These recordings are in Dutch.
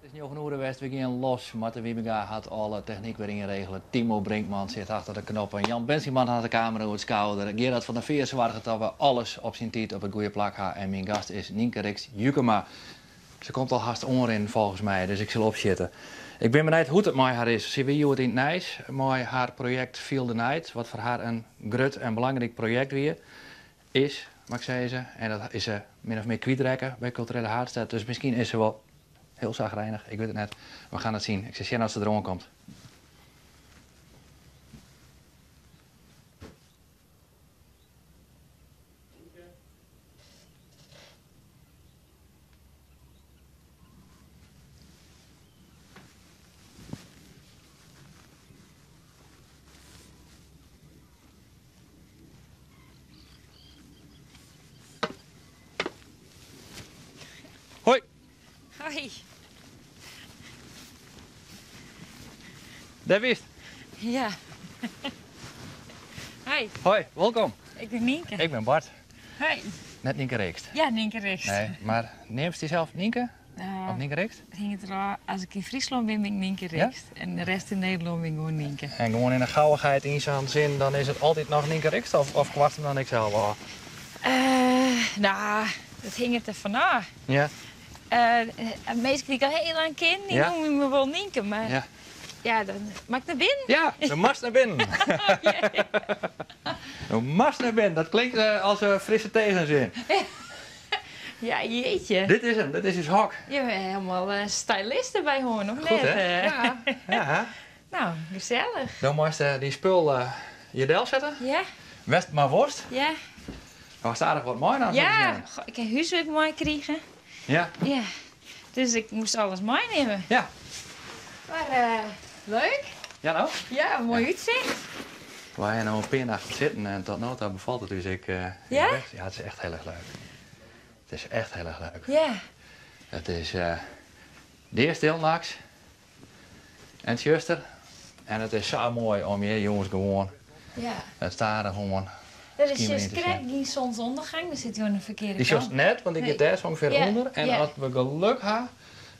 Het is niet genoeg geweest, we gaan los. Marten Wiebega had alle techniek weer ingeregeld. Timo Brinkman zit achter de knoppen. Jan Bensiman had de camera over het schouder. Gerard van der Veer zorgde dat we alles op zijn tijd op het goede plak hebben. En mijn gast is Nienke Rix-Jukema. Ze komt al haast in volgens mij, dus ik zal opzitten. Ik ben benieuwd hoe het met haar is. Ze wie het in het Nijs, met haar project Feel the Night, wat voor haar een grut en belangrijk project weer is, mag ik zeggen. En dat is ze min of meer kwijtrekken bij Culturele Haardstad. Dus misschien is ze wel heel zagrijnig, ik weet het net. We gaan het zien. Ik zeg als ze erom komt. Hoi. Hoi. Daar wist. Ja. Hoi, Hoi, welkom. ik ben Nienke. Ik ben Bart. Hoi. Net Nienke Rix. Ja, Nienke Rix. Nee, maar neemt je zelf Nienke? Of Nienke Rix? Ging het er, als ik in Friesland ben ik Nienke Rix. Ja? En de rest in Nederland ben ik gewoon Nienke. En gewoon in een gauwigheid in zo'n zin, dan is het altijd nog Nienke Rix of kwart hem dan niks zelf al? Nou, dat hing het er vanaf. Ja? Meestal die ik al heel lang ken, die Ja? noemen me wel Nienke. Maar Ja. ja, dan mag ik naar binnen. Ja, de mast naar binnen. De mast naar binnen, dat klinkt als een frisse tegenzin. Ja, jeetje. Dit is hem, dit is his hok. Je bent helemaal stylist erbij hoor, of Goed net? hè? Ja. Ja. Nou, gezellig. Dan moest die spul je del zetten. Ja, West maar worst. ja. Dan was aardig wat mooi aan. Ja, goh, ik heb huiswerk mooi kregen. Ja. Ja, dus ik moest alles meenemen. Ja. Maar leuk. Ja nou? Ja, mooi uitzicht. Waar je nou een pin achter zitten en tot nu toe bevalt het dus ik. Ja? Ja, het is echt heel erg leuk. Het is echt heel erg leuk. Ja. Het is de eerste deelnaks en het juster. En het is zo mooi om je jongens gewoon Ja. het staat er gewoon. Dat is Kiem juist niet te krijg die zonsondergang, dan zit je aan de verkeerde Die is kant. juist net, want ik Nee. zit daar zo ongeveer Ja, onder. En ja. als we geluk hebben,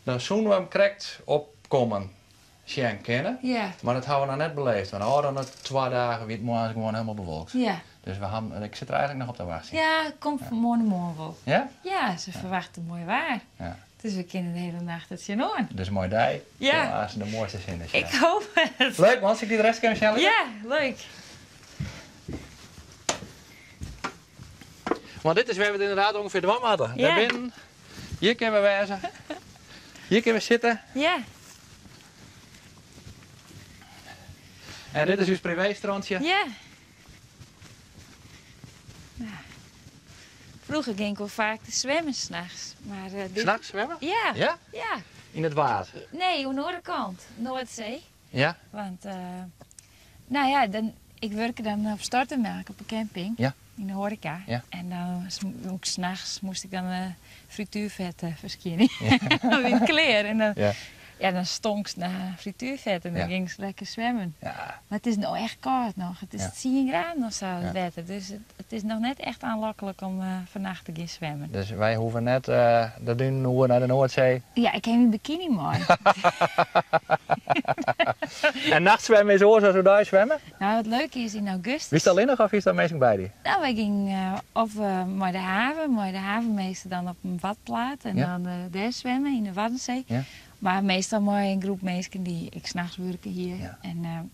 dan zullen we hem correct opkomen. Sjen kennen. Ja. Maar dat hebben we nog net beleefd. Want dan het 2 dagen weer morgen gewoon helemaal bewolkt. Ja. Dus ik zit er eigenlijk nog op te wachten. Ja, het komt vanmorgen morgen wel. Ja? Ja, ze verwachten mooi waar. Ja. Dus we kunnen de hele nacht het zien hoor. Dus mooi dij. Ja. Als ze de mooiste zin is. Ik Ja. hoop het. Leuk man, zie ik die de rest kunnen snel? Ja, leuk. Want dit is waar we het inderdaad ongeveer de wand hadden. Ja. Daar binnen. Hier kunnen we wijzen. Hier kunnen we zitten. Ja. En dit is ons privéstrandje. Ja. Nou, vroeger ging ik wel vaak te zwemmen s'nachts. Maar dit... S'nachts zwemmen? Ja. Ja? Ja. In het water? Nee, aan de noorderkant. Noordzee. Ja? Want, nou ja, ik werkte dan op Stortenmelk op een camping. Ja. In de horeca. Ja. En dan ook s'nachts moest ik dan frituurvet verskinnen. In kleer. En dan, Ja. dan stonk ze naar frituurvet en dan Ja. ging ze lekker zwemmen. Ja. Maar het is nou echt koud nog. Het is Ja. 10 graden of zo het Ja. wetter. Dus het is nog net echt aanlokkelijk om vannacht te gaan zwemmen. Dus wij hoeven net de dunen naar de Noordzee. Ja, ik heb een bikini mooi. En nachtzwemmen is oor zoals we daar zwemmen? Nou, het leuke is in augustus. Wie is het alleen nog of is dat meestal bij die? Nou, wij gingen of maar de havenmeester dan op een badplaat en Ja. dan daar zwemmen in de Waddenzee. Ja. Maar meestal maar een groep mensen die ik s'nachts werken hier. Ja. En,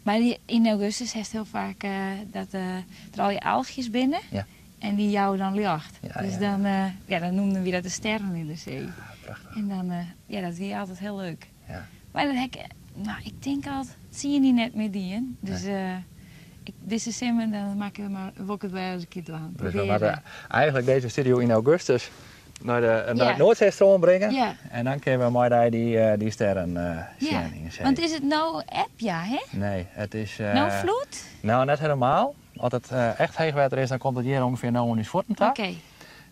maar in augustus heeft heel vaak dat er al die algjes binnen Ja. en die jou dan jacht. Ja, Dus ja. dan noemden we dat de sterren in de zee. Ja, prachtig. En dan, dat is altijd heel leuk. Ja. Maar dat heb ik, nou, ik denk altijd, zie je die net meer die in. Dus deze simmen, dan maken we maar ook het wel eens een keer doen. Dus we moeten eigenlijk deze studio in augustus naar de Noordzeestroom brengen. Ja. En dan kunnen we mooi die sterren zien Ja, in de zee. want is het nou app, ja, hè? Nee, het is... Nou vloed? Nou, net helemaal. Als het echt heegwater is, dan komt het hier ongeveer nou in uw voeten. Oké.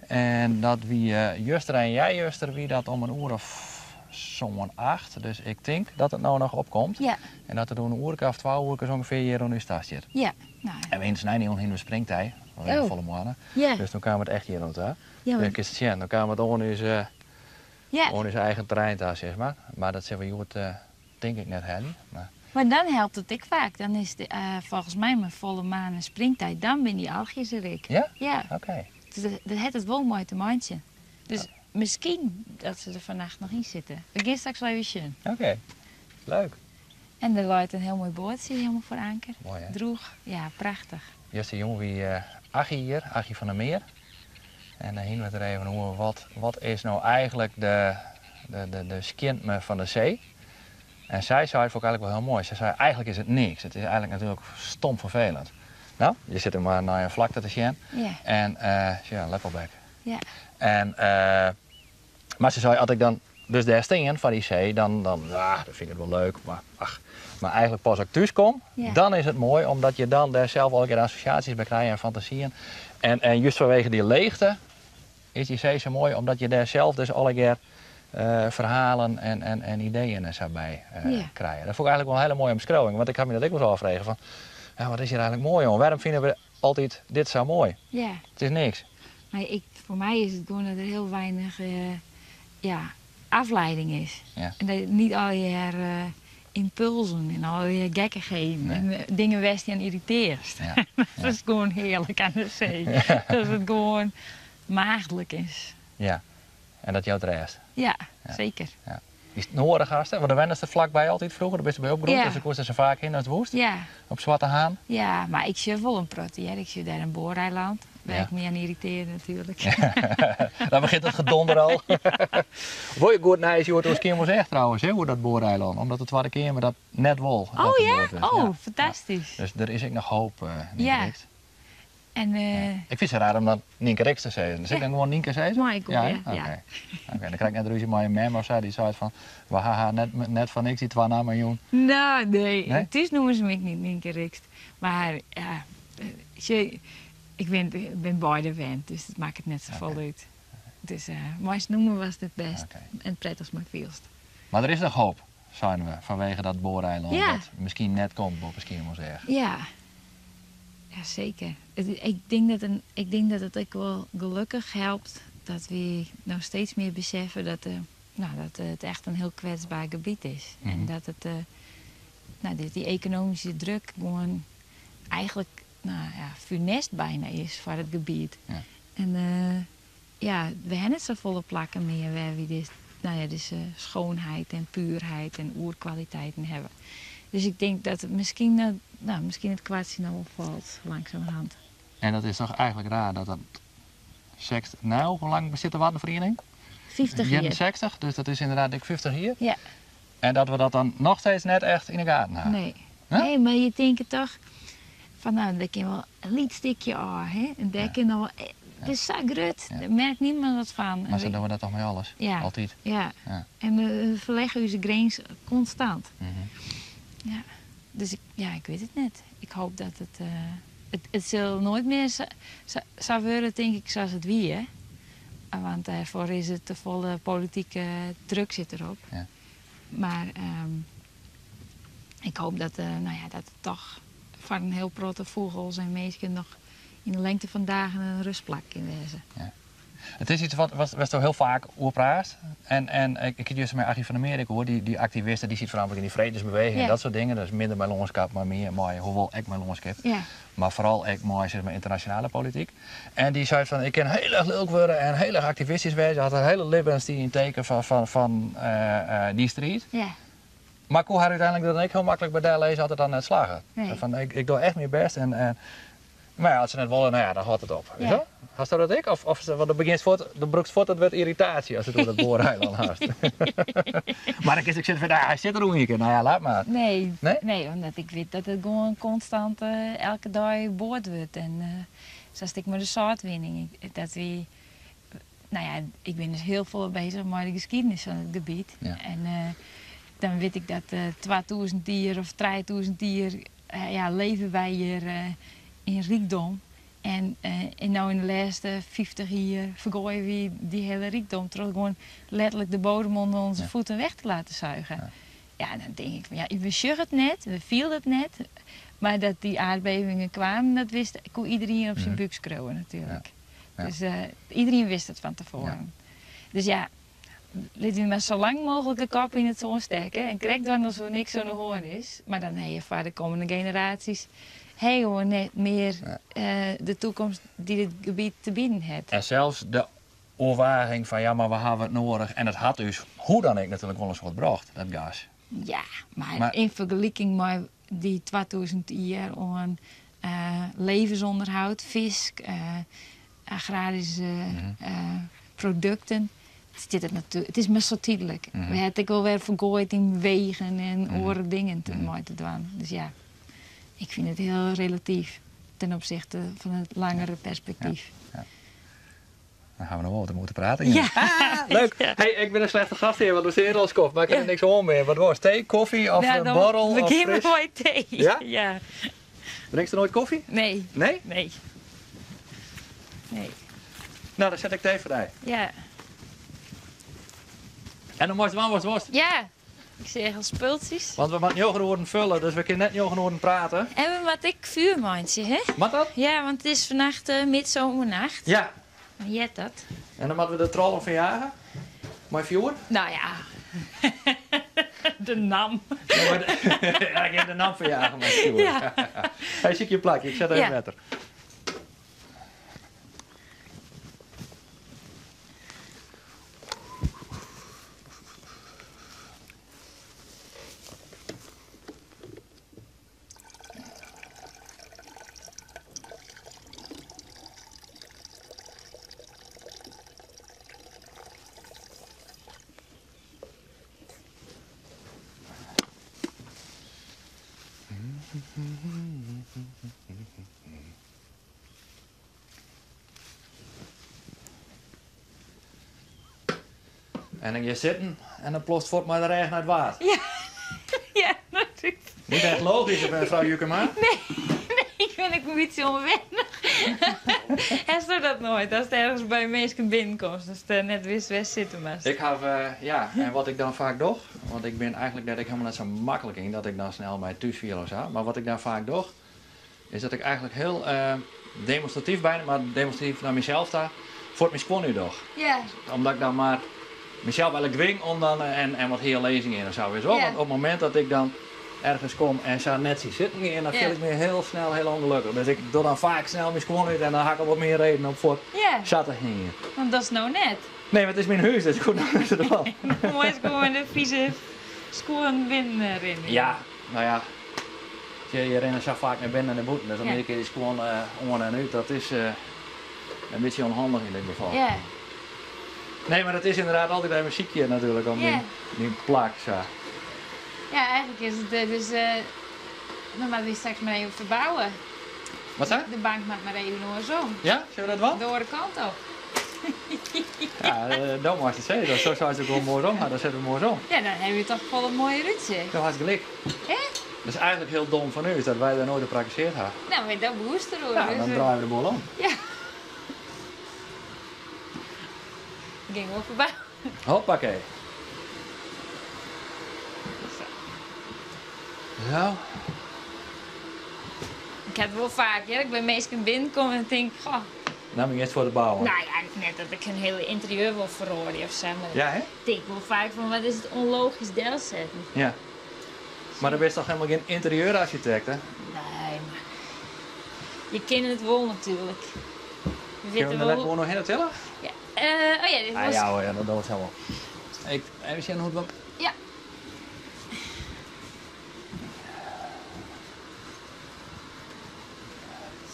En dat wie Juster en jij Juster, wie dat om een uur of zo'n 8. Dus ik denk dat het nou nog opkomt. Ja. En dat er een uur of 2 uur ongeveer hier rond uw stad zit. Ja. Nou, En we in Snijden in de springtij. Oh. Volle mannen. ja. Dus toen kwamen we het echt hier rond. Hè? Ja, Dan is het zien. Dan kwamen we het on is Ja. Gewoon in zijn eigen terrein daar, zeg maar. Maar dat zeggen we, Joert, denk ik net helemaal. Maar dan helpt het ik vaak. Dan is volgens mij mijn volle maan en springtijd. Dan ben die algjes er ik. Ja? Ja. Oké. Dus dat heeft het wel mooi te mandje. Dus misschien dat ze er vannacht nog in zitten. We gaan straks wel even zien. Oké. Leuk. En er loopt een heel mooi bootje helemaal voor anker. Mooi, hè? Droeg. Ja, prachtig. Eerst de jongen wie Achie hier, Achie van der Meer. En dan hingen we er even over wat is nou eigenlijk de skintme van de zee. En zij zei het ook eigenlijk wel heel mooi. Ze zei eigenlijk is het niks. Het is eigenlijk natuurlijk stom vervelend. Nou, je zit er maar naar een vlakte te zien. Ja. En ja, Lepelbek. Ja. En, maar ze zei, als ik dan dus daar steen van die zee, dan vind ik het wel leuk. Maar eigenlijk pas als ik thuis kom, Ja. dan is het mooi. Omdat je dan daar zelf al een keer associaties bij krijgt en fantasieën. En juist vanwege die leegte is die zee zo mooi. Omdat je daar zelf dus al een keer verhalen en ideeën en zo bij krijgen. Dat vond ik eigenlijk wel een hele mooie omschrijving. Want ik had me dat ook wel eens afvregen van, ja, wat is hier eigenlijk mooi om? Waarom vinden we altijd dit zo mooi? Ja. Het is niks. Maar voor mij is het gewoon dat er heel weinig afleiding is. Ja. En dat je niet al je impulsen en al je gekkigheden en dingen west die aan irriteert. Ja. Dat is gewoon heerlijk aan de zee. Dat het gewoon maagdelijk is. Ja. En dat jou het rest. Ja, Ja. zeker. Die Noordergasten, want de wennen ze vlakbij altijd vroeger. Daar ben je bij opgegroeid, Ja. dus ik moest er zo vaak in naar het woest. Ja, Op Zwarte Haan. ja, maar ik zie wel een protje. Ik zie daar een booreiland. Waar Ja. ik me aan irriteer natuurlijk. Dan begint het gedonder al. Word je goed naar je hoort ons keer echt trouwens, hè, hoe dat booreiland. Omdat het tweede keer met dat net wol. Oh ja? Oh, fantastisch. Dus er is ook nog hoop. Ja. Nienke. En Ik vind het raar om dan Nienke Riks te zeggen. Dus ik dan gewoon Nienke zeggen? maar ik ook, Ja, ja. hè? Ja. Oké. Oké, dan krijg ik net ruzie met je mem of zo. Die zei van, we haha net van niks die twee namen jong. Nou, nee. Nee? Het is noemen ze me niet Nienke Rikst. Maar ja, ik ben beide wend, dus dat maakt het net zo vol uit. Dus mooist noemen was het best. Oké. En prettigst maar veelst. Maar er is nog hoop, zijn we, vanwege dat booreiland. Ja. Dat misschien net komt, op misschien moet zeggen. Ja. Ja, zeker. Ik denk dat het ook wel gelukkig helpt dat we nou steeds meer beseffen dat het echt een heel kwetsbaar gebied is. Mhm. En dat die economische druk gewoon eigenlijk funest bijna is voor het gebied. Ja. En we hebben het zo volle plakken meer waar we dus schoonheid en puurheid en oerkwaliteiten hebben. Dus ik denk dat het misschien het kwartje nou wel valt, langzamerhand. En dat is toch eigenlijk raar dat dat seks. Nou, hoe lang zit de watervereniging? 50 jaar. 60, dus dat is inderdaad dik 50 hier. Ja, En dat we dat dan nog steeds net echt in de gaten houden. nee. Huh? Nee, maar je denkt toch van dat kan wel een lietstikje aan, hè? En daar kan dan wel. Het is zo grut, Ja. daar merkt niemand wat van. Maar zo doen we dat toch met alles? Ja. Altijd. Ja. Ja. En we verleggen onze grens constant. Mhm. Ja. Dus ik weet het net. Ik hoop dat het zal nooit meer zou worden, denk ik, zoals het wie, hè? Want daarvoor is het de volle politieke druk zit erop. Ja. Maar ik hoop dat het toch voor een heel grote vogels en mensen nog in de lengte van dagen een rustplek in wezen. Het is iets wat toch heel vaak oorpraat. En ik heb juist met Achie van der Meer, ik hoor die activisten, die zit voornamelijk in die vredesbeweging en Ja. dat soort dingen. Dus minder met longenskap, maar meer mooi, hoewel ik mijn longenskap. Ja. Maar vooral ik mooi zeg maar internationale politiek. En die zei van, ik kan heel erg leuk worden en heel erg activistisch wezen. Had een hele libbens die in teken van die strijd. Ja. Maar ik kon haar uiteindelijk dat ik heel makkelijk bij daar lezen had het dan net slagen. Nee. Van, ik doe echt mijn best maar ja, als ze net willen, nou ja, dan houdt het op. Ja. Ja. Hast dat ik? Of want de broeks voort, dat wordt irritatie als het door het booreiland haast. Maar dan is ik zitten van, hij zit er ook niet in. Nou ja, laat maar. Nee, Nee? nee, omdat ik weet dat het gewoon constant elke dag boord wordt. En zoals ik met de zoutwinning, ik ben dus heel veel bezig met de geschiedenis van het gebied. Ja. En dan weet ik dat 2000 dier of 3000 dier leven wij hier in rijkdom. En nou in de laatste 50 jaar vergooien we die hele rijkdom terug gewoon letterlijk de bodem onder onze voeten weg te laten zuigen. Ja, dan denk ik van we zeggen het net, we vielen het net. Maar dat die aardbevingen kwamen, dat kon iedereen op zijn buik schreeuwen natuurlijk. Ja. Dus iedereen wist het van tevoren. Dus ja, liet u maar zo lang mogelijk de kop in het zon steken. En krijg dan als er niks aan de hoorn is. Maar dan heb je voor de komende generaties gewoon net meer de toekomst die dit gebied te bieden heeft. En zelfs de overweging van ja, maar we hebben het nodig. En het had dus, hoe dan ik natuurlijk wel eens wat bracht, dat gas. Ja, maar in vergelijking met die 2000 jaar aan levensonderhoud, vis, agrarische producten. Het is maar zo tijdelijk. We hebben wel weer vergooid in wegen en andere dingen te doen. Dus ja, ik vind het heel relatief ten opzichte van het langere perspectief. Ja. Dan gaan we nog over moeten praten. Ja. Leuk. Ja. Hey, ik ben een slechte gast hier, want we zitten als koffie. Maar ik heb er niks om meer. Wat was thee, koffie of een borrel? We beginnen fris? met thee. Ja? Ja. Drinkt er nooit koffie? Nee. Nee? Nee. Nee. Nou, dan zet ik thee voor jou. Ja. En dan was het was. Ja. Ik zeg al spultjes. Want we moeten niet worden vullen, dus we kunnen net niet worden praten. En we wat ik vuurmandje, hè? Mag dat? Ja, want het is vannacht midzomernacht. Ja. Je hebt dat. En dan moeten we de trollen verjagen. Mooi vuur. Nou ja. De nam. Ja, ja, ik heb de naam verjagen met vuur. Ja. Hey, zie ik je plakje, ik zet even verder. En dan ga je zitten en dan ploft voort maar de regen uit het water. Ja. Ja, natuurlijk. Niet echt logisch, mevrouw Jukema. Nee, ik ben een beetje onwennig. Heb je dat nooit? Als het ergens bij mensen binnenkomt, als het net wist waar zitten was. Ik heb, ja, en wat ik dan vaak doe, want ik ben eigenlijk dat ik helemaal net zo makkelijk in dat ik dan snel bij thuisvier of zo. Maar wat ik dan vaak doe, is dat ik eigenlijk heel demonstratief bijna, maar demonstratief naar mezelf sta, voor het miskwon nu toch. Ja. Omdat ik dan maar mezelf eigenlijk dwing om dan en wat heel lezing in of zo is. Want op het moment dat ik dan ergens kom en zo net zie zitten en dan voel ik me heel snel heel ongelukkig. Dus ik doe dan vaak snel mijn schoen uit en dan ga ik al wat meer reden op voor zaten hingen. Want dat is nou net. Nee, maar het is mijn huis, dus ik goed naar huis ervan. Mooi is gewoon de vieze schoen binnen erin. Ja, nou ja. Je rent zo vaak naar binnen en naar buiten, dus dan keer is gewoon om en uit. Dat is een beetje onhandig in dit geval. Ja. Nee, maar het is inderdaad altijd een muziekje natuurlijk om die plak zo. Ja, eigenlijk is het dus. Dan moeten we straks maar even verbouwen. Wat zei? De bank maakt maar even andersom. Ja, zullen we dat wel? De andere kant op. Ja, dat mag je zeggen. Dus zo zou het gewoon mooi om gaan, dan zetten we mooi om. Ja, dan hebben we toch vol een mooie rutje. Dat had gelijk. Dat is eigenlijk heel dom van u, dat wij daar nooit op praktiseerd hebben. Nou, maar dat behoest er hoor. Ja, dan draaien we de bol om. Ja. Ging wel voorbij. Hoppakee. Zo. Ik heb het wel vaak, ja. Ik bij mensen binnenkom en denk, goh. Nou, ik eerst voor de bouwen. Nou ja, net dat ik een hele interieur wil verrooien of zo. Maar ja, hè? ik denk wel vaak van, wat is het onlogisch deel zetten. Ja. Maar dan ben je toch helemaal geen interieurarchitect, hè? Nee, maar... Je kent het wel natuurlijk. Kunnen we er net gewoon nog heen tillen? Ja. Oh ja, dit was... Ja hoor, ja, dat was helemaal. Even zien hoe het loopt. Ja.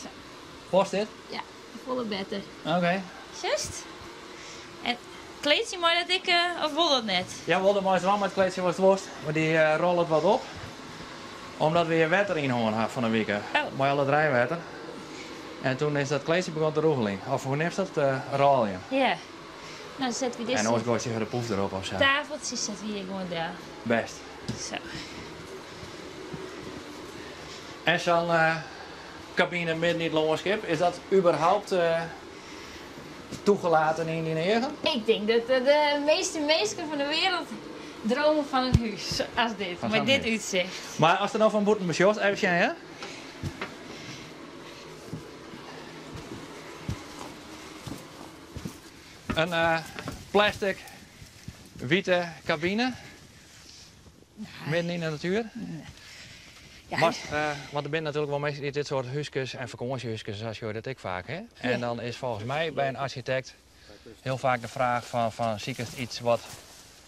Zo. Was dit? Ja, volle beter. Oké. Just. En kleed je maar dat ik, of wil dat net? Ja, we wilden maar eens met het kleedje was het worst, maar die rollen het wat op. Omdat we hier water in hadden van een week. Bij alle drijfwater. En toen is dat kleedje begonnen te roegelen. Of hoe neemt dat? Rollen. Ja. Nou, dan zetten we dit... En anders gooit je de poef erop of zo. Tafeltjes zetten we hier gewoon daar. Best. Zo. En zo'n cabine midden in het Longenschip, is dat überhaupt toegelaten in die negen? Ik denk dat de meeste mensen van de wereld dromen van een huis als dit. Van met dit huis. uitzicht. Maar als er nou van boeten besjost, even zien, hè? Een plastic witte cabine. Midden in de natuur. Ja, Maar, want er zijn natuurlijk wel mensen die dit soort huisjes en vakantiehuisjes, zoals je dat ik vaak. Hè? En dan is volgens mij bij een architect heel vaak de vraag van zie ik het iets wat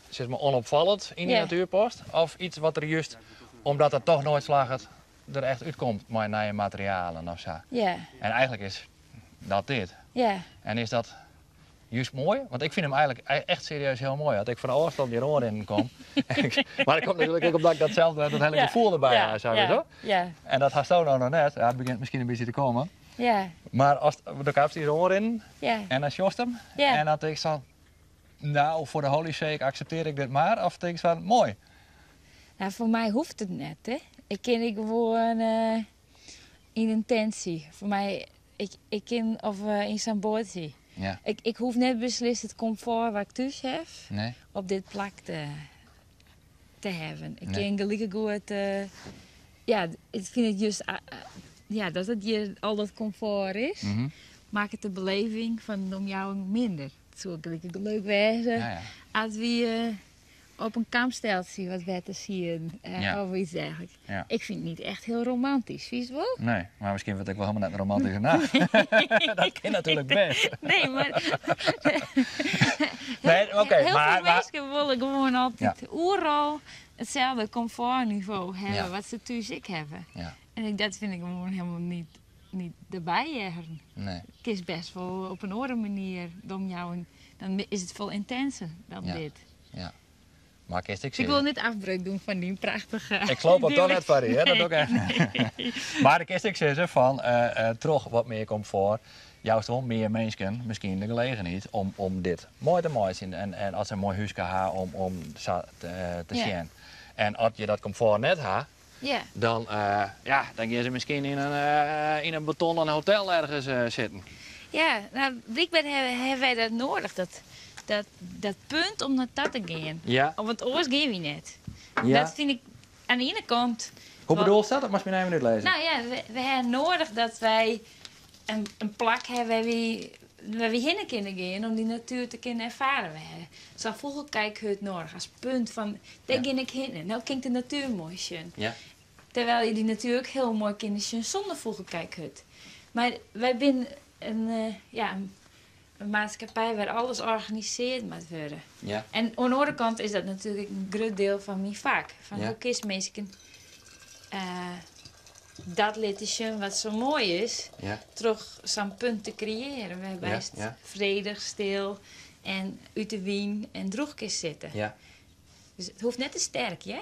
zeg maar, onopvallend in die natuur past? Of iets wat er juist, omdat het toch nooit slaagt, er echt uitkomt met nieuwe materialen of zo. ja, En eigenlijk is dat dit. ja. En is dat juist mooi? Want ik vind hem eigenlijk echt serieus heel mooi. Als ik van de afstand die roor in kom. Maar ik kom natuurlijk ook omdat ik datzelfde, dat hele gevoel erbij heb. Zo. Ja, En dat gaat zo nou nog net. Ja, het begint misschien een beetje te komen. ja, Maar als de kapt die roor in ja. en dan sjost hem. Ja. En dan denk ik zo, nou voor de holy shake accepteer ik dit maar. Of denk ik zo, mooi. Nou, voor mij hoeft het net, hè. Ik ken gewoon in intentie. Voor mij, ik ken of in zijn boord zie. Ja. Ik hoef net beslist het comfort wat ik thuis heb, Nee. op dit plak te hebben. Ik Nee. ken gelijk goed, ja, ik vind het juist, ja, dat het hier al dat comfort is, Mhm. maakt het de beleving van de omjouwing minder. Het zou gelijk leuk wezen Ja, ja. als we op een kampsteltje wat wetten zien Ja. of iets dergelijks. Ja. Ik vind het niet echt heel romantisch, vies wel? Nee, maar misschien word ik wel helemaal net een romantische nacht. Dat kan natuurlijk best. Nee, maar Nee, oké, heel maar- veel mensen willen gewoon altijd Ja. overal hetzelfde comfortniveau hebben Ja. wat ze thuis ik hebben. Ja, En dat vind ik gewoon helemaal niet erbij jagen. nee. Het is best wel op een andere manier dan jou. Dan is het veel intenser dan Ja. dit. Maar kist ik Dus ik wil niet afbreuk doen van die prachtige... Ik sloop het toch idyllisch. net van je, hè? Dat ook echt. Maar de kist ik zeggen van toch wat meer comfort. Juist wel meer mensen misschien de gelegenheid om dit mooi te maken. En als ze een mooi huis hebben om te Ja. zien. En als je dat comfort net hebt, Ja, dan dan gaan ze misschien in een betonnen hotel ergens zitten. ja, nou, blijkbaar hebben wij dat nodig. Dat punt om naar dat te gaan. Ja. Want anders gaan we niet. Ja. Dat vind ik aan de ene kant... Hoe bedoel je dat? Dat mag je me even niet lezen. Nou ja, we hebben nodig dat wij een plek hebben waar we heen kunnen gaan om die natuur te kunnen ervaren. We hebben zo'n vogelkijkhut nodig als punt van, daar ga ik heen. Nou klinkt de natuur mooi schön. Ja. Terwijl je die natuur ook heel mooi kunt zien zonder vogelkijkhut. Maar wij zijn een maatschappij waar alles georganiseerd moet worden. Ja. En aan de andere kant is dat natuurlijk een groot deel van mijn vak. Van Ja. hoe kies mensen dat laten zien wat zo mooi is, Ja. terug zo'n punt te creëren. Waarbij Ja, het ja. vredig, stil en uit de wien en droegjes zitten. Ja. Dus het hoeft net te sterk, ja?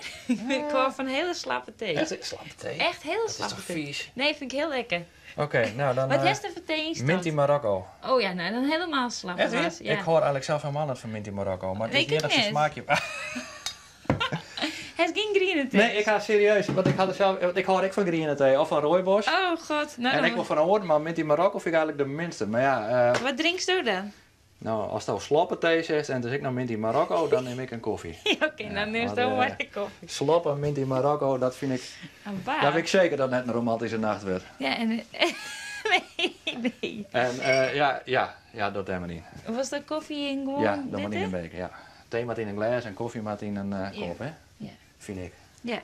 Ik hou van hele slappe thee. Echt slappe thee? Echt heel Dat is slappe toch thee. vies? Nee, vind ik heel lekker. Oké, nou dan... Wat heeft er voor thee in stand? Minty Marokko. Oh ja, nou dan helemaal slappe Echt was. weer? Ja. Ik hoor eigenlijk zelf helemaal niet van Minty Marokko. Maar het is Ik niet dat ze niet. smaakje... Het is geen groene thee. Nee, ik ga serieus. Want ik hoor ik van Green thee of van Rooibos. Oh god, nou En dan- ik wil van horen, maar Minty Marokko vind ik eigenlijk de minste. Maar ja, Wat drinkst u dan? nou, als het slappe thee zegt en dus ik nou Minty Marokko, dan neem ik een koffie. Ja, oké, dan neem je maar, zo maar de koffie. Slappe Minty Marokko, dat vind ik... Een baar. Dat weet ik zeker dat het net een romantische nacht werd. Ja, en... nee. En ja, dat hebben we niet. Was er koffie in gewoon? Ja, dat dit, moet in hè? een beker, ja. Thee moet in een glas en koffie moet in een kop, hè? Ja. Vind ik. Ja.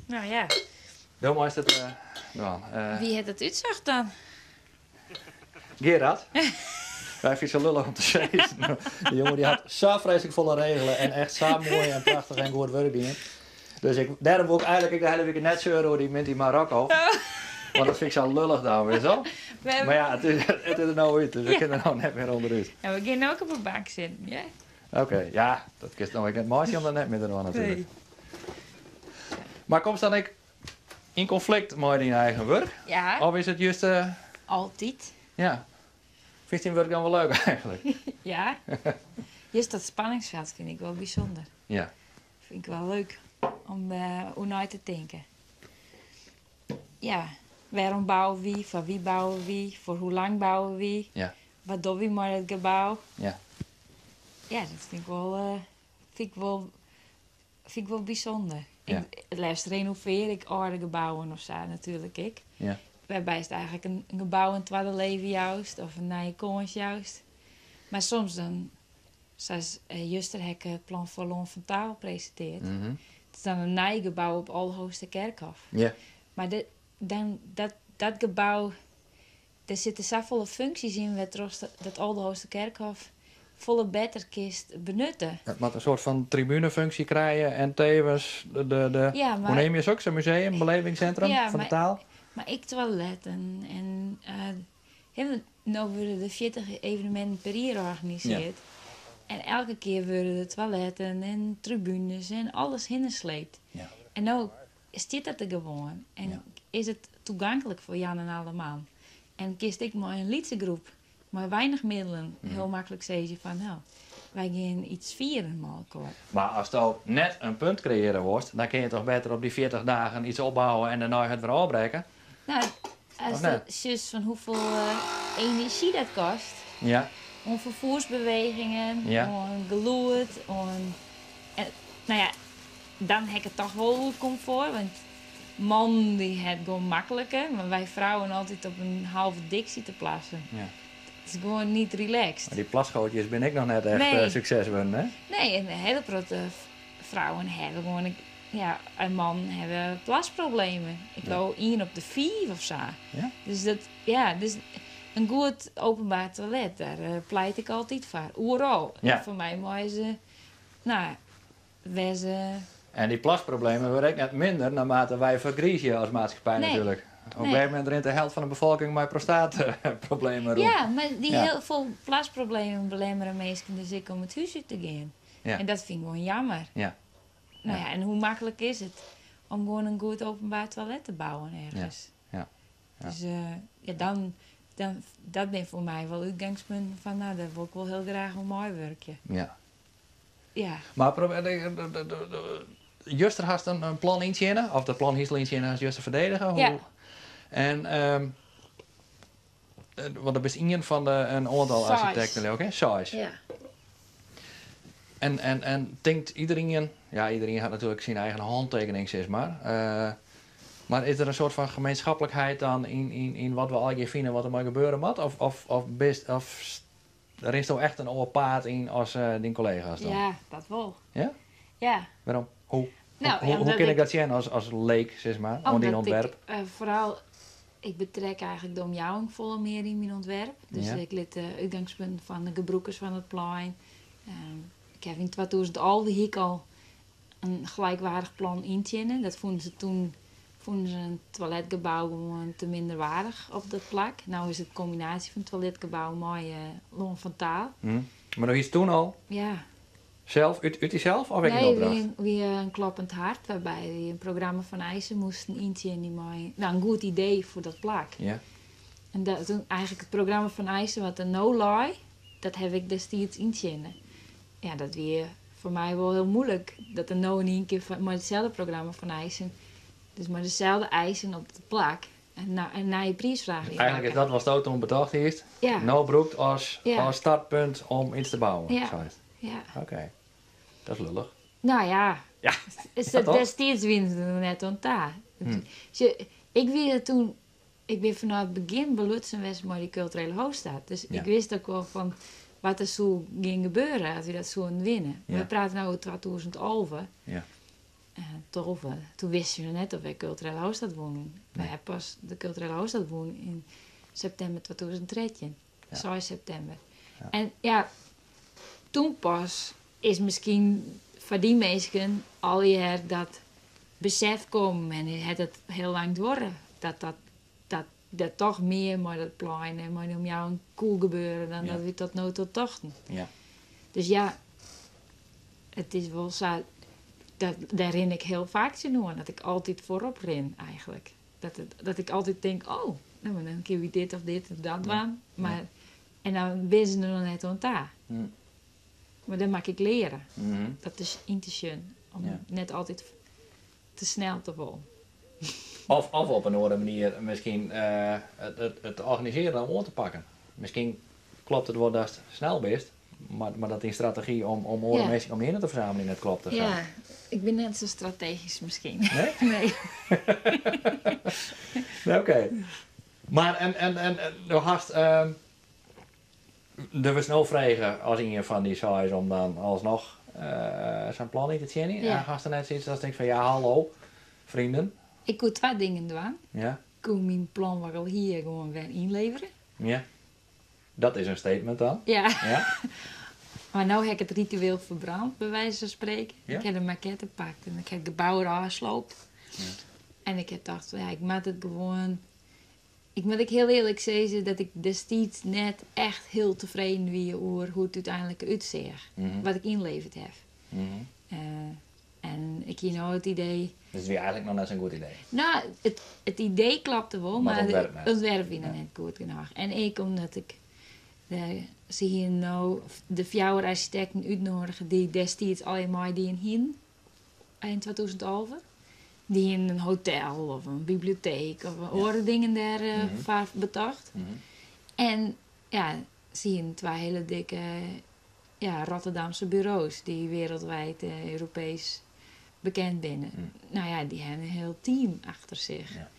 Nou ja, Doe maar eens het dan. wie heeft het uitzocht dan? Gerard. Wij vinden het zo lullig om te zeggen. Die jongen die had zo vreselijk volle regelen en echt zo mooi en prachtig en goed werk doen. Dus daarom wil ik eigenlijk de hele week net zeuren over die Minty Marokko. Want dat vind ik zo lullig dan weer zo. We hebben... Maar ja, het is er nou uit, dus ik kan er nou net meer onderuit. Ja, we gaan ook op een bank zitten, ja? Oké, ja, dat is nou net mooi om er net meer te doen natuurlijk. Maar komt dan ik in conflict met je eigen werk? Ja, Of is het juist, altijd. ja, vind je het werk dan wel leuk eigenlijk? Ja. Juist dat spanningsveld vind ik wel bijzonder. Ja, Vind ik wel leuk om hoe nooit te denken. Ja, waarom bouwen we? Voor wie bouwen we? Voor hoe lang bouwen we? ja, Wat doen we met het gebouw? ja. Ja, dat vind ik wel bijzonder. Ja. En het liefst renoveer ik oude gebouwen of zo natuurlijk. Ja. Waarbij is het eigenlijk een gebouw in het tweede leven juist. Of een nieuwe kans juist. Maar soms dan Zoals Juster heb het plan voor Loon van Taal presenteerd. Mhm. Het is dan een nijgebouw op Alhoogste Kerkhof. Ja. Maar dat gebouw, er zitten zoveel functies in dat Alhoogste Kerkhof volle beter kist benutten. Het moet een soort van tribunefunctie krijgen en tevens Ja, hoe maar, neem je zo'n museum, belevingscentrum Ja, van de taal? maar ik toiletten en nou worden er 40 evenementen per jaar georganiseerd. En elke keer worden de toiletten en tribunes en alles hinnesleept. Ja. En nou staat dat er gewoon. En Ja. is het toegankelijk voor Jan en allemaal. En kiest ik maar een liedsegroep, maar weinig middelen, heel makkelijk zeggen van nou, wij gaan iets vieren met elkaar. Maar als je net een punt creëren wordt, dan kun je toch beter op die 40 dagen iets opbouwen en daarna het weer afbreken? Nou, als Of net? de zus van hoeveel energie dat kost, Ja. om vervoersbewegingen, Ja. om geluid, en nou ja, dan heb ik het toch wel goed comfort, want man die het gewoon makkelijker, maar wij vrouwen altijd op een halve dictie te plassen. Ja. Het is gewoon niet relaxed. Maar die plasgootjes ben ik nog net echt Nee. succes worden, hè? Nee, en hele grote vrouwen hebben gewoon, een man hebben plasproblemen. Ik wou 1 op de 4 of zo. Ja? Dus een goed openbaar toilet, daar pleit ik altijd voor. Overal. Ja. En voor mij mogen ze, nou, wezen. En die plasproblemen worden ook net minder naarmate wij vergriezen als maatschappij Nee. natuurlijk. Op een Nee. gegeven moment rent de helft van de bevolking met prostaatproblemen rond. Ja, maar die Ja. heel veel plasproblemen belemmeren mensen dus ik om het huis uit te gaan. Ja. En dat vind ik gewoon jammer. Ja. Nou ja, en hoe makkelijk is het om gewoon een goed openbaar toilet te bouwen ergens? Ja. Ja. Dus dan, dat ben voor mij wel uitgangspunt van, nou, daar wil ik wel heel graag een mooi werkje. Ja. Ja. Maar Juster had een plan inzien, of dat plan hiesel inzien als Juster verdedigen. Hoe? Ja. En want dat is een van de een aantal Sais. architecten ook, hè? Sais. Ja. En denkt iedereen, ja, iedereen had natuurlijk zijn eigen handtekening, zeg maar. Maar is er een soort van gemeenschappelijkheid dan in wat we eigenlijk vinden wat er maar gebeuren moet? Of er is toch echt een oude paard in als die collega's dan? Ja, dat wel. Ja? Ja. Waarom? Hoe Nou, hoe omdat ken ik ik- dat zien als leek, zeg maar, aan die ontwerp? Ik betrek eigenlijk de omjouwing volle meer in mijn ontwerp. Dus Ja. ik liet de uitgangspunt van de gebroekers van het plein. Ik heb in 2011 hier al een gelijkwaardig plan inzien. Dat vonden ze een toiletgebouw gewoon te minderwaardig op dat plak. Nou is het een combinatie van toiletgebouw met Loon van Taal. Maar dat is toen al Ja. zelf, uit jezelf of heb je een Nee, opdracht? weer een kloppend hart waarbij we een programma van eisen moesten inzien. Nou, een goed idee voor dat plak. Ja. En dat toen eigenlijk het programma van eisen wat er no lie, dat heb ik destijds inzien. Ja, dat weer voor mij wel heel moeilijk. Dat er nou in één keer maar hetzelfde programma van eisen. Dus maar dezelfde eisen op de plak. En na je prijsvraag. Eigenlijk is dat wat Stoot toen bedacht heeft. Ja. Nou broekt als Ja. startpunt om iets te bouwen. Ja. Zo is het. Ja. Oké. Dat is lullig. Nou ja. Ja. Is Ja, het toch? destijds winst er net aan daar. Ik weet toen, ik ben vanaf het begin belutsen geweest met die culturele hoofdstad. Dus Ja. ik wist ook wel van wat er zo ging gebeuren als we dat zo winnen. Ja. We praten nu over 2011. Ja. Toen wisten we net of wij culturele hoofdstad wonen. We Nee. hebben pas de culturele hoofdstad wonen in september 2013. Ja. 6 september. Ja. En ja, toen pas is misschien voor die mensen al jaar dat besef komen en het het heel lang worden. Dat toch meer met het plein en met om jou een cool gebeuren dan Ja. dat we tot nu tot dachten. Ja. Dus ja, het is wel zo, daar ren ik heel vaak zo aan, dat ik altijd voorop ren eigenlijk. Dat ik altijd denk, oh, nou, maar dan kun je dit of dat doen. Maar, en dan wisten ze er nog net aan daar. Hm. Maar dat mag ik leren. Mhm. Dat is intention. Om Ja. net altijd te snel te volgen. Of op een andere manier misschien het organiseren om te pakken. Misschien klopt het wel dat het snel bent, maar dat die strategie om andere Ja. mensen omheen te verzamelen net klopt. Of zo. Ja, ik ben net zo strategisch misschien. Nee? Nee. Nee, oké. Maar en de hast, Er was no vragen als een van die zei is om dan alsnog zijn plan in te tjennen. Ja. En had er net zoiets als denk van ja, hallo, vrienden. Ik kon 2 dingen doen. Ja, Ik kon mijn plan wat ik al hier gewoon weer inleveren. ja. Dat is een statement dan. Ja. Ja, Maar nu heb ik het ritueel verbrand, bij wijze van spreken. Ja. Ik heb de maquette gepakt en ik heb het gebouw aangesloopt. Ja. En ik heb gedacht, ja, ik moet het gewoon... Ik moet ik heel eerlijk zeggen dat ik destijds net echt heel tevreden was over hoe het uiteindelijk uitziet. Mhm. Wat ik inleverd heb. Mhm. En ik heb nou het idee... Dus het is weer eigenlijk nog net zo'n goed idee. Nou, het idee klapte wel, Maar maar het ontwerp net. ontwerp was Ja. net goed genoeg. En ik omdat ik zie hier nou de 4 architecten uitnodigen die destijds allemaal die in eind 2011. Die in een hotel of een bibliotheek of andere dingen daar voor betacht. Mhm. En ja, zie je 2 hele dikke Rotterdamse bureaus die wereldwijd Europees bekend binnen. Nou ja, die hebben een heel team achter zich. Ja.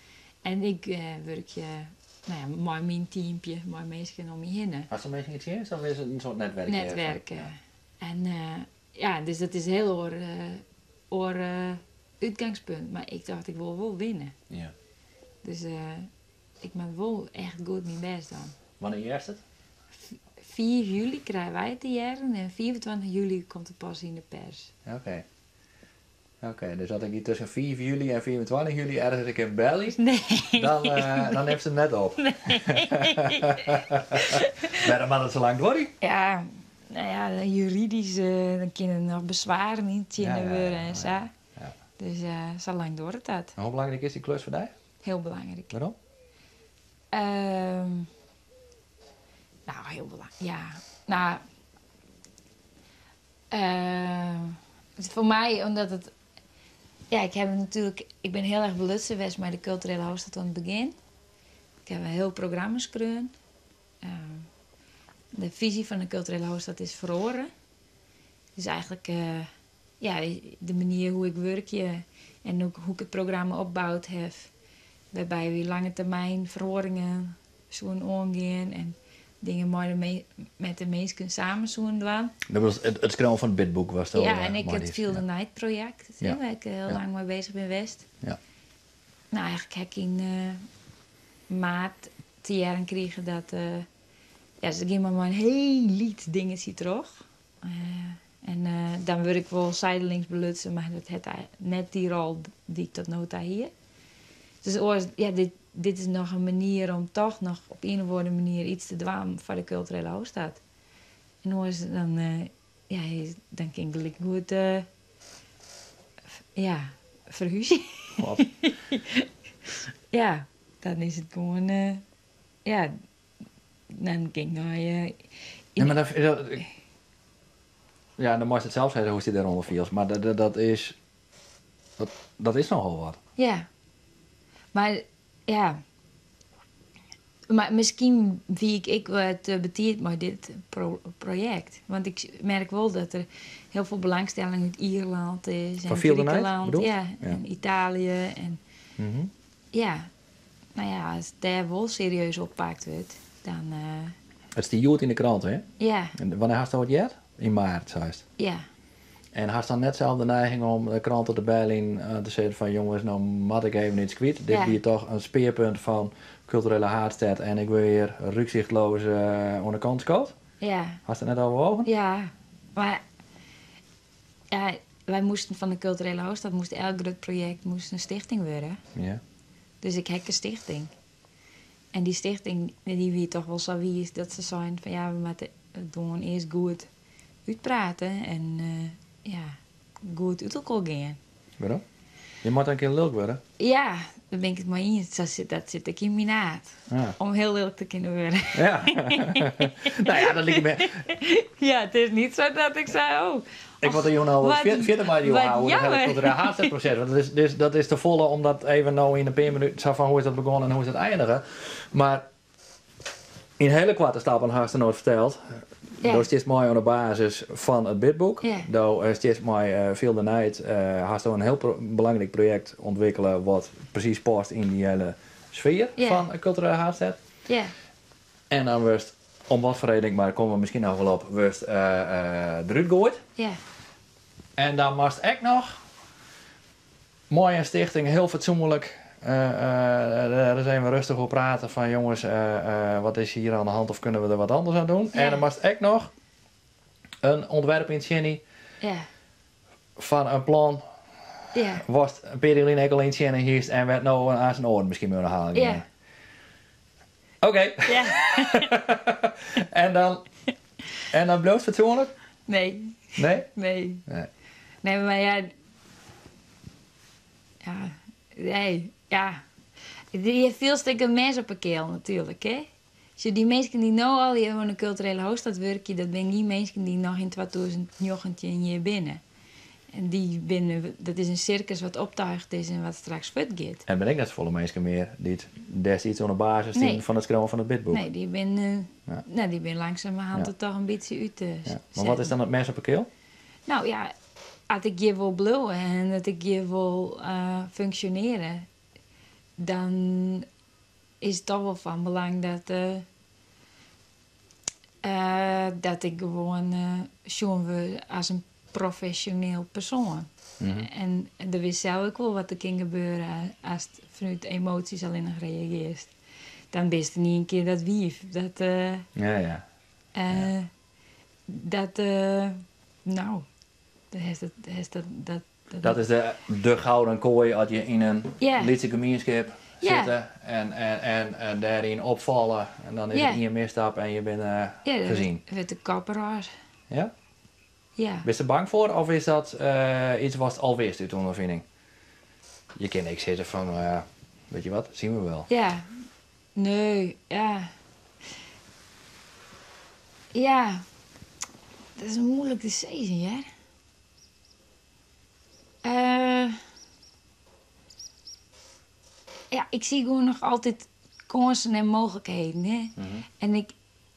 En ik werk met mijn teampje, met mensen om me heen. Had ze een beetje iets hier? Of is het een soort netwerk? Netwerken. Ja. En dus dat is heel oor uitgangspunt. Maar ik dacht, ik wil wel winnen. Ja. Dus ik moet wel echt goed mijn best doen. Wanneer eerst het? 4 juli krijgen wij het te jaren en 24 juli komt het pas in de pers. Oké. Oké, dus als ik hier tussen 4 juli en 24 juli ergens een keer bel, Nee. dan heeft ze het net op. Nee. Maar dan mag het zo lang door. Ja, nou ja, juridisch dan kunnen nog bezwaren in het Ja, worden en zo. ja. Dus zo lang door het dat. En hoe belangrijk is die klus voor jou? Heel belangrijk. Waarom? Nou, heel belangrijk. Ja, nou. Het is voor mij, omdat het. Ja, ik ben heel erg belust geweest met de culturele hoofdstad aan het begin. Ik heb een heel programma geschreven. De visie van de culturele hoofdstad is verloren. Dus eigenlijk, de manier hoe ik werk en ook hoe ik het programma opgebouwd heb. Waarbij we lange termijn verhoringen zo'n omgaan en dingen met de mensen samen zo'n doen. Dat was het schrijven van het bidboek was dat. Ja, en ik het Feel the Night project, Ja. waar ik heel lang mee bezig ben geweest. Ja. Nou, eigenlijk heb ik in maart te jaren kregen dat ze geven maar een heel lied dingen terug. Dan word ik wel zijdelings belutsen, maar dat het net die rol die ik tot nu toe hier. Dus dit is nog een manier om toch nog op een of andere manier iets te doen voor de culturele hoofdstad. En dan is het dan kan ik gelijk goed verhuizen. Wat? Ja, dan is het gewoon dan kan ik naar Ja, maar dan moest het zelf zeggen hoe je daaronder viel. Maar dat is nogal wat. ja. Maar ja. Maar misschien wie ik wat betiert met dit project. Want ik merk wel dat er heel veel belangstelling uit Ierland is. En Griekenland, ja, en Italië. En Mhm. ja, nou ja, als daar wel serieus oppakt wordt, dan Het is die jood in de krant, hè? ja, En wanneer had je dat jaar? In maart, zei het. ja. En had je dan net zelf de neiging om de kranten te bellen te zeggen van jongens, nou moet ik even iets kwijt. Dit Ja. is hier toch een speerpunt van culturele haardstad en ik wil hier rukzichtloos aan de kant scoot. Ja, Had je het net overwogen? ja. Maar ja, wij moesten van de culturele hoofdstad, elk groot project moest een stichting worden. Ja. Dus ik heb een stichting. En die stichting, die wie toch wel zo wie is dat ze zijn van ja, we moeten het gewoon eerst goed uitpraten en goed uit elkaar gaan. Waarom? Je moet een keer leuk worden. Ja, daar ben ik het maar in. Dat zit ik in mijn naad. Ja. Om heel leuk te kunnen worden. Ja. Nou ja, dat ligt me. Ja, het is niet zo dat ik zei, oh. Ik wil er jou nou wat- 40 maar die wat houden. Dat jammer. hele culturele haardstadproces. Want dat is te volle om dat even nou in een paar minuten zo van hoe is dat begonnen en hoe is dat eindigen. Maar in hele korte stappen had je nooit verteld. Ja. Dat is mooi aan de basis van het bidboek. Ja. Dat is mooi Feel the Night. Had je een heel belangrijk project ontwikkelen wat precies past in die hele sfeer Ja. van een culturele haardstad. Ja, En dan was het om wat voor reden, maar daar komen we misschien nog wel op, wist eruit gooit. Ja. En dan was ik nog mooi een stichting, heel fatsoenlijk. Daar zijn we rustig op praten van jongens, wat is hier aan de hand of kunnen we er wat anders aan doen? Ja. En dan was ik nog een ontwerp in Jenny Ja. van een plan. Ja. Was Perilien enkel in Jenny hierst en werd nou aan zijn oren misschien moeten halen. Ja. Oké. Ja. en dan bloot fatsoenlijk? Nee. Nee? Nee. Nee. Nee, maar ja... Ja. Nee. Ja. Je hebt veel stukken mensen op een keel natuurlijk, hè. Als je die mensen die nou al hier van een culturele hoofdstad werken, dat zijn die mensen die nog in 2019 hier binnen. En die binnen, dat is een circus wat optuigd is en wat straks vet gaat. En ben ik net volle mensen meer die het destijds op de basis Nee. van het schrijven van het bidboek? Nee, die ben, Ja. nou, die ben langzamerhand Ja. er toch een beetje uit te Ja. Maar zetten. wat is dan het mes op een keel? Nou ja, als ik hier wil blowen en dat ik hier wil functioneren, dan is het toch wel van belang dat ik gewoon zien we als een professioneel persoon. Mhm. En er wist zelf ook wel wat er kan gebeuren als het vanuit emoties alleen nog reageert. Dan best niet een keer dat wief. Ja, ja. Nou, Dat is de gouden kooi als je in een Ja. liedse gemeenschap Ja. zitten en daarin opvallen. En dan is Ja. het in je misstap en je bent gezien. Met de kapperaar. Ja? Ja. Ben je er bang voor of is dat iets wat al wist uit ondervinding? Je kan niks zitten van, weet je wat, zien we wel. Ja. Nee, ja. Ja. Dat is een moeilijk decisie, hè? Ja, ik zie gewoon nog altijd kansen en mogelijkheden, hè? Mhm. En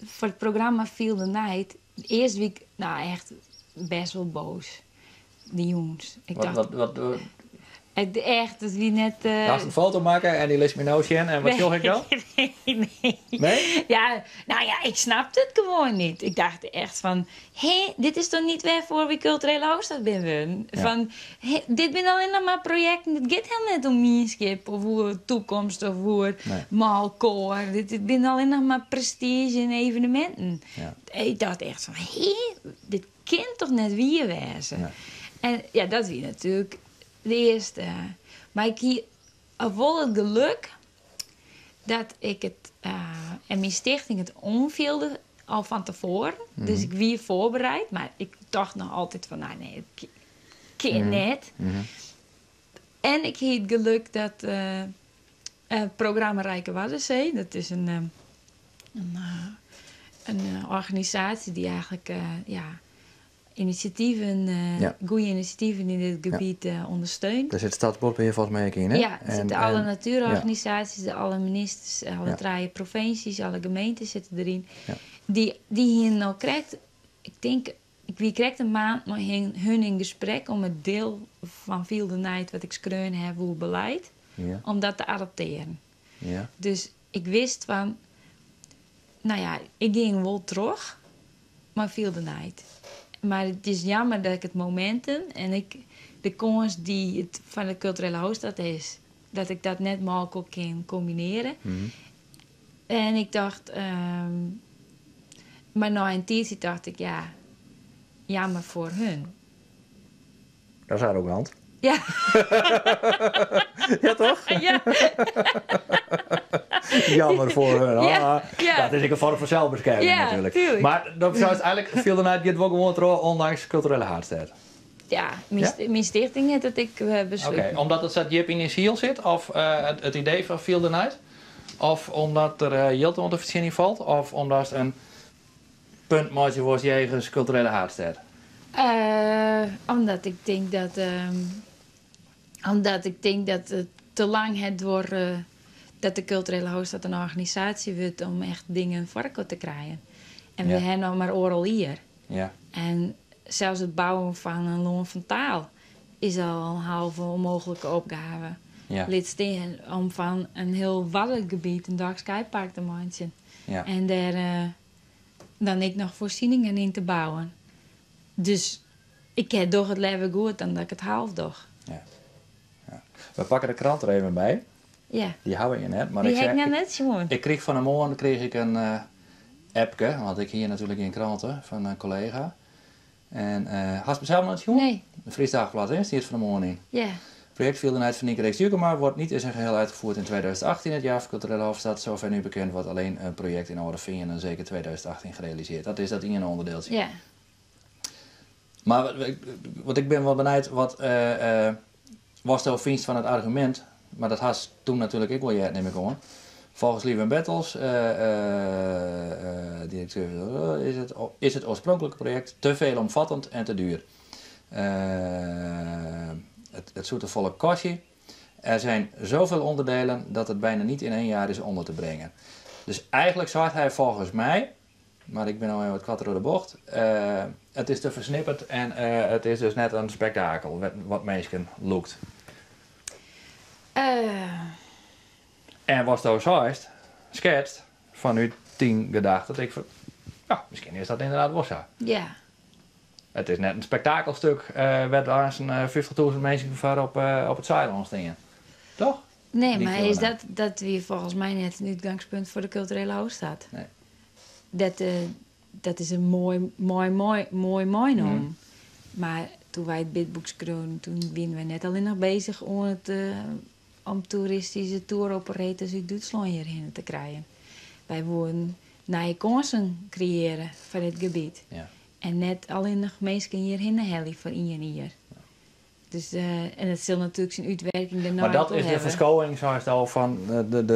voor het programma Feel the Night, de eerste week, nou echt best wel boos. Die jongens. Ik dacht, echt, dat wie net... Laat een foto maken en die leest me nou zien en wat joch ik dan? nee. Nee? Ja, nou ja, ik snapte het gewoon niet. Ik dacht echt van, hé, dit is toch niet waarvoor we culturele hoofdstad zijn? Ja. Van, dit zijn alleen nog maar projecten, het gaat helemaal niet om minskip of voor toekomst of voor Nee. malkoor. Dit zijn alleen nog maar prestige en evenementen. Ja. Ik dacht echt van, hé, dit kan toch net wie wezen? Nee. En ja, dat wie natuurlijk de eerste. Maar ik hier vol het geluk dat ik het en mijn stichting het omvielde al van tevoren. Dus ik wie voorbereid, maar ik dacht nog altijd van, nou nee, ik kan net. Mhm. En ik heb het geluk dat het programma Rijke Waddenzee, dat is een organisatie die eigenlijk initiatieven, Ja. goede initiatieven in dit gebied ondersteunt. Daar zit Stadsbosbeheer volgens mij ook in, hè? Ja, er zitten alle natuurorganisaties, alle ministers, alle Ja. 3 provincies, alle gemeenten zitten erin. Ja. Die hier nou krijgt, ik denk, wie krijgt een maand met hun in gesprek om het deel van Feel the Night wat ik schreeuwen heb, hoe beleid, Ja. om dat te adapteren. Ja. Dus ik wist van, nou ja, ik ging wel terug, maar Feel the Night. Maar het is jammer dat ik het momentum en de kans die het van de culturele hoofdstad is, dat ik dat net makkelijk kan combineren. Mhm. En ik dacht, maar na een tijdje dacht ik, ja, jammer voor hun. Dat is arrogant. Ja, Ja, toch? ja, Jammer voor hun. Ja, ja. Dat is ook een vorm van zelfbescherming Ja, natuurlijk. tuurlijk. Maar dat zou het eigenlijk veel dan uit dit wel gewoon terug, ondanks culturele haardstad. ja, Ja? mijn stichting heeft dat ik besloten. Oké, omdat het zat Jip in ziel zit, of het idee van Feel the Night? Of omdat er Jilte onder de verschilling valt? Of omdat het een puntmaatje was jegens culturele haardstad? Omdat ik denk dat het te lang het wordt dat de culturele hoofdstad een organisatie wordt om echt dingen voor elkaar te krijgen. En Ja. we hebben nog maar oral hier. Ja. En zelfs het bouwen van een loon van taal is al een halve onmogelijke opgave. Ja. Lidsteden om van een heel waddengebied een dag skypark te maken. Ja. En daar dan ik nog voorzieningen in te bouwen. Dus ik heb toch het leven goed dan dat ik het half doch. Ja. Ja. We pakken de krant er even bij. Ja. Die hou je net. Maar Die ik heb zeg, ik net, Simon. ik kreeg van een morgen een appje, want ik hier natuurlijk in kranten van een collega. En had je zelf nog eens jongen? Nee. Een Fries Dagblad, hè? Stiert van de morgen in. Ja. Het project Vieldenheid van Nienke Reeks-Jukema wordt niet in zijn geheel uitgevoerd in 2018. Het jaar van culturele hoofdstad, zover nu bekend, wordt alleen een project in Ouderveen en zeker 2018 gerealiseerd. Dat is dat in een onderdeeltje. Ja. Maar wat ik ben wel benieuwd, wat was de vindst van het argument, maar dat had toen natuurlijk ik wel je neem ik hoor. Volgens Lieven Bettels, directeur, is het oorspronkelijke project te veelomvattend en te duur. Het zoete volle kostje. Er zijn zoveel onderdelen dat het bijna niet in 1 jaar is onder te brengen. Dus eigenlijk zegt hij volgens mij, maar ik ben al wat kwart door de bocht, het is te versnipperd en het is dus net een spektakel wat mensen loekt. En was het zo schetst van uw 10 gedachten, dat ik van, ja, misschien is dat inderdaad wel zo. Ja. Het is net een spektakelstuk, werd daar een 50.000 mensen voor op het Zeiland staan. Toch? Nee, Die maar keer is nou. dat weer volgens mij net een uitgangspunt voor de culturele hoofdstad? Nee. Dat is een mooi noem. Mm. Maar toen wij het bidboek schreven, toen waren we net alleen nog bezig om toeristische touroperators uit Duitsland hierheen te krijgen. Wij wilden nieuwe kansen creëren voor dit gebied. Ja. En net alleen nog mensen hierheen hellen voor 1 jaar. Dus, en het zal natuurlijk zijn uitwerking daarna Maar dat ook wel is de hebben. verschoning, zoals het al van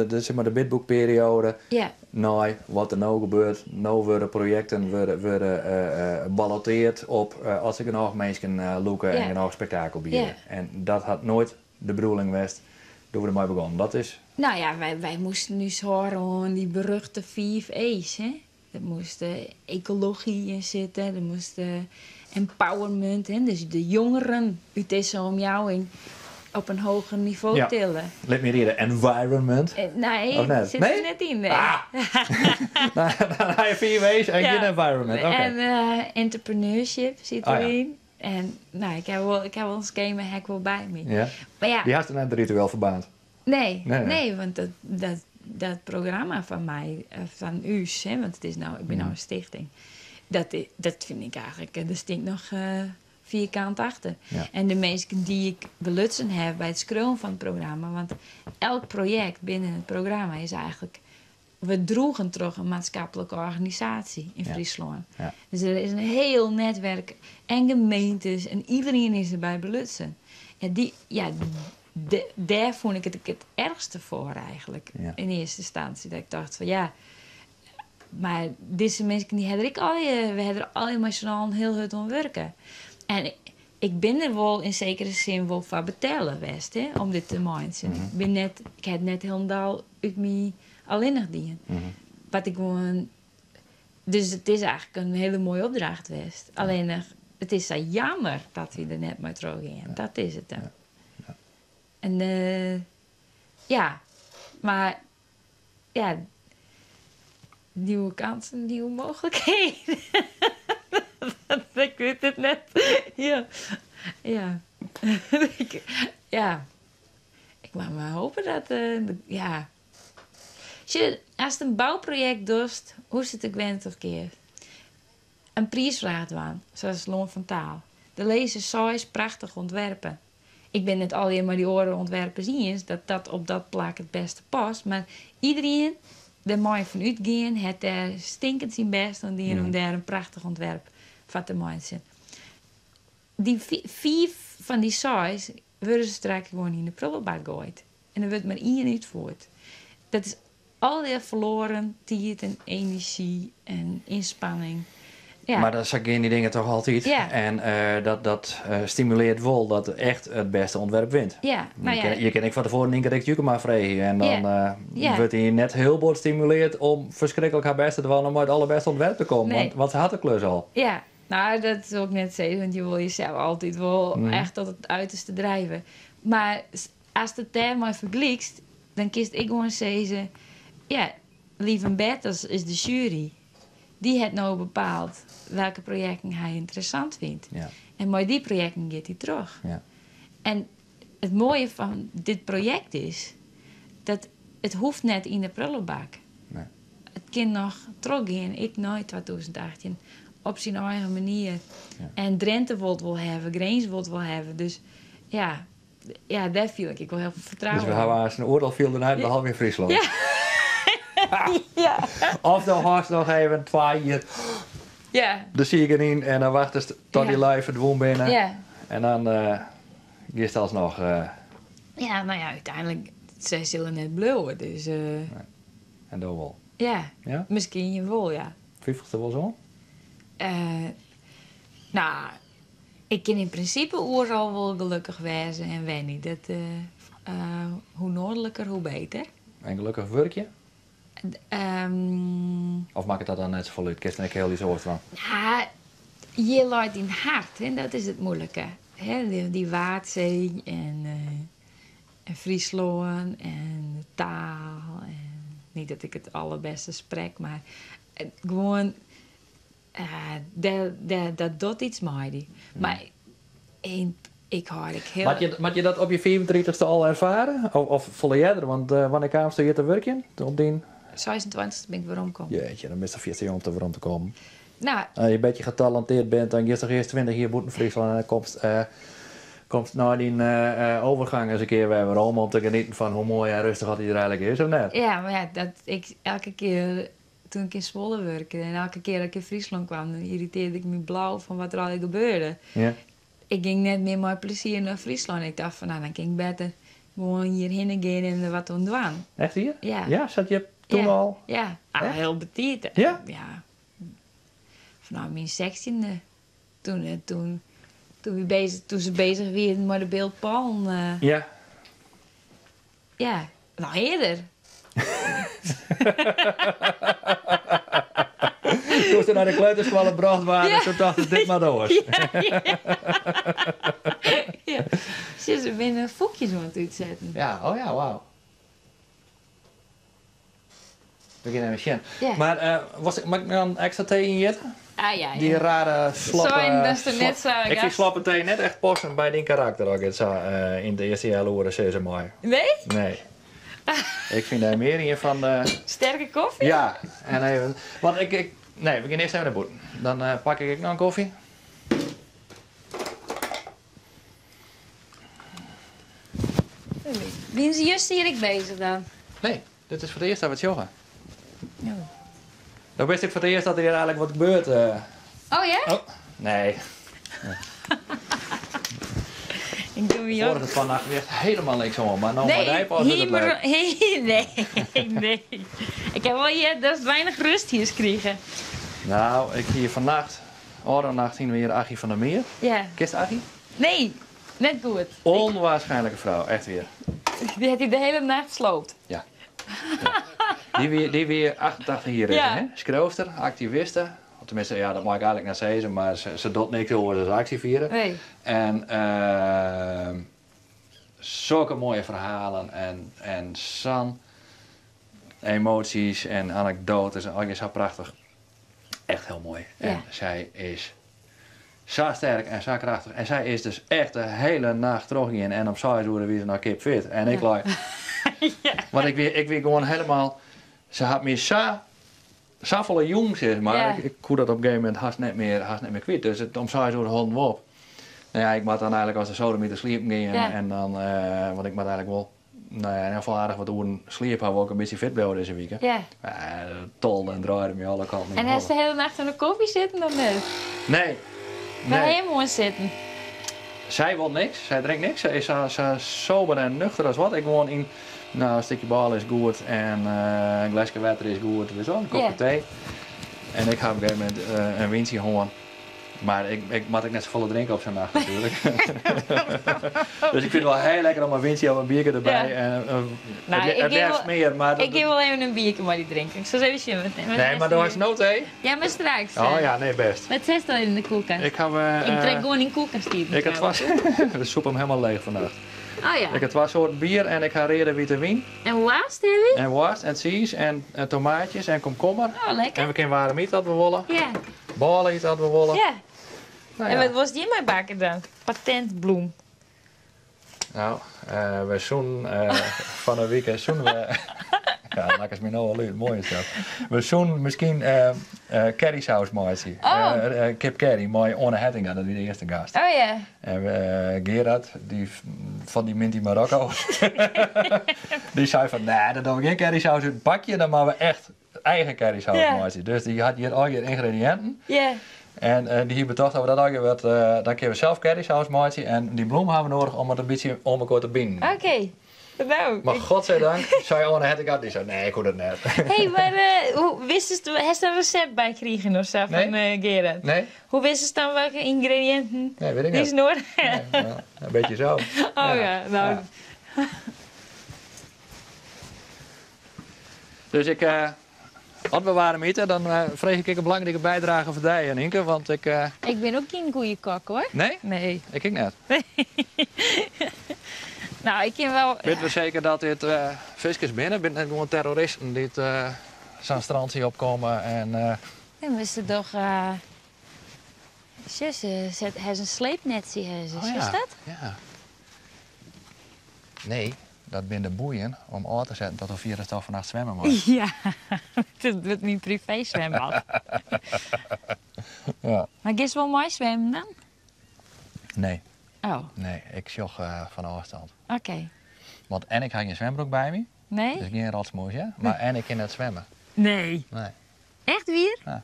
zeg maar de bidboekperiode. Ja, Nou, wat er nou gebeurt, nou worden projecten worden balloteerd op als er genoeg mensen loeken en Ja. genoeg spektakel bieden. Ja. En dat had nooit de bedoeling geweest toen we ermee begonnen. Dat is, nou ja, wij moesten nu horen aan die beruchte 5 E's. Hè? Er moest ecologie in zitten, er moest empowerment, hè? Dus de jongeren uit deze omjouwing op een hoger niveau Ja. tillen. let me read, environment. Nee, Of net? zit Nee? er net in. Nee. Ah! Dan heb je 4 wees en Ja. geen environment. Oké. En entrepreneurship zit Oh ja. erin. En nou, ik heb wel een schema hack wel bij me. Ja. Maar ja, Die had er net ritueel verbaand. nee, Nee. want dat programma van mij, van U's, hè, want het is nou, ik ben nou een stichting. Dat vind ik eigenlijk, er stinkt nog vierkant achter. Ja. En de mensen die ik belutsen heb bij het schreeuwen van het programma, want elk project binnen het programma is eigenlijk, we droegen toch een maatschappelijke organisatie in Ja. Friesland. Ja. Dus er is een heel netwerk en gemeentes en iedereen is erbij belutsen. En daar vond ik het ergste voor eigenlijk. Ja. In eerste instantie. Dat ik dacht van ja, maar deze mensen die hebben we hebben er al emotioneel heel hard aan werken. En ik ben er wel in zekere zin wel van betalen geweest, hè, om dit te maken. Mhm. Ik heb net helemaal uit mij alleen nog dingen. Mhm. Wat ik gewoon. Dus het is eigenlijk een hele mooie opdracht geweest. Alleen het is zo jammer dat we er net mee terug gingen. Dat is het dan. Ja. Ja. En ja, maar ja, nieuwe kansen, nieuwe mogelijkheden. Ik weet het net. Ja, ja. Ja. Ik mag maar hopen dat, ja. Als het een bouwproject doet, hoe is het ook wend of keer? Een prijsvraag aan, zoals Loon van Taal. De lezer zou eens prachtig ontwerpen. Ik ben net alleen maar die oren ontwerpen zien, dat op dat plak het beste past. Maar iedereen, daar mag je van uitgaan, het er stinkend zijn best om daar een prachtig ontwerp van te maken. Die 4 van die size worden ze straks gewoon in de prullenbak gegooid. En er wordt maar 1 uitgevoerd. Dat is al die verloren tijd en energie en inspanning. Ja. Maar dat zag je in die dingen toch altijd. Ja. En dat stimuleert wel dat echt het beste ontwerp wint. Ja, maar ja. Je kan ik van tevoren een keer Jukema vragen. En dan Ja. wordt hij net heel bord stimuleerd om verschrikkelijk haar beste te doen om uit het allerbeste ontwerp te komen. Nee. Want ze had de klus al. Ja, nou dat is ook net zeggen, want je wil jezelf altijd wel Mhm. echt tot het uiterste drijven. Maar als het daar maar vergelijkt, dan kiest ik gewoon zeggen, ja, Lieven Betters is de jury. die heeft nou bepaald welke projecten hij interessant vindt. Ja. En met die projecten gaat hij terug. Ja. En het mooie van dit project is dat het hoeft net in de prullenbak. Nee. Het kan nog teruggaan, ik nooit 2018, op zijn eigen manier. Ja. En Drenthe wil hebben, Greens wil hebben. Dus ja, daar viel ik wel heel veel vertrouwen Dus we hebben als een oordeel veel eruit, behalve in Friesland. Ja. Ja. Of dan haast nog even 2 jaar Ja. de zieken in en dan wachten ze tot die lui verdwon binnen. Ja. En dan gist alsnog. Ja, nou ja, uiteindelijk, zij zullen net blowen. Dus En dat wel. ja, Ja? misschien je wel, ja. 50 wel zo? Nou, ik kan in principe overal wel gelukkig wezen en weet niet. Dat, hoe noordelijker, hoe beter. En gelukkig werkje? Ehm Of maak ik dat dan net zo voluit? Kist en ik heel die soort van. Ja, je laat in hart, en dat is het moeilijke. Hè? Die Waardzee en Friesland en de taal. En niet dat ik het allerbeste spreek, maar gewoon, dat doet iets mee. Die. Maar ik hoor ik heel... Moet je dat op je 34ste al ervaren? Of volle jij er? Want wanneer kwam je te werken? Op die... 26 ben ik weer omgekomen. Jeetje, dan is het 14 jaar om te waarom te komen. Nou, Als je een beetje getalenteerd bent, dan is toch eerst 20 jaar boeten Friesland en dan komt na die overgang eens een keer weer om te genieten van hoe mooi en rustig dat hij er eigenlijk is, of net? ja, maar ja, dat ik elke keer toen ik in Zwolle werkte en elke keer dat ik in Friesland kwam, dan irriteerde ik me blauw van wat er al gebeurde. Ja. Ik ging net meer met plezier naar Friesland. Ik dacht van, nou, dan kan ik beter gewoon hierheen gaan en er wat aan doen. Echt hier? Ja. Ja, zat je toen Ja. al? Ja, Echt? heel betiert. Ja? Ja. Vanaf mijn 16e. Toen ze bezig waren met de beeldpalm. Ja. Ja, nog eerder. Toen ze naar de kleuterschool gebracht waren, Ja. toen dachten ze dit maar door. Ja. Ze binnen voetjes aan het uitzetten. Ja, oh ja, wauw. We gaan even zien. Ja. Maar mag ik dan extra thee in jetten? Ah ja, Die ja. rare slappe... Sorry, dat is toch net zo, Ik vind gast? slappe thee net echt passen bij die karakter. Ook het zo, in de eerste jaren horen ze zo mooi. Nee? Nee. Ik vind daar meer in van de... Sterke koffie? Ja, en even... Want nee, we gaan eerst even naar boeten. Dan pak ik nog een koffie. Wie is juist hier ik bezig dan? Nee, dit is voor het eerst dat we het joggen. Ja. Dan wist ik voor het eerst dat er hier eigenlijk wat gebeurt. Oh ja? Oh, nee. Ik doe hier ook. Vorige vannacht weer helemaal niks om, maar nou maar Nee, hij pas het hier leuk. maar, nee. Ik heb wel hier dus weinig rust hier gekregen. Nou, ik hier vannacht, nacht zien we hier Achie van der Meer. Ja. Kist Achie? Nee, net goed. Onwaarschijnlijke vrouw, echt weer. Die heeft hij de hele nacht sloopt. Ja. Die weer 88 hier is, Ja. hè? Schroefster, activiste. Tenminste, ja, dat mag ik eigenlijk net zeggen, maar ze doet niks over zijn actie vieren. Nee. En zulke mooie verhalen en zo'n emoties en anekdotes en alles is zo prachtig. Echt heel mooi. Ja. En zij is zo sterk en zo krachtig. En zij is dus echt de hele nacht teruggegaan en op 6 uur wie ze naar kip fit. En ik Ja. ja. Want ik weer gewoon helemaal, ze had me zo volle jong, zeg maar. Ja. Ik kon dat op een gegeven moment haast niet meer kwijt. Dus om 6 uur honden we op. Nou ja, ik moet dan eigenlijk als de sodemieter sliepen gaan. Ja. En dan, want ik moet eigenlijk wel, nou ja, in ieder geval aardig wat uren sliepen, hebben we ook een beetje fit blijven deze week. Ja. Tol en draaide me alle kanten. En hij is de hele nacht aan de koffie zitten of niet? Nee. Waar Nee. hij mooi zitten. Zij wil niks, zij drinkt niks. Zij is zo sober en nuchter als wat. Ik woon in, nou, een stukje bal is goed en een glaasje water is goed. Dus wel een kopje Ja. thee. En ik ga op een gegeven moment een windje gewoon. Maar ik moet net zo volle drinken op zijn nacht natuurlijk. Dus ik vind het wel heel lekker om een windje of een biertje erbij. Ja. En, Nou, het ik geef blijft wel- meer, maar... Ik geef wel even een biertje maar die drinken. Ik zal eens even zien. Nee, maar dan is no thee. Ja, maar straks. Oh ja, nee, best. Wat zit er in de koelkast? Ik ga... Ik trek gewoon in de koelkast hier. Ik had vast... de soep hem helemaal leeg vandaag. Oh ja. Ik heb 2 soorten bier en ik ga reden witte wien. En hoe was het, Harry? En worst en cheese en tomaatjes en komkommer. Oh, lekker. En we kunnen warm iets dat we willen. Ja. Ballen iets dat we willen. Ja. Nou, En ja. wat was die mij bakken dan? Patentbloem. Nou, we zoen van een week zoen we... Ja, dat is me nou al leuk. Mooi is dat. We zoen misschien currysaus maken. Oh. Kip curry, mooi Orne Hettinga, dat is de eerste gast. Oh ja. En Gerard, van die Minty Marokko, die zei van, nee, dan doen we geen currysaus uit het pakje, dan maken we echt eigen currysaus maken. Dus die had hier al je ingrediënten. Ja. En die hebben bedacht dat we dat ook wat, dan kunnen we zelf currysaus maken. En die bloem hebben we nodig om het een beetje om elkaar te binden. Oké. Nou. Maar godzijdank, zei Orne Hettinga, die zei, nee, ik hoor dat net. Hé, maar hoe wist je, heb je een recept bij gekregen of zo van Gerard? Nee? Hoe wist je dan welke ingrediënten Nee, weet ik die niet. is nodig? Nee, nou, een beetje zo. Oh ja, nou. Ja. Dus als we waren eten, dan vreeg ik een belangrijke bijdrage voor jou, Inke, want ik... Ik ben ook geen goede kok hoor. Nee? Nee. Ik net. Nou, ik ken wel... Weten we zeker dat dit visjes binnen? Ben net gewoon terroristen die zo'n strand zien opkomen en... Dan wist je toch... Zus, hij is een sleepnetje. Oh, Is dat? Ja. Nee, dat zijn de boeien om aan te zetten tot we 4 uur vannacht zwemmen mogen. Ja, dat wordt mijn privé zwembad. Ja. Maar gist wel mooi zwemmen dan? Nee, Oh, nee, ik jog van afstand. oké. Want en ik had geen zwembroek bij me, Nee? dus geen rotsmoes, ja? Maar en ik kan net zwemmen. Nee. Nee. Echt weer?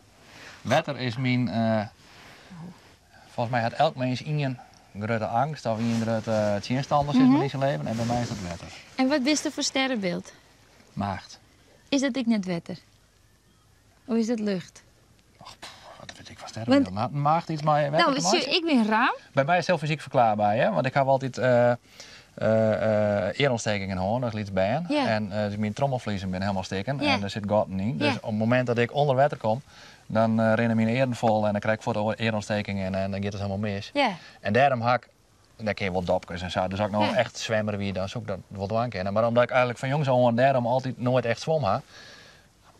Wetter is mijn... volgens mij had elk mens een grote angst of een grote tegenstander zit in zijn leven. En bij mij is dat wetter. En wat is er voor sterrenbeeld? Maagd. Is dat ik net wetter? Of is dat lucht? Wat weet ik van sterren. Maar maagd iets maar wetter te maken? Ik ben raam. Bij mij is het heel fysiek verklaarbaar, hè? Want ik heb altijd eerontstekingen hoor, nog iets bij. Ja. En dus mijn trommelvliezen ben helemaal steken Ja. en er zit gaten in. Dus Ja. op het moment dat ik onder water kom, dan rennen mijn eeren vol en dan krijg ik voor de eerontstekingen en dan gaat het helemaal mis. Ja. En daarom had ik, daar ken je wel dopjes en zo, dus ook nog echt zwemmen wie dan zoek dat wel doen kennen. Maar omdat ik eigenlijk van jongs af aan daarom altijd nooit echt zwom had.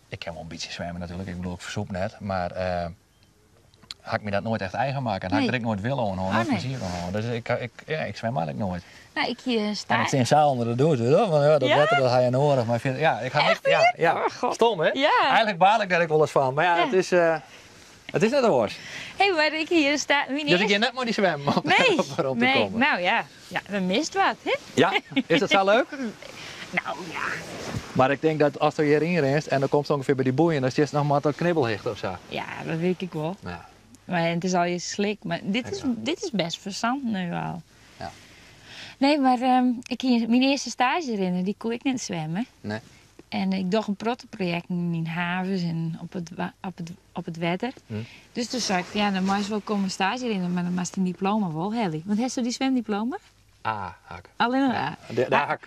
Ik kan wel een beetje zwemmen natuurlijk, ik bedoel ik versoep net, maar had ik me dat nooit echt eigen maken. En had ik er ook nooit willen aan, nooit nee. plezier aan. Dus ik zwem eigenlijk nooit. Nou, ik sta... En ik zit in zaal onder de douche, weet je wel, van, ja, dat Ja? wetter dat ga je nodig. Maar ik vind, ja, ik ga niet, ja, Oh, God. stom hè? Ja. Eigenlijk baal ik daar ook wel eens van, maar ja, het is net een worst. Hé, maar ik hier sta... Dus ik ga net maar die zwemmen om Nee, erop te nee. komen. Nou ja, dan mist wat, hè? Ja, is dat zo leuk? Nou ja. Maar ik denk dat als er hierin rent en dan komt het ongeveer bij die boeien, dan is het nog maar tot knibbelhicht of zo. Ja, dat weet ik wel. Ja. Maar het is al je slik. Maar dit is best verzand nu al. Ja. Nee, maar mijn eerste stage erin, die kon ik niet zwemmen. Nee. En ik doe een prottenproject in mijn havens en op het water. Dus toen zei ik, ja, dan mag je wel komen stage erin, maar dan mag je een diploma wel hebben. Want heeft je die zwemdiploma? Hak. Alleen een A. Daar hak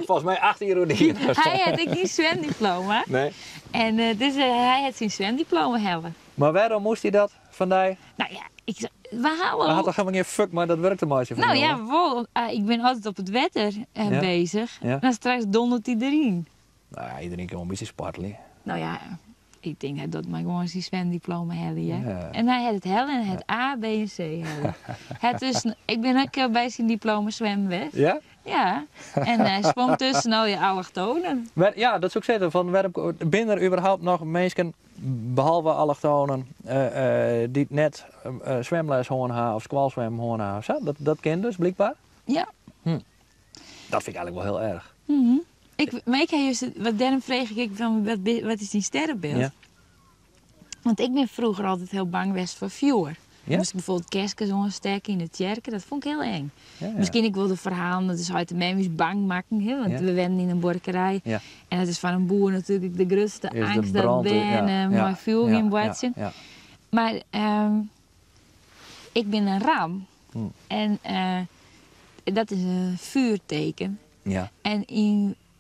volgens mij 8 ironie. Hij had ik niet zwemdiploma. Nee. En dus hij had zijn zwemdiploma hebben. Maar waarom moest hij dat vandaag? Nou ja, we halen... Hij had toch helemaal geen fuck, maar dat werkte maar voor Nou die ja, jongen. wel. Ik ben altijd op het wetter bezig. Ja. Dan straks dondert hij erin. Nou ja, iedereen kan wel een beetje spartelen. Nou ja, ik denk dat dat maar gewoon zijn zwemdiploma hebben. Ja. Ja. En hij had het hellen en het A, B en C hebben. Ik ben ook bij zijn diploma zwemwet. Ja? Ja. En hij zwom tussen al je allochtonen. Ja, dat is ook zeggen. Van, binnen er überhaupt nog mensen, behalve allochtonen, die net zwemles hoorn hebben of squalzwem hoorn hebben? Zo, dat kent dus, blijkbaar? Ja. Dat vind ik eigenlijk wel heel erg. Maar ik heb juist, daarom vreeg ik van, wat is die sterrenbeeld? Ja. Want ik ben vroeger altijd heel bang geweest voor vuur. Ja? Moest ik bijvoorbeeld kerstjes ontsteken in de kerken, dat vond ik heel eng. Ja. Misschien ik wilde verhalen, dat is uit de memes bang maken, hè? Want we wenden in een borkerij. Ja. En dat is van een boer natuurlijk de grootste Is de angst dat brand, ben, maar vuur in watsen. Ja. Maar ik ben een ram. En dat is een vuurteken. Ja. En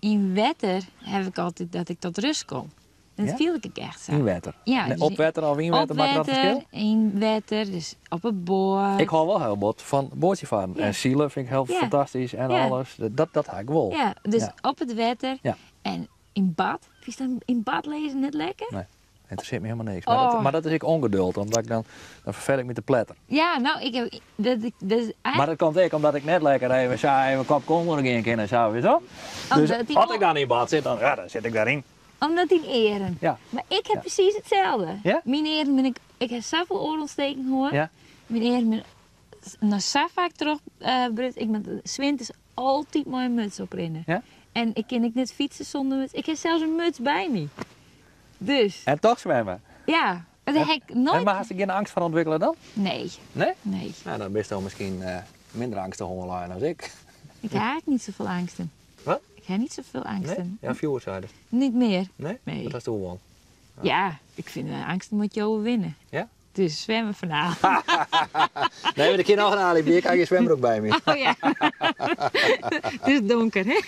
in wetter heb ik altijd dat ik tot rust kom. Dat Ja? viel ik echt zo. In water. Ja, Nee, dus op water of in water, op maakt dat verschil? water, in water, dus op het boord. Ik hou wel heel bot van boordje varen. Ja. En zielen vind ik heel Ja. fantastisch en Ja. alles. Dat ga ik wel. Ja, dus Ja. op het water. Ja. En in bad. Vind je dan in bad lezen net lekker? Nee, interesseert me helemaal niks. Oh. Maar dat is ik ongeduld, omdat ik dan vervel ik met de pletter. Ja, nou, ik heb... Dat is Maar eigenlijk... dat komt ook omdat ik net lekker even saai een kop kool erin ken en zo, weet je wel. Dus Omdat die als ik dan in bad zit, dan zit ik daarin. Omdat die eren. Ja. Maar ik heb Ja. precies hetzelfde. Ja? Mijn eren ben ik heb zoveel oorontsteking gehoord. Ja. Mijn eren ben naar zo vaak terug, ik ben 's winters altijd mijn muts oprinnen. Ja? En ik kan net fietsen zonder muts. Ik heb zelfs een muts bij me. Dus, En toch zwemmen. ja. Dat heb ik nooit... En maar als ik geen angst van ontwikkelen dan? Nee, Nee? nee. Nou, dan ben je dan misschien minder angstig online als ik. Ik heb niet zoveel angsten. Wat? Ik heb niet zoveel Nee? angsten. Ja, viewers. Niet meer. Nee? Nee. Dat is de gewoon. Ja, ik vind angsten moet je overwinnen. Ja? Dus zwemmen vanavond. Nee, maar ik kan nog een alibi. Ik heb je zwembroek bij me. Oh ja. Het is donker, hè?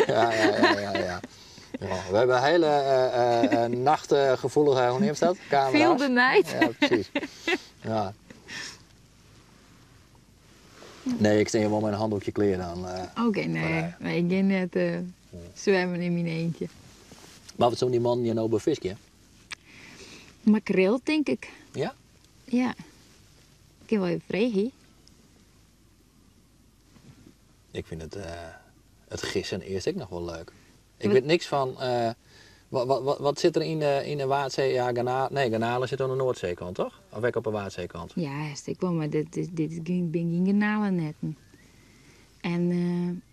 Ja. Ja, we hebben een hele nachtgevoelige, hoe neemt dat? Camera's. Feel the night. Ja, precies. Ja. Nee, ik steek wel met een handdoekje kleren aan. Oké, nee. Nee, ik ging net zwemmen in mijn eentje. Maar wat zo'n die man je nou bij visje? Makreel, denk ik. Ja? Ja. Ik heb wel even vregen. Ik vind het gissen eerst ik nog wel leuk. Ik weet niks van... wat zit er in de Waardzee? Ja, garnalen zitten aan de Noordzeekant, toch? Of ik op de Waardzeekant? Ja, hartstikke wel, maar dit ben geen garnalen netten. En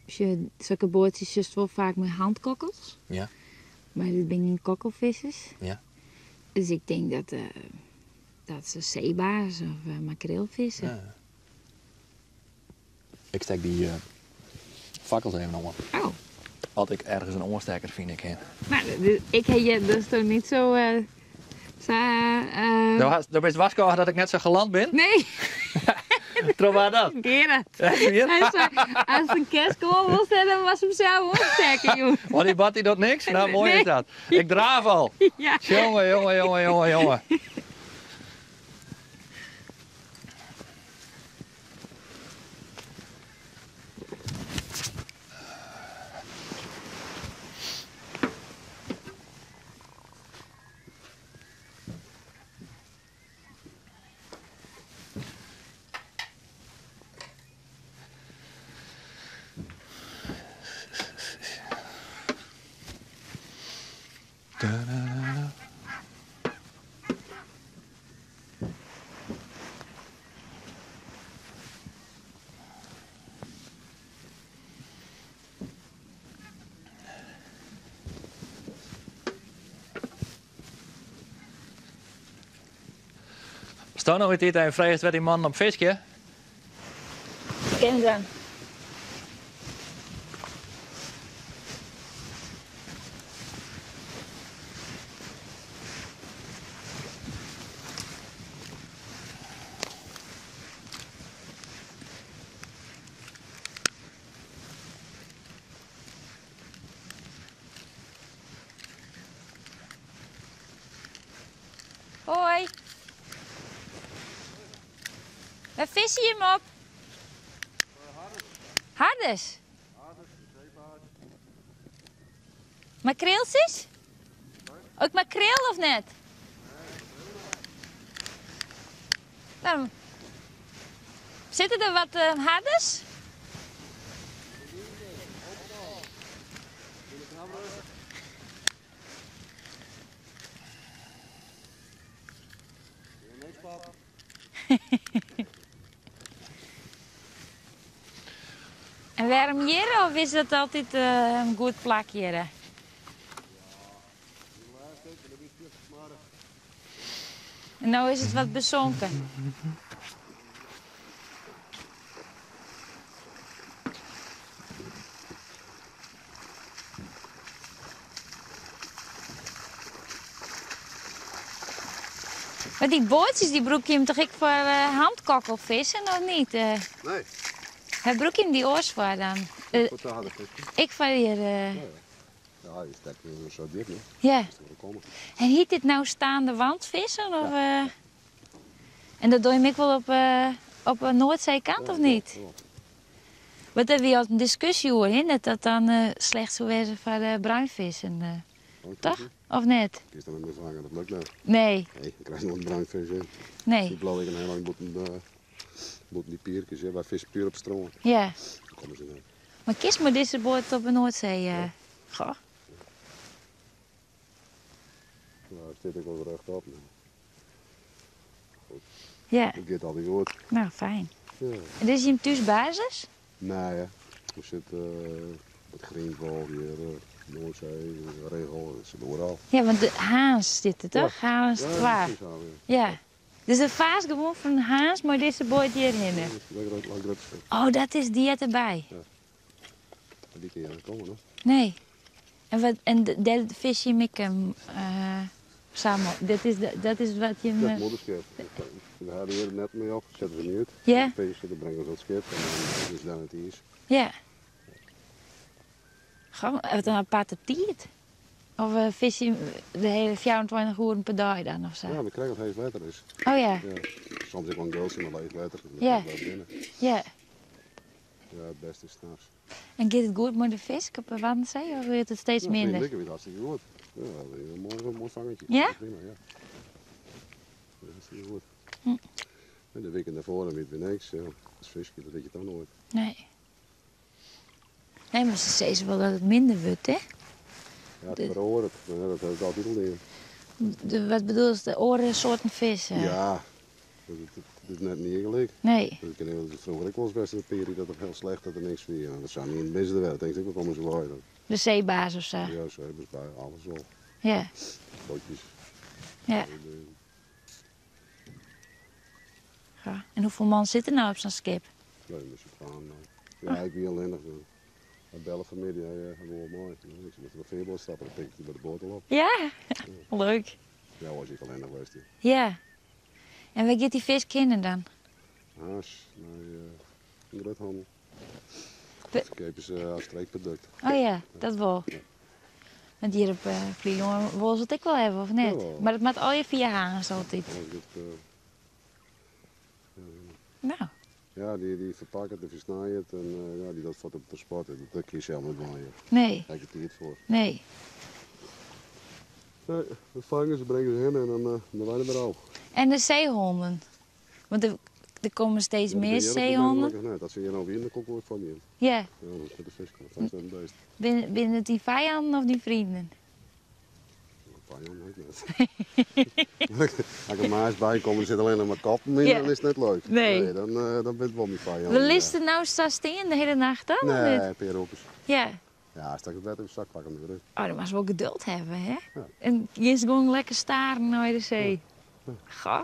zulke boordjes just wel vaak met handkokkels. Ja. Maar dit ben geen kokkelvissers. Ja. Dus ik denk dat ze zeebaars of makreel vissen. Ja. Ik steek die fakkels even onder. Oh. Als ik ergens een oorsteker vind ik in. Maar ik heb je dus toch niet zo... Daar best wasko dat ik net zo geland ben. Nee, Trouw waar dat? Gerard. Hier? Hij zei, als een kerst kwam, dan was hem zo ontdekken, joh. Oh, die bad die doet niks? Nou, mooi Nee. is dat. Ik draaf al. Ja. Jongen. Staan nog iets en vreest werd die man op visje? Ken dan. Hoi. Waar vis je hem op? Hardes. Makreeltjes? Ook makreel of net? Dan zitten er wat hardes? En waarom hier of is dat altijd een goed plakje? En nou is het wat bezonken. Maar die bootjes die broek je hem toch ik voor handkokkelvissen of niet? Nee, Hij broek je hem die oors voor dan? voor te harde vissen. Ik van hier. Ja, je steekt zo dik, hè? Ja. Dat is wel komen. En hiet dit nou staande wandvissen? Of, En dat doe je ook wel op de Noordzeekant of niet? Ja. Want daar hebben we al een discussie over, hè? Dat dan slecht zou wezen voor de bruinvissen. Toch? Of net? Je is dan met vangen, dat lukt niet. Nee, Nee, je krijgt nog een bruinvis in. nee. Die blauw ik een heel lang moeten die piertjes, hè, waar vissen puur op stroom. Ja. Dan komen ze niet. Maar kies maar deze boot op de Noordzee. Goh. Nou, daar zit ik wel rechtop. Ja, Dat gaat altijd goed. nou fijn. Ja. En dit is je thuis basis? Nee, hè. We zitten het Greenval hier, Noordzee, Regel, ze zitten overal. Ja, want de haans zitten toch? Haans Ja, 2. dat is zo, Ja. Dus de vaas gewoon van haans, maar deze boot hierin. Ja, dat is lekker groot schip. Oh, dat is die erbij. Die kun je aan komen, hè. Nee. En dat vis je met hem samen. Dat is wat je Dat is me... moederschip. Daar hadden we er net mee op, zetten ze niet uit. Ja? Dan dan brengen we ze op het schip en dan is dan het ijs. Ja. Gewoon, wat een aparte tijd. Of vis je de hele 24 uur per dag dan of zo? Ja, we krijgen het heet water dus. Oh ja, Ja. Soms ook wel een gulsje, maar leeg water. Dan Ja. komt het wel binnen. ja. Ja, het beste is s'nachts. En gaat het goed met de vis op de Waddenzee of wordt het steeds minder? Ik weet hartstikke goed. Ja, een mooi vangetje. Ja? Prima, ja. Dat is hartstikke goed. Hm. En de weken daarvoor dan weten we niks. Ja. Als visje, dat weet je toch nooit. Nee. Nee, maar ze zeggen wel dat het minder wordt, hè? Ja, het verhoort. Ja, dat heb ik altijd al in. Wat bedoel je, de oren soorten vis? Ja, dat is net niet gelijk. Nee. Ik ken heel vroeger ik was best een periode dat het heel slecht dat er niks voor je. Dat zou niet in het beste wel. Ik denk, we komen zo uit. De zeebaas of zo? Ja, zo hebben ze bij alles wel. Ja. Bootjes. Ja. Ja. En hoeveel man zitten nou op zo'n schip? Nee, dus het gaan. Ja, ik ben alleen nog. Ik bellen vanmiddag, ja, gewoon mooi. Ik zit met de veerboot stappen, dan pik ik die bij de boot al op. Ja, leuk. Ja, was ik alleen nog geweest. hier. Ja. En waar gaat die vis kennen dan? Haas, naar een groothandel. Pe- Schepen ze als streekproduct. Oh ja, dat wel. Want hier op Vliejongen wil ze het ook wel hebben, of net? Jawel. Maar dat maakt al je via hagens altijd. Als ik het, Nou, ja, die verpakken het, die versnijden het en ja, die dat vat op de spot. Dat kun je zelf niet maaien. nee, Daar heb je het voor. nee. Nee, dat vangen ze, brengen ze in en dan waren we er al. En de zeehonden? Want er komen steeds Ja, dat meer ben je er op het zeehonden. moment nog net. Dat zie je nou weer in de kop van je. Ja, Ja, dat is met de vis. Dat is net een beest. binnen het die vijanden of die vrienden? Een paar jaar net. Als ik er maar eens bij kom en zit alleen nog maar kappen in, Ja. dan is het net leuk. Nee. Dan ben je wel niet van je. We listen nou staan steen de hele nacht dan? of niet? Nee, peerokers. Ja. Ja, als ik het net in zak pak hem weer uit. Oh, dan was wel geduld hebben, hè? Ja. En je is gewoon lekker staren naar de zee. Goh.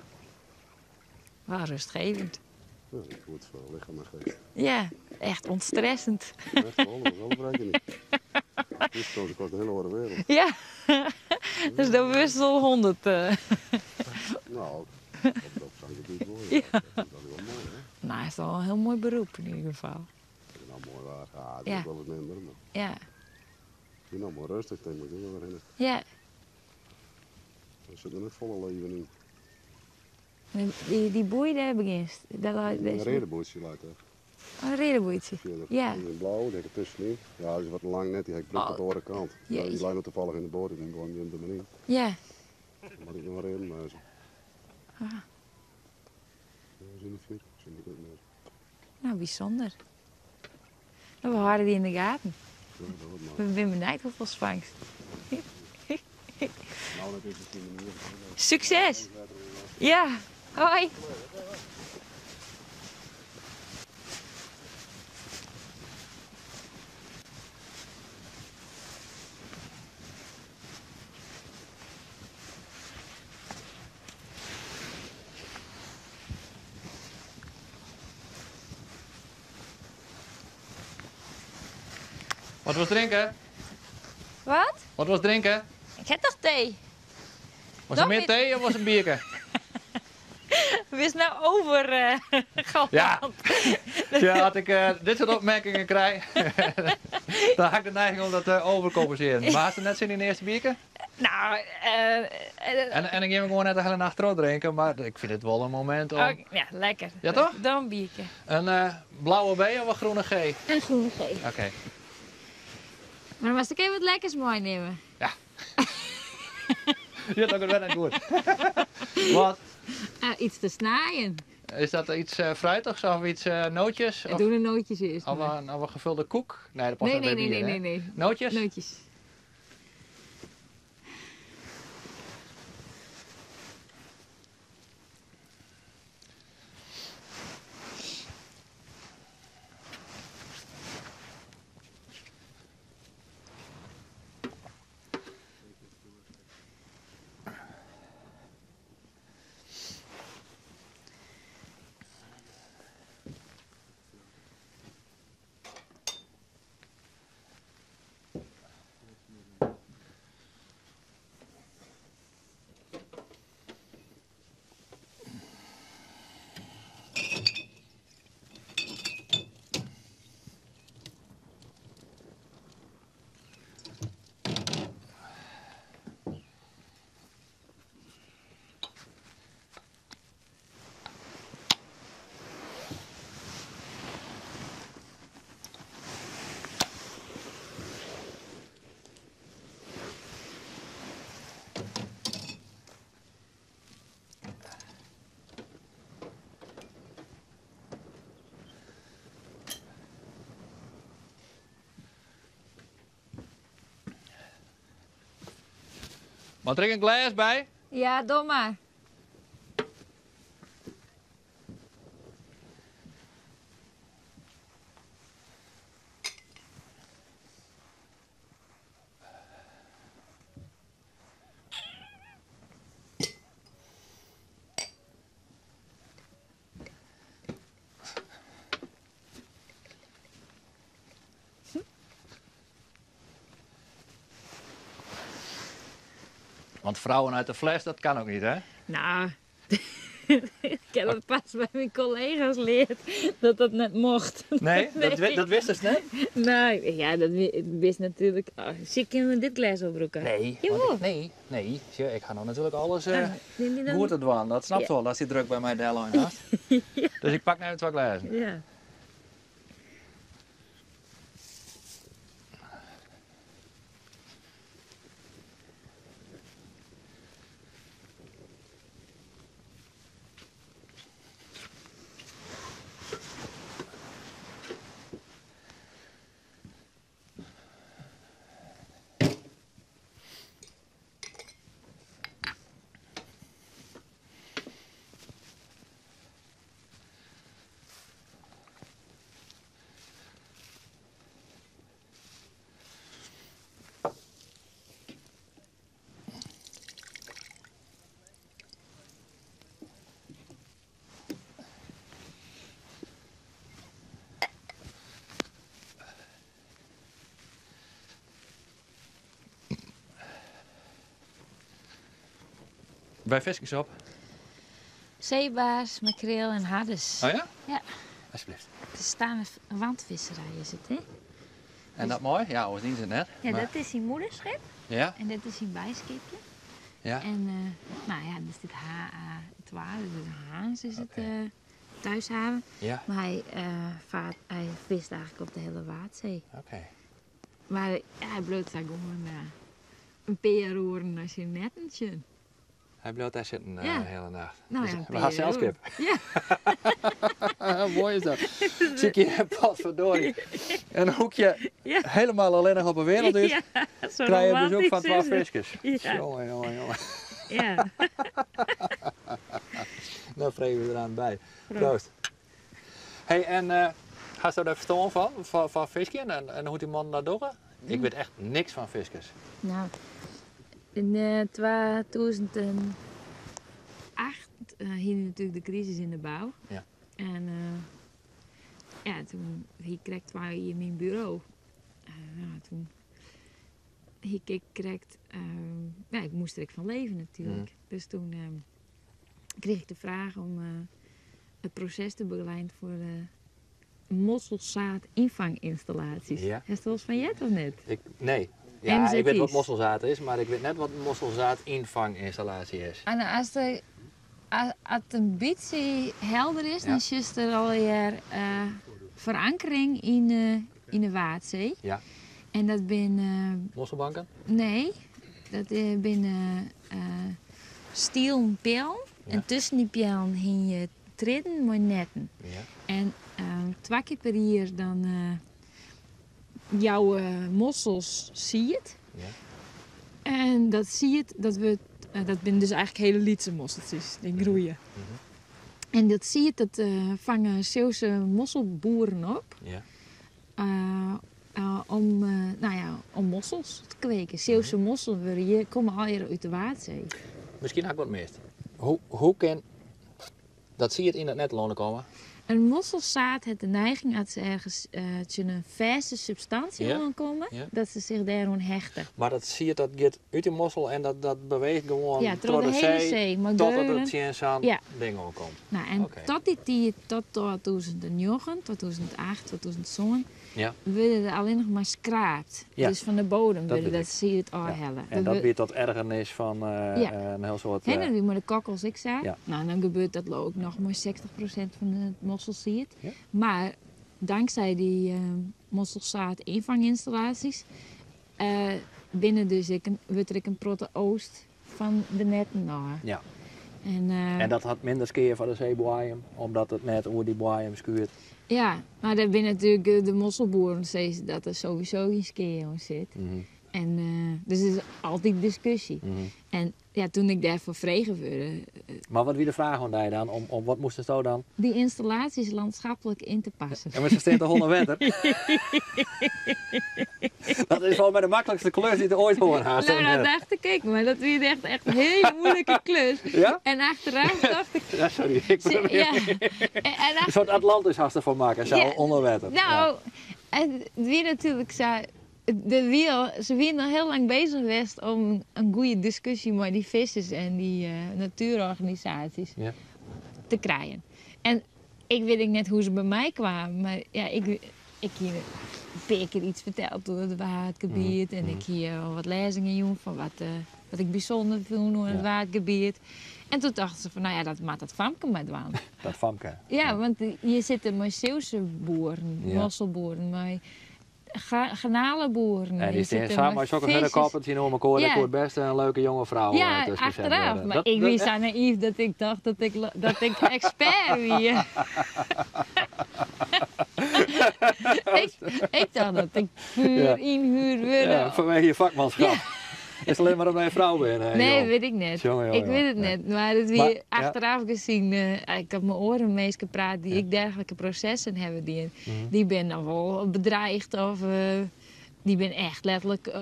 Wel rustgevend. Ja, dat is goed voor het lichaam en geest. Ja, echt ontstressend. Echt wel, dat gebruik je niet. Dus kost een hele andere wereld. Ja, dus dat wist al 100. Nou, dat zou je natuurlijk wel. Ja. Dat is wel mooi, hè? Nou, het is wel een heel mooi beroep in ieder geval. Dat is nou mooi waar. Ja, dat Ja. is wel wat minder. Maar Ja, je bent nou maar rustig, denk ik. Wel erin. ja. Er zit er net volle leven in. En die boei daar begint. Een redenbootje laten. Oh, een redenboeitje. Ja. En in blauw, die heb ik tussenin. Ja, die is wat lang net, die heb ik druk op de andere kant. Ja, die Jeetje. lijkt nog toevallig in de boot en dan gewoon die in de manier. Ja. Maar ik nog reden, maar zo. Ah. Ja, we zien de fik, we zien die goed meer. Nou, bijzonder. Nou, we houden die in de gaten. Ja, dat wordt We maar. zijn benieuwd hoeveel vangst. Nou, dat is het in de manier. Succes! Ja, hoi! Wat was drinken? Wat? Wat was drinken? Ik heb toch thee? Was er Nog meer niet. thee of was het bierke? Wees nou over Galand. Ja. Ja, als ik dit soort opmerkingen krijg, dan heb ik de neiging om dat te overcompenseren. Maar had je net zin in de eerste bierke? Nou, En ik ga hem gewoon net een hele nacht rood drinken, maar ik vind het wel een moment om... ja, lekker. Ja, toch? Dan een biertje. Een blauwe B of een groene G? Een groene G. Oké. Maar dan was ik even wat lekkers mooi nemen. Je hebt ook het wel net goed. Wat? Iets te snijden. Is dat iets fruitigs of iets nootjes? Of, Doe de nootjes eerst. of een gevulde koek? Nee, dat past Nee, wel bij bier, hè? nee. Nootjes? Nootjes. Maar er een glas bij? Ja, doe maar. Want vrouwen uit de fles, dat kan ook niet, hè? Nou, ik heb het pas bij mijn collega's geleerd dat dat net mocht. Nee, dat wisten ze net? Nee, ja, dat wist natuurlijk. Oh, zie ik in dit glas opbroeken? Nee, Jawel. nee. Zie, ik ga nou natuurlijk alles Neem die dan? goed te doen. Dat snapt Ja. wel, dat hij druk bij mij de airline had. Dus ik pak nu twee glazen. Ja. Bij visjes op. Zeebaars, makreel en hardes. Oh ja? Ja. Alsjeblieft. Het is staan een wandvisserij is het, hè? En dat mooi? Ja, we zien ze net. Ja, maar- dat is zijn moederschip Ja? en dit is zijn bijschipje. Ja. En nou ja, dus dit HA12, dus Haans is het thuishaven. Ja. Maar hij vist eigenlijk op de hele Waadzee. Oké. Maar ja, hij bloot daar gewoon een peerroeren als je net een tje. Hij bleef daar zitten de Ja. hele nacht. Nou Dus ja, een we gaan zelfskip. Ja. Mooi is dat. Zie ik je, potverdorie. Een hoekje Ja. helemaal alleen nog op een wereld is. Ja, zo Krijg je bezoek romantisch van 12 is het. visjes. Ja. Jongen. Ja. Nou vregen we eraan bij. Proost. Hey, en ga je daar verstand van visjes en hoe die man dat doet? Ik weet echt niks van visjes. Nou, in 2008 hier natuurlijk de crisis in de bouw. Ja. En ja, toen kreeg wij in mijn bureau. Toen kreeg, ja, ik moest er van leven natuurlijk. Dus toen kreeg ik de vraag om het proces te begeleiden voor mosselzaad invanginstallaties. Ja. Heb je wel eens van jet of net? Nee. Ja, MZI's. ik weet wat mosselzaad is, maar ik weet net wat een mosselzaad invanginstallatie is. En als het een beetje helder is, Ja. dan is er alweer verankering in de Waadzee. Ja. En dat ben... Mosselbanken? nee, dat ben stielen pijlen. Ja. En tussen die pijlen hing je treden met netten. Ja. En 2 keer per jaar dan jouw mossels zie je het. Ja. En dat zie je het, dat zijn dus eigenlijk hele lietse mosseltjes, die groeien. En dat zie je het, dat vangen Zeeuwse mosselboeren op. Ja. Om mossels te kweken. Zeeuwse mosselen komen al hier uit de Waadzee. Misschien had ik wat mist. Hoe kan... Dat zie je het in het net lonen komen? Een mosselzaad heeft de neiging als ze ergens een vaste substantie Ja. willen komen, Ja. dat ze zich daaraan hechten. Maar dat zie je, dat gaat uit de mossel en dat beweegt gewoon Ja, door de hele zee. Maar totdat geuren. het zien zo'n Ja. ding komt. Nou, en Oké. tot die tijd, tot 2009, 2008, 2009, Ja. werden er alleen nog maar scraapt. Ja. Dus van de bodem Dat werden weet dat zie je het al Ja. hellen. En dat weer tot ergernis van een heel soort... En dan weer met de kokkels, ik zei. Ja. Nou, dan gebeurt dat ook nog maar 60% van de mossels zie je het. Ja. Maar dankzij die mosselzaad invanginstallaties binnen dus wordt er een protte oost van de netten naar. Ja. En, dat had minder skeer van de zeeboaiem, omdat het net over die boaiem schuurt. ja, maar daar binnen natuurlijk de mosselboeren zeggen dat er sowieso geen skeer aan zit. En dus er is altijd discussie. En ja, toen ik daarvoor vregen werd, Maar wat wie de vraag aan die dan? Om wat moesten ze dan? die installaties landschappelijk in te passen. En met z'n steen toch 100 meter? Dat is wel met de makkelijkste klus die er ooit horen haast. Nou, dat dacht ik, maar dat werd echt een hele moeilijke klus. Ja? En achteraf dacht ik... Ja, sorry. Ik probeer Ja, een soort Atlantis haast ervan maken, zo Ja, onder water. nou, het weer natuurlijk zo... Ze waren nog heel lang bezig geweest om een goede discussie met die vissers en die natuurorganisaties Ja. te krijgen. En ik weet net hoe ze bij mij kwamen, maar ja, ik hier een paar keer iets verteld over het waardgebied en ik hier wel wat lezingen doen van wat ik bijzonder vind over het waardgebied. En toen dachten ze van, nou ja, dat maakt dat Famke maar doen. Dat famke. Ja, want hier zitten maar Zeeuwse boeren, Ja. mosselboeren, maar garnalenboeren. En die hier staan zitten samen maar als ook een vissers. hele koppeltje om elkaar. Ja. Ik word best een leuke jonge vrouw Ja, tussen achteraf. worden. Maar ik was zo naïef dat ik dacht dat ik expert was. ik dacht dat ik puur inhuur wilde. Ja, vanwege je vakmanschap. Is het alleen maar omdat je vrouw bent? Hè, Nee, joh? weet ik net. Jongen, Ik weet het net. Maar het weer Maar, ja. achteraf gezien, ik heb mijn oren meest gepraat die ik dergelijke processen hebben. Die ben dan wel bedreigd of die ben echt letterlijk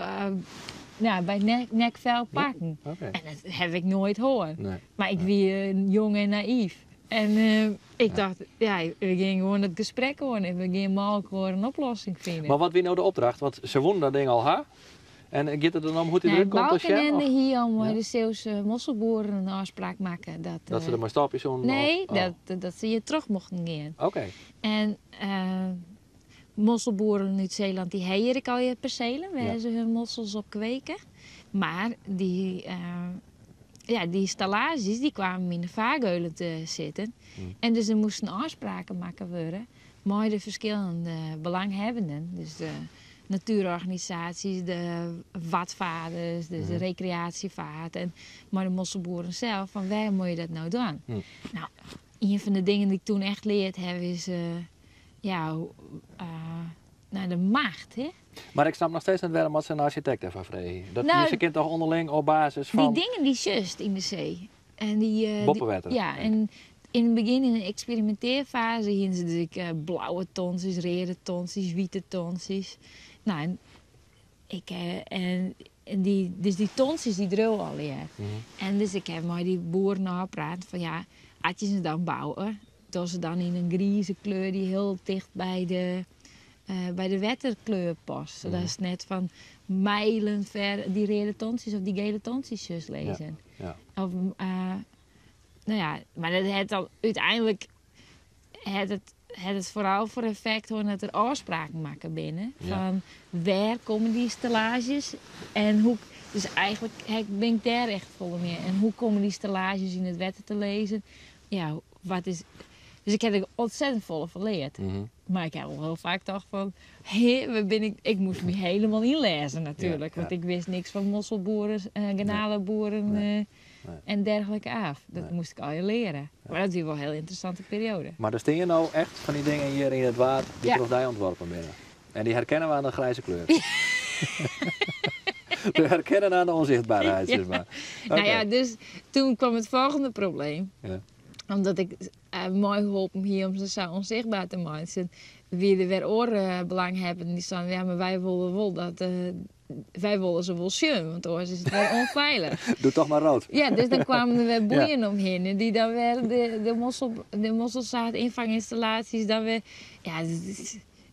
bij nekvel pakken. Oké. En dat heb ik nooit gehoord. Nee. Maar ik was jong en naïef. En ik dacht, ja, we gingen gewoon het gesprek horen en we gingen maar gewoon een oplossing vinden. Maar wat wie nou de opdracht? Want ze wonnen dat ding al ha. En gaat het dan om hoe die druk komt als Balken en je? hier om Ja. de Zeeuwse mosselboeren een afspraak maken. Dat ze er maar stapjes doen? Nee, Oh. dat ze hier terug mochten gaan. Oké. En mosselboeren uit Zeeland die hebben ik al je percelen waar Ja. ze hun mossels op kweken. Maar die stallages die kwamen in de vaargeulen te zitten. En dus er moesten afspraken maken worden met de verschillende belanghebbenden. Dus de natuurorganisaties, de watvaarders, dus de recreatievaart en maar de mosselboeren zelf. Van waar moet je dat nou doen? Nou, een van de dingen die ik toen echt leerd heb is de macht. Hè? Maar ik snap nog steeds niet waarom wat ze een architect ervan vregen. Dat Nou, je kind toch onderling op basis van... Die dingen die just in de zee. En die Boppenwetter. Ja, en in het begin in de experimenteerfase hingen ze natuurlijk blauwe tonsies, rode tonsies, witte tonsies. Nou, dus die tonsies die drul al leer. En dus ik heb met die boeren nagepraat van ja, als je ze dan bouwen, dat ze dan in een grijze kleur die heel dicht bij de wetterkleur past. Dat is net van mijlen ver die rode tonsies of die gele tonsjes lezen. Ja. Of, nou ja, maar dat heeft dan uiteindelijk het vooral voor effect hoor, dat er afspraken maken binnen. Ja. Van waar komen die stellages en hoe. Dus eigenlijk ben ik daar echt vol meer. En hoe komen die stellages in het wetten te lezen? Ja, wat is. Dus ik heb er ontzettend volle verleerd. Mhm. Maar ik heb al heel vaak gedacht van, ik moest me helemaal inlezen natuurlijk. Ja, ja. Want ik wist niks van mosselboeren, garnalenboeren en dergelijke af. Dat moest ik al je leren. Maar dat is wel een heel interessante periode. Maar er staan nou echt van die dingen hier in het water die Ja. proefdij ontworpen binnen. En die herkennen we aan de grijze kleur. We herkennen aan de onzichtbaarheid, zeg maar. Nou Oké. ja, dus toen kwam het volgende probleem. Ja. Omdat ik mooi geholpen hier om ze zo onzichtbaar te maken. Wie er weer oren belang hebben, die zeggen, ja, maar wij willen wel dat... wij willen ze wel zien, want anders is het weer onveilig. Doe toch maar rood. Ja, dus dan kwamen er weer boeien omheen. En die dan weer de mosselzaad-invanginstallaties dan weer... Ja, het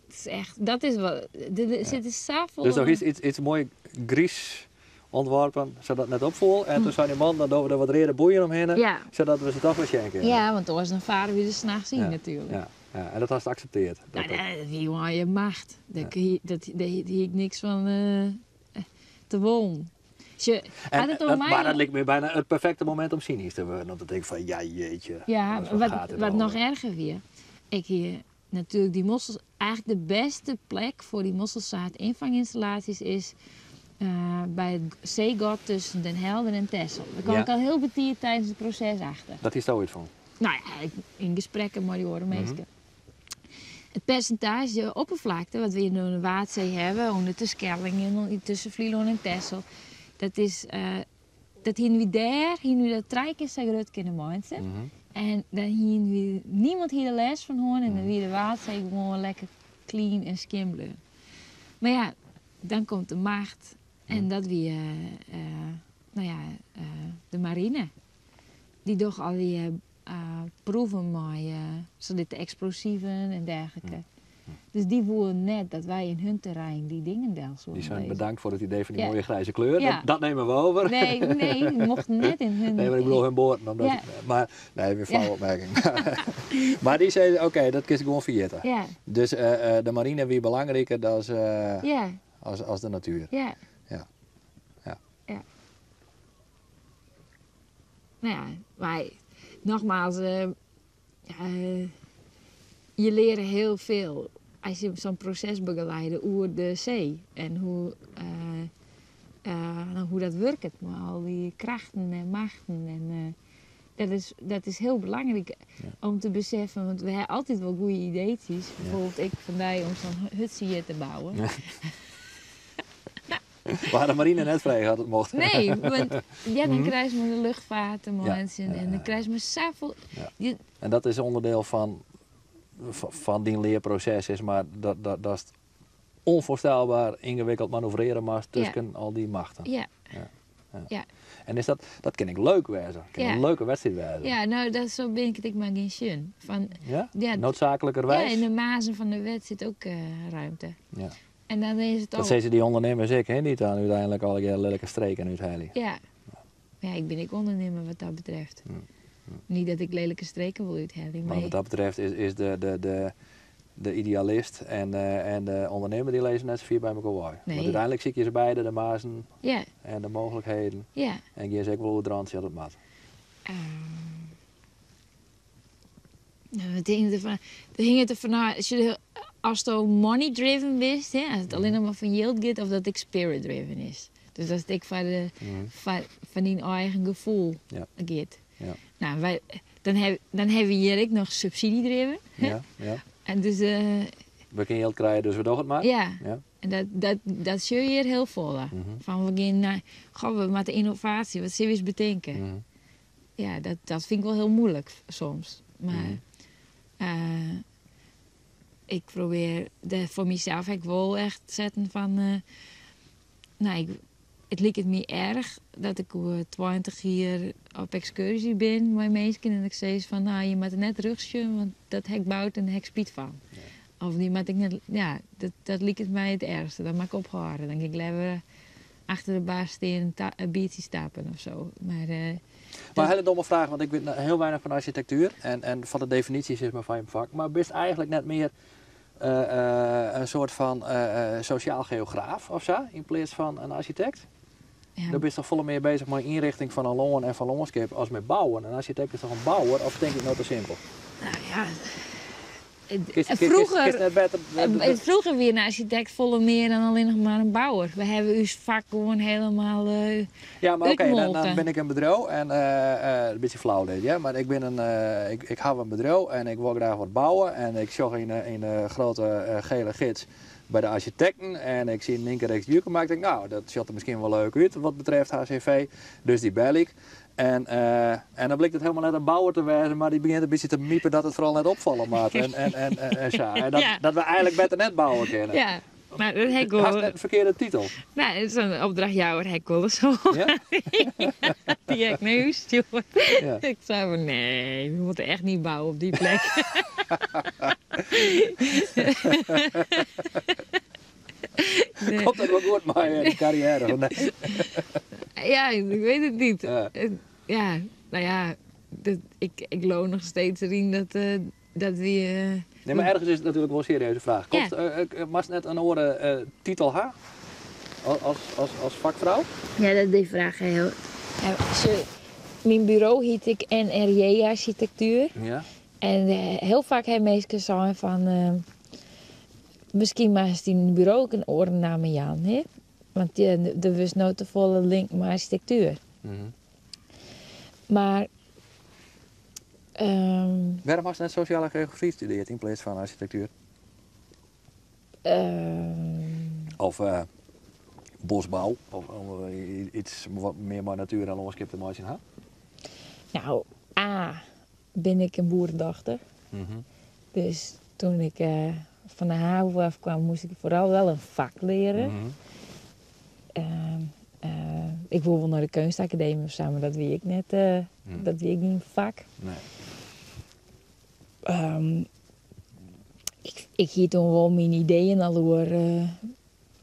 is echt... Dat is wel... Er zitten zoveel... Dus nog iets mooi gries ontworpen, zodat het net opvoelt. En toen zei die man, dan doen we er wat reden boeien omheen, Ja. zodat we ze toch weer schenken. Ja, want anders dan varen we er s'nachts zien Ja. natuurlijk. Ja. Ja. En dat was geaccepteerd. Nou, dat is gewoon je macht. Daar hield ik niks van te wonen. Maar dat lijkt me bijna het perfecte moment om cynisch te worden. Want dan denk ik van, ja jeetje. Ja, wat gaat het wat over? nog erger weer. Ik hier natuurlijk die mossels... Eigenlijk de beste plek voor die mosselzaad-invanginstallaties is... bij het zeegat tussen Den Helder en Texel. Daar kwam Ja. ik al heel betiert tijdens het proces achter. Dat is zoiets van. Nou ja, in gesprekken met die oormeester. Het percentage oppervlakte wat we in de Waadzee hebben, onder de Skellingen, tussen Vlieland en Texel, dat is dat hier dat 3 keer zo groot kunnen maken. En dan hier niemand hier de les van horen en dan weer de Waadzee gewoon lekker clean en schimmelen. Maar ja, dan komt de macht en dat weer, de marine. Die toch al die proeven met zodat de explosieven en dergelijke. Dus die voelen net dat wij in hun terrein die dingen deel zullen Die zijn lezen. bedankt voor het idee van die Ja. mooie grijze kleur. Ja. Dat nemen we over. Nee, die mochten net in hun... Nee, maar ik bedoel hun boorden. Omdat Ja. Maar, nee, weer flauwe opmerking. Maar die zei, oké, dat kies ik gewoon vergeten. Ja, Dus de marine weer belangrijker dan ja, als de natuur. ja. Ja. Ja. Ja. Nou ja, maar nogmaals, je leert heel veel als je zo'n proces begeleidt over de zee. En hoe dat werkt met al die krachten en machten. En, dat is heel belangrijk om te beseffen, want we hebben altijd wel goede ideetjes. Bijvoorbeeld ik vandaag om zo'n hutje hier te bouwen. Waar de marine net vrij had, het mocht. Nee, want dan krijg je de luchtvaart en mensen en ja. dan krijg je zoveel... Ja. En dat is onderdeel van die leerproces, is maar dat is onvoorstelbaar ingewikkeld manoeuvreren maar tussen al die machten. Ja. Ja. En is dat ken ik leuk wezen. Kan een leuke wedstrijd wezen. Ja, nou, zo ben ik het ik maar geen zin. Van, Ja? Noodzakelijkerwijs? Ja, in de mazen van de wet zit ook ruimte. Ja. En dan is het Dat ook... zeggen die ondernemers ik, hè? Die dan uiteindelijk al die lelijke streken uithalen. Ja. Ja, ik ben ik ondernemer wat dat betreft. Niet dat ik lelijke streken wil uithalen. Maar wat dat betreft is de idealist en de ondernemer die lezen net zo vier bij elkaar waar. Nee. Want uiteindelijk zie je ze beide, de mazen Ja, en de mogelijkheden. ja. En je zegt wel hoe het dat het mat. Het hing er van als het money driven is, hè, als het alleen nog maar van yield gaat, of dat ik spirit driven is. Dus dat ik van die eigen gevoel gaat. Ja. Nou, dan hebben we hier ook nog subsidie driven. Ja. En dus, We kunnen geld krijgen, dus we doen het maar. ja. Ja. En dat zie je hier heel vol. Van we gaan, we met de innovatie, wat zullen we eens bedenken? Ja, dat vind ik wel heel moeilijk soms. Maar ik probeer voor mezelf ik wel echt te zetten van... het lijkt het me erg dat ik 20 jaar op excursie ben met mensen. En ik zeg van, je moet er net terugzien, want dat heb ik bouwt en daar heb ik spijt van. Ja. Of die moet ik net... Ja, dat lijkt het mij het ergste. Dat maak ik opgehouden. Dan denk ik liever achter de baas staan een biertje stappen of zo. Maar Maar een hele domme vraag, want ik weet heel weinig van architectuur en van de definities is maar van je vak. Maar ben je eigenlijk net meer een soort van sociaal geograaf of zo, in plaats van een architect? ja, Dan ben je toch volle meer bezig met inrichting van een longen en van landscape als met bouwen. Een architect is toch een bouwer, of denk ik nou te simpel? nou ja. Vroeger weer een architect volle meer dan alleen nog maar een bouwer. We hebben ons vak gewoon helemaal ja, maar oké, dan uitmolken. ben ik een bedrijf en een beetje flauw dit, ja, maar ik ben ik heb een bedrijf en ik wil graag wat bouwen en ik zag een grote gele gids bij de architecten en ik zie een linkerrechts juken, maar ik denk, nou, dat ziet er misschien wel leuk uit wat betreft HCV, dus die bel ik. En dan blijkt het helemaal net een bouwer te wezen, maar die begint een beetje te miepen dat het vooral net opvallen maakt. En zo. En dat, Ja. dat we eigenlijk beter net bouwen kunnen. Ja, maar dat heb ik Dat is wel. net een verkeerde titel. Nou, het is een opdrachtjouwer, heb ik wel eens zo. Ja? Die heb ik naar huis sturen. Ja. Ik zei van nee, we moeten echt niet bouwen op die plek. Nee. Komt dat wel goed met die carrière? Of nee? Ja, ik weet het niet. Ja. Ja, nou ja, ik loon nog steeds erin dat we... Nee, maar ergens is het natuurlijk wel een serieuze vraag. Komt Mas net een oren titel ha? Als vakvrouw? Ja, dat is die vraag heel... Ja, mijn bureau heet ik NRJ Architectuur. Ja. En heel vaak hebben mensen gezegd van... misschien maar die in het bureau ook een orennaam Jan, hè? Want er was nooit de volle link met architectuur. Mhm. Maar... Waarom was net sociale geografie gestudeerd in plaats van architectuur? Of bosbouw? Of iets wat meer met natuur en landschap te maken ha? Nou, A, ben ik een boerendochter. Mhm. Dus toen ik van de haven afkwam, moest ik vooral wel een vak leren. Mhm. Ik wil wel naar de kunstacademie of zo, maar dat weet ik net. Dat weet ik niet een vak. Nee. Ik hield toen wel mijn ideeën al over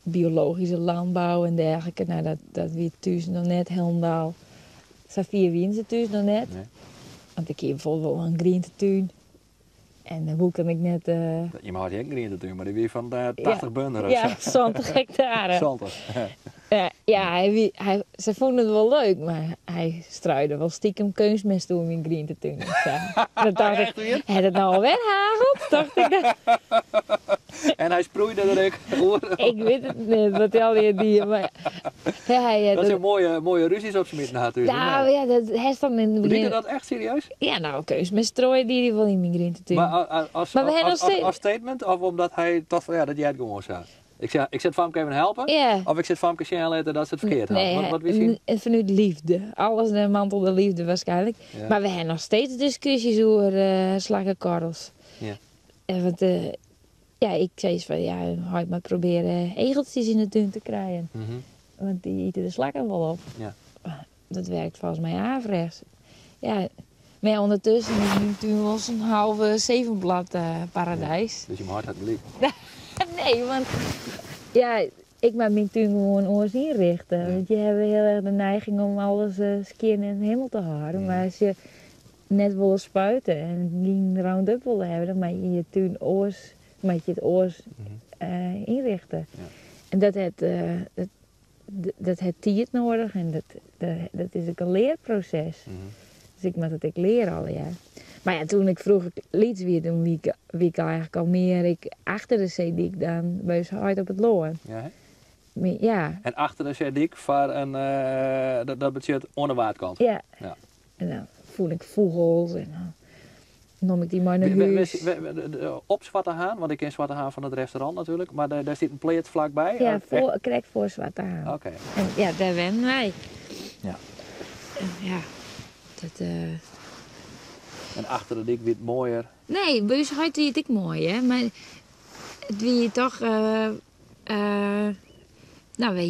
biologische landbouw en dergelijke. Nou, dat weet thuis nog net helemaal. Safia wien ze thuis nog net. Nee. Want ik heb bijvoorbeeld wel een groentetuin. En hoe kan ik net... Je mag het niet natuurlijk, maar die weer van 80 bunder of ja, 70 hectare. Zantig. Ze vonden het wel leuk, maar hij struide wel stiekem kunstmest door in groentetuin. Dat dacht ik, heb het nou al weghageld? Dacht ik dat. En hij sproeide er ook. Ik weet het niet, wat al die... Maar, ja, Dat zijn mooie ruzies op zijn midden natuurlijk. nou ja, dat is dan in het Bedoel je begin... dat echt serieus? Ja, nou, kunstmest strooien die wel in mijn groentetuin. Maar als Maar we hebben nog steeds- statement of omdat hij dacht van ja, dat jij het gewoon zou? Ik zet Famke even helpen? Ja. Of ik zet Famke snel laten dat ze het verkeerd had? Nee, Wat wist je? vanuit liefde. Alles de mantel de liefde waarschijnlijk. Ja. Maar we hebben nog steeds discussies over slakkenkorrels. Ja. Want ik zei eens van, ja, ga maar proberen egeltjes in de tuin te krijgen. Mhm. Want die eten de slakken wel op. Ja. Dat werkt volgens mij averechts. Ja, maar ja, ondertussen is nu tuin wel zo'n halve 7-blad paradijs. Dus je mijn hart had gelijk. Nee, want ja, ik maak mijn tuin gewoon oors inrichten. Ja. Want je hebt heel erg de neiging om alles skin in de hemel te houden. Maar als je net wil spuiten en geen Roundup wil hebben, dan maak je je tuin oors, maak je het oors inrichten. Ja. En dat heeft tijd nodig en dat is ook een leerproces. Mhm. Dus ik moet het leren al, ja. Maar ja, toen ik vroeger lied weer, toen wie ik eigenlijk al meer achter de zeedik dan bij ons hard op het loon. Ja, hè? Ja, En achter de zeedik voor een, dat betekent aan de waardkant. ja. Ja. En dan voel ik vogels en dan nam ik die maar naar huis. Op Zwarte Haan, want ik ken Zwarte Haan van het restaurant natuurlijk, maar daar zit een pleet vlakbij. Ja, krijg voor Zwarte Haan. Oké. En ja, daar wennen wij. Ja. En ja, dat... En achter de dik wit mooier. Nee, bij ons huid het ik mooi, hè. Maar het wie je toch... nou, wij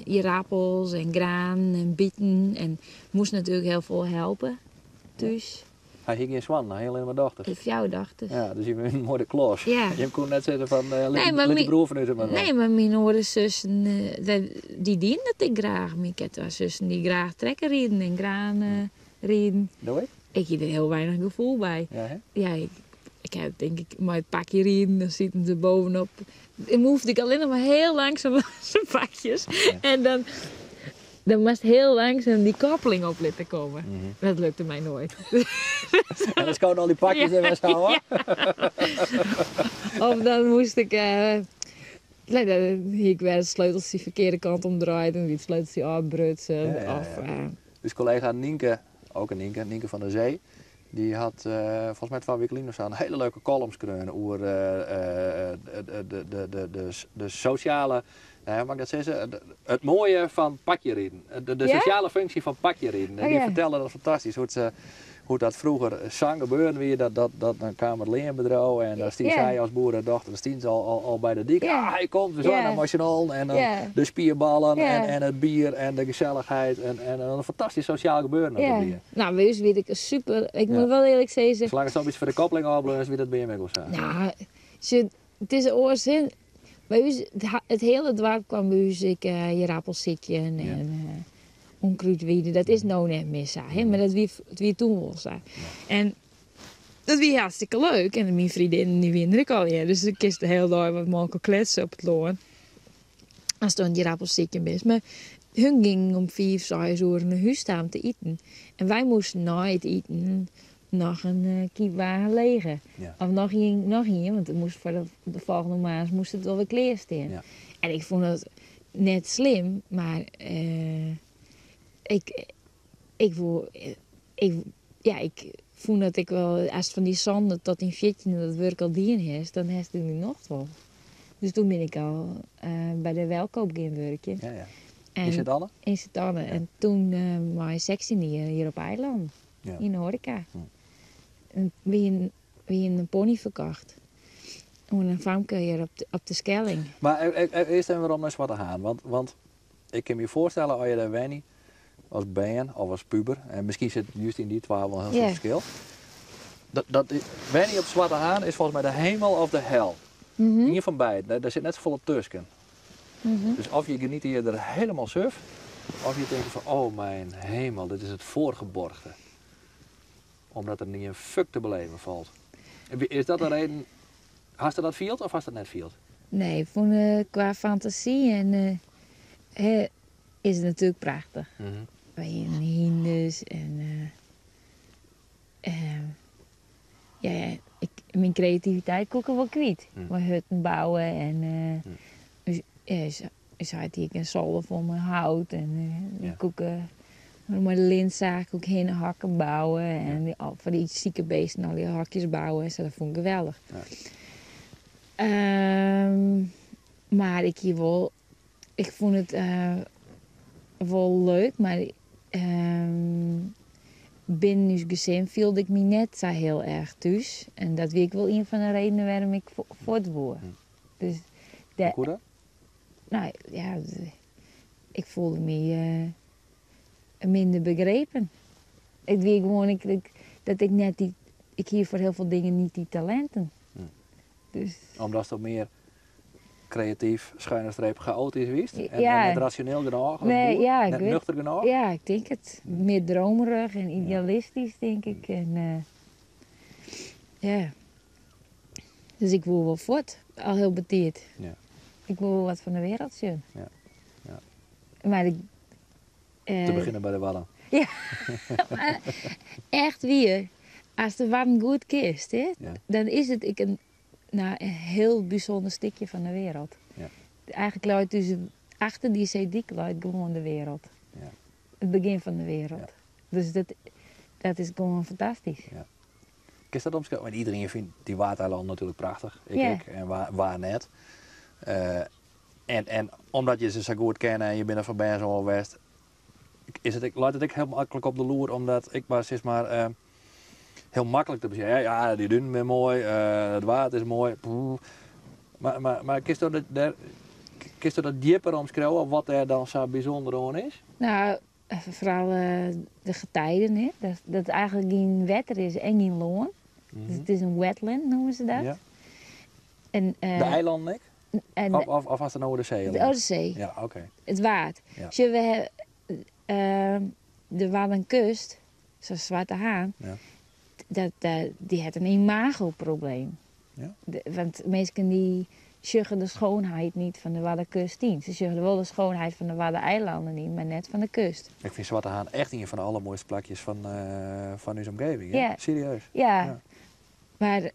hier appels en graan en bieten. En moest natuurlijk heel veel helpen. Dus. Hij ging in Zwan, hij alleen maar dochters. Ik heb jouw dochters. Ja, dus je bent een mooie kloos. Ja. Je kon net zeggen van, maar let die broer van u maar. Nee, maar mijn oudere zussen, die dienen dat ik graag. Maar ik heb wel zussen die graag trekken rijden en graan rijden. Doe ik? Ik heb er heel weinig gevoel bij. Ja, hè? Ja, ik heb denk ik maar het pakje rijden, dan zitten ze bovenop. Dan hoefde ik alleen nog maar heel langzaam zijn pakjes. Ja. En dan moest heel langzaam die koppeling op laten komen. Mhm. Dat lukte mij nooit. En dan schoon al die pakjes Ja. en weghouden. Of dan moest ik... nee, dan ik weer de sleutels die verkeerde kant omdraaid en die sleutels die afbrutsen. Ja. Of, Dus collega Nienke, ook een Nienke van der Zee, die had volgens mij 2 weken geleden een hele leuke columns geschreven over de sociale, mag ik dat zeggen, het mooie van pakjereden. De Ja? sociale functie van pakjereden. Oh, Die ja. vertelde dat fantastisch, hoe dat vroeger zang gebeurde weer, dat dan kwam het leenbedrijf en daar stien Ja. zij als boerendochter, dan stien ze al bij de dik. Ja. Ah, hij komt, we zijn Ja. naar Nationaal en dan Ja. de spierballen Ja. en het bier en de gezelligheid en een fantastisch sociaal gebeuren. ja. Ja. Nou, wees weet ik super. Ik Ja. moet wel eerlijk zeggen. Zolang het zo'n beetje voor de koppeling opblijft, is wie dat bij je mee zijn. Nou, het is een oorzin. Bij ons, het hele dorp kwam bij ons, je rappelsikje en onkruidwieden. Dat is nou net meer zo, hè? Maar dat wie toen wel zo. En dat was hartstikke leuk. En mijn vriendinnen die winnen ik alweer. Dus ik kist de hele dag wat mogen kletsen op het loon. Als dan die rappelsikje best. Maar hun gingen om 5, 6 uur naar huis staan te eten. En wij moesten na het eten nog een kiepwagen legen. Ja. Of nog een, want het moest voor de volgende maand moest het wel weer klaar staan. Ja. En ik vond het net slim, maar ik vond dat ik wel, als het van die zanden tot in 14 dat werk al dien is, dan heeft het nu nog wel. Dus toen ben ik al bij de welkoop gaan werken. Ja, ja. En Is het alle? in Sint-Anne. Ja. En toen was ik 16 hier op eiland. Ja. In de horeca. Hm. En wie een pony verkocht. En een famke hier op de Schelling. Maar eerst even waarom naar Zwarte Haan. Want ik kan me je voorstellen, als je daar went als band of als puber, en misschien zit juist in die 12 wel een heel Ja. groot verschil. Wennie op Zwarte Haan is volgens mij de hemel of de hel. Mhm. Hier van beide, daar zit net zoveel tussen. Mhm. Dus of je geniet hier er helemaal suf, of je denkt van, oh mijn hemel, dit is het voorgeborgde. Omdat er niet een fuck te beleven valt. Is dat de reden, hast je dat field of hast je dat net field? Nee, ik vond, qua fantasie en is het natuurlijk prachtig. Bij een hindes en mijn creativiteit kon ik er wel kwijt. Hm. Maar hutten bouwen en dus, is had ik een zolder voor mijn hout en Ja. maar de lintzaak ook heen hakken bouwen en van die zieke beesten al die hakjes bouwen. Dus dat vond ik geweldig. Ja. Maar ik vond het wel leuk, maar binnen ons gezin voelde ik me net zo heel erg thuis. En dat weet ik wel een van de redenen waarom ik voortwoer. Dus Hoe dat? nou ja, ik voelde me minder begrepen. Ik weet gewoon dat ik net ik hier voor heel veel dingen niet die talenten. Dus Omdat het toch meer creatief, schuine streep, chaotisch wist. En Ja. net rationeel genoeg. als Nee, boer, ja, ik net weet- nuchter genoeg. ja, ik denk het. Meer dromerig en idealistisch, denk ik. En ja. Dus ik wil wel voort, al heel beteerd. Ja. Ik wil wel wat van de wereld zien. Ja. Ja. Maar ik... Te beginnen bij de wallen. Maar echt weer, als de warm goed kist, hè, Ja. dan is het een heel bijzonder stukje van de wereld. Ja. Eigenlijk luidt dus achter die zeediek luidt gewoon de wereld. Ja. Het begin van de wereld. Ja. Dus dat is gewoon fantastisch. Is dat omschrijven? Want iedereen vindt die Waardeiland natuurlijk prachtig. Ja. Ik en waar net. En omdat je ze zo goed kent en je bent er van bij zo west, luidt het ik heel makkelijk op de loer, omdat ik maar zeg maar heel makkelijk te zeggen. Ja, die doen weer mooi, het water is mooi. Poeh. Maar kist je dat dieper omschrijven wat er dan zo bijzonder aan is? Nou, vooral de getijden, hè? Dat eigenlijk geen wetter is en geen loon. Dus het is een wetland, noemen ze dat. Ja. En, De eilanden, Nick? en Of was het over de zee? de Odyssee, Ja, oké. het waard. Ja. Als je de Waddenkust, zoals Zwarte Haan, die heeft een imagoprobleem. Ja. Want mensen die zeggen de schoonheid niet van de Waddenkust in. Ze zeggen wel de schoonheid van de Waddeneilanden niet, maar net van de kust. Ik vind Zwarte Haan echt een van de allermooiste plakjes van uw omgeving. Hè? Ja. Serieus. Ja. Maar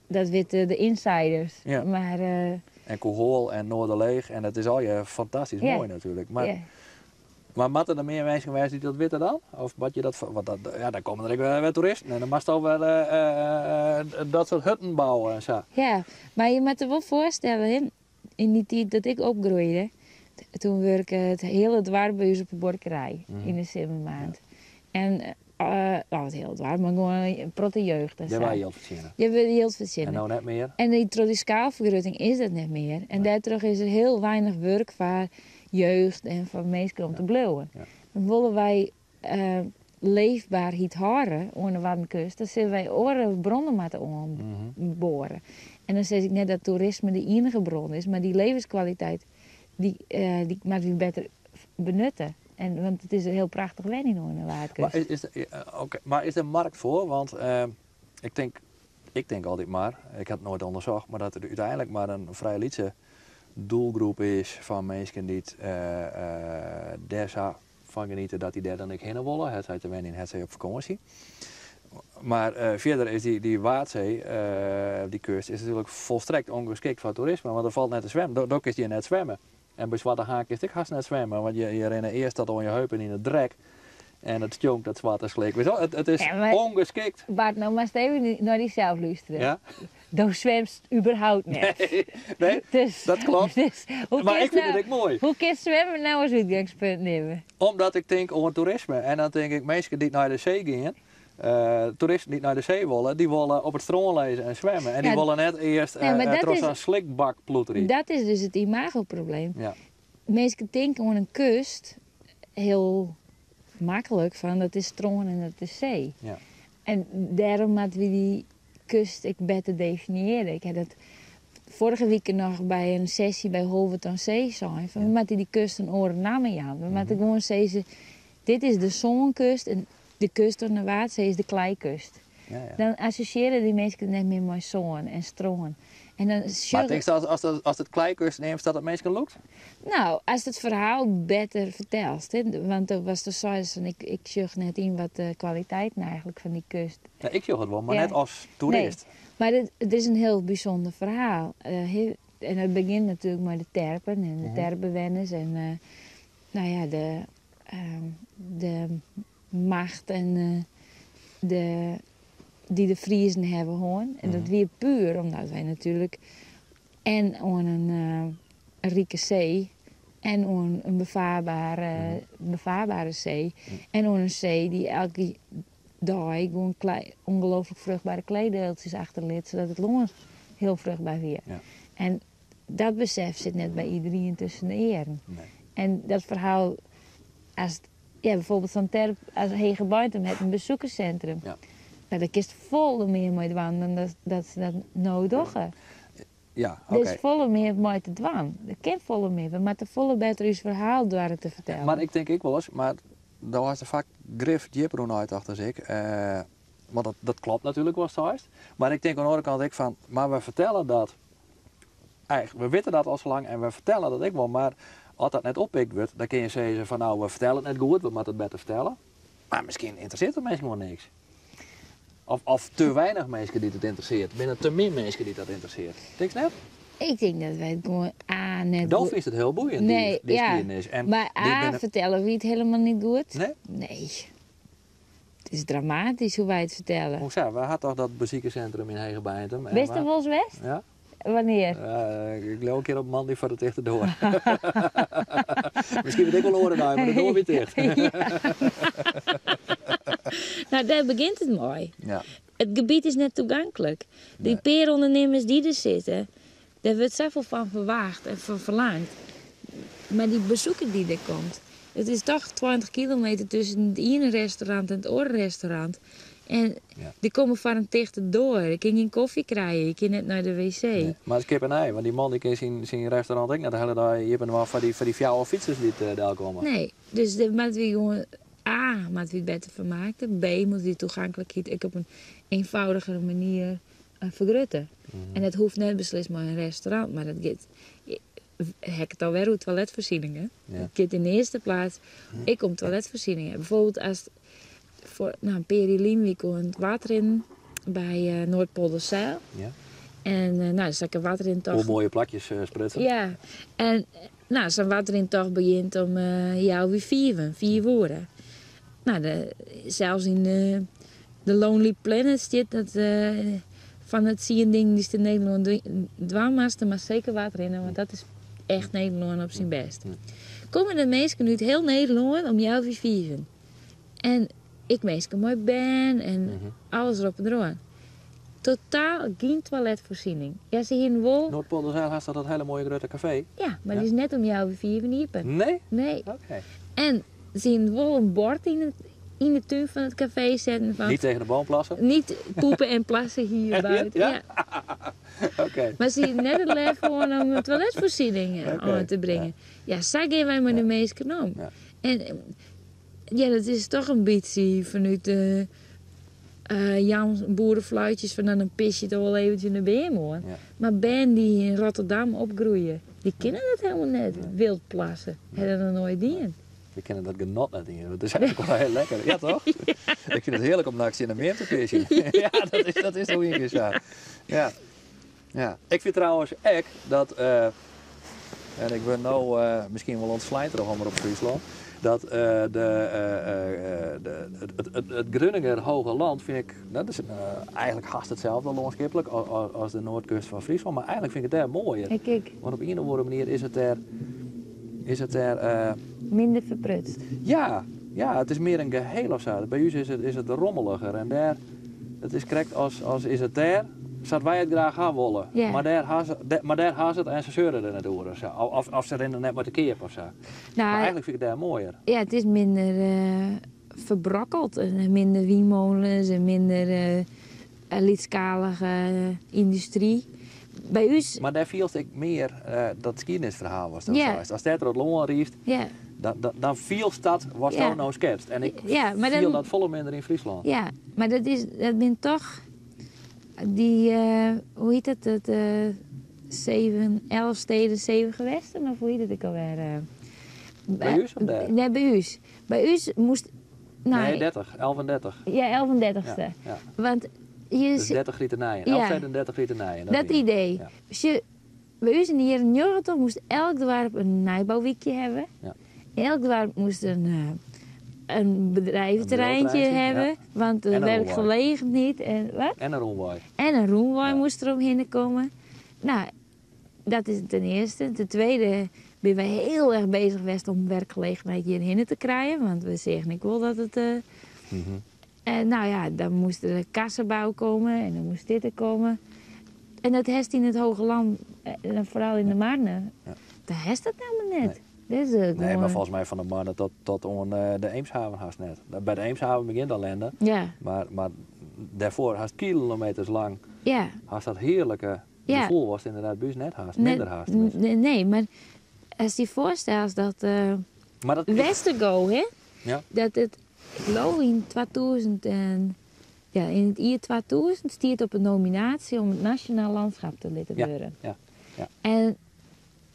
dat weten de insiders. Ja. Maar, En Koehoorn en Noorderleeg. En het is al je fantastisch Ja. mooi natuurlijk. Maar, ja. maar moeten er meer mensen geweest die dat weten dan? Of wat je dat, want dat, ja, dan komen er ook weer toeristen. En dan mag je al wel dat soort hutten bouwen en zo. Ja, maar je moet je wel voorstellen, hè, in die tijd dat ik opgroeide, toen werkte het hele dwars bij ons op de borkerij in de zomermaand. En, het hele dwars, maar gewoon een protte jeugd. Jij was heel verzinnen. Je wil heel En verzinnen. nou net meer. En die schaalvergrutting is dat niet meer. En daardoor is er heel weinig werk voor jeugd en voor mensen om te blijven. Ja. Dan willen wij leefbaarheid houden aan de Waddenkust, dan zullen wij andere bronnen moeten boren. En dan zeg ik net dat toerisme de enige bron is, maar die levenskwaliteit die moeten we beter benutten. Want het is een heel prachtig wennen aan de Waardkust. Maar is er markt voor? Want ik denk altijd maar, ik heb het nooit onderzocht, maar dat er uiteindelijk maar een vrij lietse doelgroep is van mensen die daar van genieten dat die daar dan ik heen willen. Het zij te wennen in het zij op vakantie. Maar verder is die Waardzee, die kust, is natuurlijk volstrekt ongeschikt voor toerisme, want er valt net te zwemmen. Daar kun je net zwemmen. En bij Zwarte Haan is het haast net zwemmen, want je rent eerst dat aan je heupen in het drek. En het stonk dat zwarte slik. Het is ongeschikt. Bart, nou maar even naar die zelf luisteren. Ja? Dan zwemt überhaupt niet. Nee, Dus, dat klopt. Dus, Maar ik vind het ook mooi. Hoe kun je zwemmen nou als uitgangspunt nemen? Omdat ik denk over toerisme. En dan denk ik, mensen die naar de zee gaan, toeristen die naar de zee willen, die willen op het strand lezen en zwemmen. En die willen net eerst trots een slikbak ploeteren. Dat is dus het imagoprobleem. Ja. Mensen denken aan een kust heel makkelijk van dat is strand en dat is zee. Ja. En daarom moeten we die kust ik beter definiëren. Ik heb dat vorige week nog bij een sessie bij Holwert aan Zee zijn. We moeten die kust een oren namen aan. We moeten gewoon zeggen, dit is de Zonnenkust en de kust aan de Waardzee is de Kleikust. Ja, ja. Dan associëren die mensen net meer met zon en stroom. En dan Maar denk je als het Kleikust neemt, dat het mensen lukt? Nou, als het verhaal beter vertelt. Hè? Want er was de zoals ik zag net in wat de kwaliteit eigenlijk van die kust. Ja, ik zag het wel, maar Ja. net als toerist. Nee, maar het is een heel bijzonder verhaal. En het begint natuurlijk met de terpen en de terpenwenners. En nou ja, de macht en die de Friezen hebben gewoon. En dat weer puur omdat wij natuurlijk en aan een rieke zee en aan een bevaarbare zee en aan een zee die elke dag gewoon ongelooflijk vruchtbare kleedeeltjes achterliet, zodat het longen heel vruchtbaar weer. Ja. En dat besef zit net bij iedereen tussen de eren. Nee. En dat verhaal, bijvoorbeeld zo'n terp als Hegebuiten met een bezoekerscentrum. Ja. Nou, dat is volle meer mee dwan dan dat ze dat nodig hebben. Ja, Er oké. is volle meer mee te dwan. Er kan volle meer. We moeten volle beter ons verhaal door te vertellen. Maar ik denk ik wel eens, maar daar was er vaak grif Jipron uit achter zich. Maar dat klopt natuurlijk wel steeds. Maar ik denk aan de andere kant van, maar we vertellen dat. Eigenlijk, we weten dat al zo lang en we vertellen dat ik wel. Maar als dat net oppikt wordt, dan kun je zeggen van nou, we vertellen het net goed, we moeten het beter vertellen. Maar misschien interesseert het mensen gewoon niks. Of te weinig mensen die het interesseert. Binnen te min mensen die dat interesseert. Denk je net? Ik denk dat wij het gewoon net Dolf goed... is het heel boeiend, Nee, die ja. geschiedenis. En Maar vertellen we het helemaal niet goed? Nee? Nee. Het is dramatisch hoe wij het vertellen. Hoe zei, we hadden toch dat bezoekerscentrum in Hegebuiten. Wist er wel eens West? Ja? Wanneer? Ik loop een keer op een man die voor het dichter door. Misschien weet ik wel horen daar, maar de door weer dicht. Nou, daar begint het mooi. Ja. Het gebied is net toegankelijk. Die peerondernemers die er zitten, daar wordt zoveel van verwacht en van verlangd. Maar die bezoeker die er komt, Het is toch 20 kilometer tussen het ene restaurant en het andere restaurant. En die komen van een dichter door. Ik kan geen koffie krijgen, ik kan net naar de wc. Nee. Maar het is kip en ei, want die man die kan zijn restaurant ook naar de hele dag. Je hebt hem wel voor die fjouwe fietsers die daar komen. Nee, dus dat moeten we gewoon... A, moeten we het beter vermaken. B, moeten we die toegankelijkheid ook op een eenvoudigere manier vergroten. En dat hoeft net beslist maar een restaurant, maar dat gaat... Heb het alweer hoe toiletvoorzieningen. Ja. Het gaat in de eerste plaats ik om toiletvoorzieningen. Bijvoorbeeld als voor een perilien wie kon het water in bij Noordpolderzeil. Ja. En dan zat ik er water in toch. Hoe mooie plakjes sprutsen. Ja, en zo'n water in toch begint om jou weer 4 woorden. Zelfs in de Lonely Planet zit dat van het zien ding die is in Nederland dwangmaster, maar zeker water in, want dat is echt Nederland op zijn best. Komen de mensen uit heel Nederland om jou weer 4. En ik mensen mooi ben en alles erop en eraan. Totaal geen toiletvoorziening. Ja, ze hier wel. Noordpolderzeil had dat hele mooie grote café. Ja, maar die is net om jou weer 4 niepen. Nee? Nee. Oké. En ze hier wel een bord in de tuin van het café zetten van... Niet tegen de boom plassen? Niet poepen en plassen hier buiten. Ja? Ja. Oké. Maar ze hier net het lef gewoon om toiletvoorzieningen aan te brengen. Ja, zo gaan wij met de meesten om. Ja. En ja, dat is toch een beetje vanuit de Jans boerenfluitjes van dan een pisje toch wel eventjes naar binnen hoor. Ja. Maar ben die in Rotterdam opgroeien, die kennen dat helemaal net. Wild plassen, hebben dat nooit dien. We kennen dat genot net niet. Dat is eigenlijk wel heel lekker. Ja, toch? Ja. Ik vind het heerlijk om nachts in een meer te vissen. Ja, dat is zo ingezet. Ja. Ja. Ik vind trouwens echt dat, en ik ben nou misschien wel ontslijter of maar op Friesland, dat het Groninger Hoge Land vind ik, dat is eigenlijk haast hetzelfde landschapelijk als de noordkust van Friesland, maar eigenlijk vind ik het daar mooier. Kijk. Want op een of andere manier is het er Minder verprutst. ja, het is meer een geheel of zo. Bij u is het rommeliger en daar, het is correct als is het daar, zouden wij het graag gaan willen. Ja. Maar daar gaan ze het en ze zeuren er net over of zo. Of ze rennen net met de keer of zo. Maar Nou, eigenlijk vind ik het daar mooier. ja, het is minder verbrokkeld. En minder wienmolens en minder lietskalige industrie. Bij u is... Maar daar viel ik meer dat geschiedenisverhaal was. Dat Ja. zo. Als dat er het longen rieft, Ja, dan viel dat was Ja. dan nou schetst. En ik ja, maar viel dan... dat volle minder in Friesland. Ja, maar dat bent toch die, hoe heet het, 11 steden, 7 gewesten, of hoe heet het ook alweer? Bij u of daar? Nee, bij u. Bij u moest, Nee, 30, 11 en 30. ja, 11 en 30ste. Ja, ja. Want je, Dus 30 rietenijen. Ja. 11 steden en 30 rietenijen. dat idee. Ja. Dus bij u in de jaren 90 moest elk dorp een nijbouwwiekje hebben. Ja. Elk dorp moest een bedrijventerreintje Een hebben, ja. want En er een werk roelwaai. gelegen niet. En wat? En een romwaai. En een roemwaai Ja. moest er omheen komen. Nou, dat is ten eerste. Ten tweede ben wij heel erg bezig geweest om werkgelegenheid hierheen te krijgen. Want we zeggen ik wil dat het... En nou ja, dan moest er een kassenbouw komen en dan moest dit er komen. En dat heeft in het Hoge Land, en vooral in de Marne, Ja. daar heeft dat helemaal net. Dat is Nee, gewoon... maar volgens mij van de Marne tot aan de Eemshaven haast net. Bij de Eemshaven begint al ellende. Ja, Maar daarvoor haast kilometers lang ja. haast dat heerlijke Ja. gevoel was het inderdaad buis net haast. Minder haast. tenminste. Nee, maar als je voorstelt dat Maar dat Westergo, hè? Ja. Dat het, ik geloof in 2000 en... Ja, in het jaar 2000 stiert op een nominatie om het Nationaal Landschap te laten Ja, worden. ja, ja. En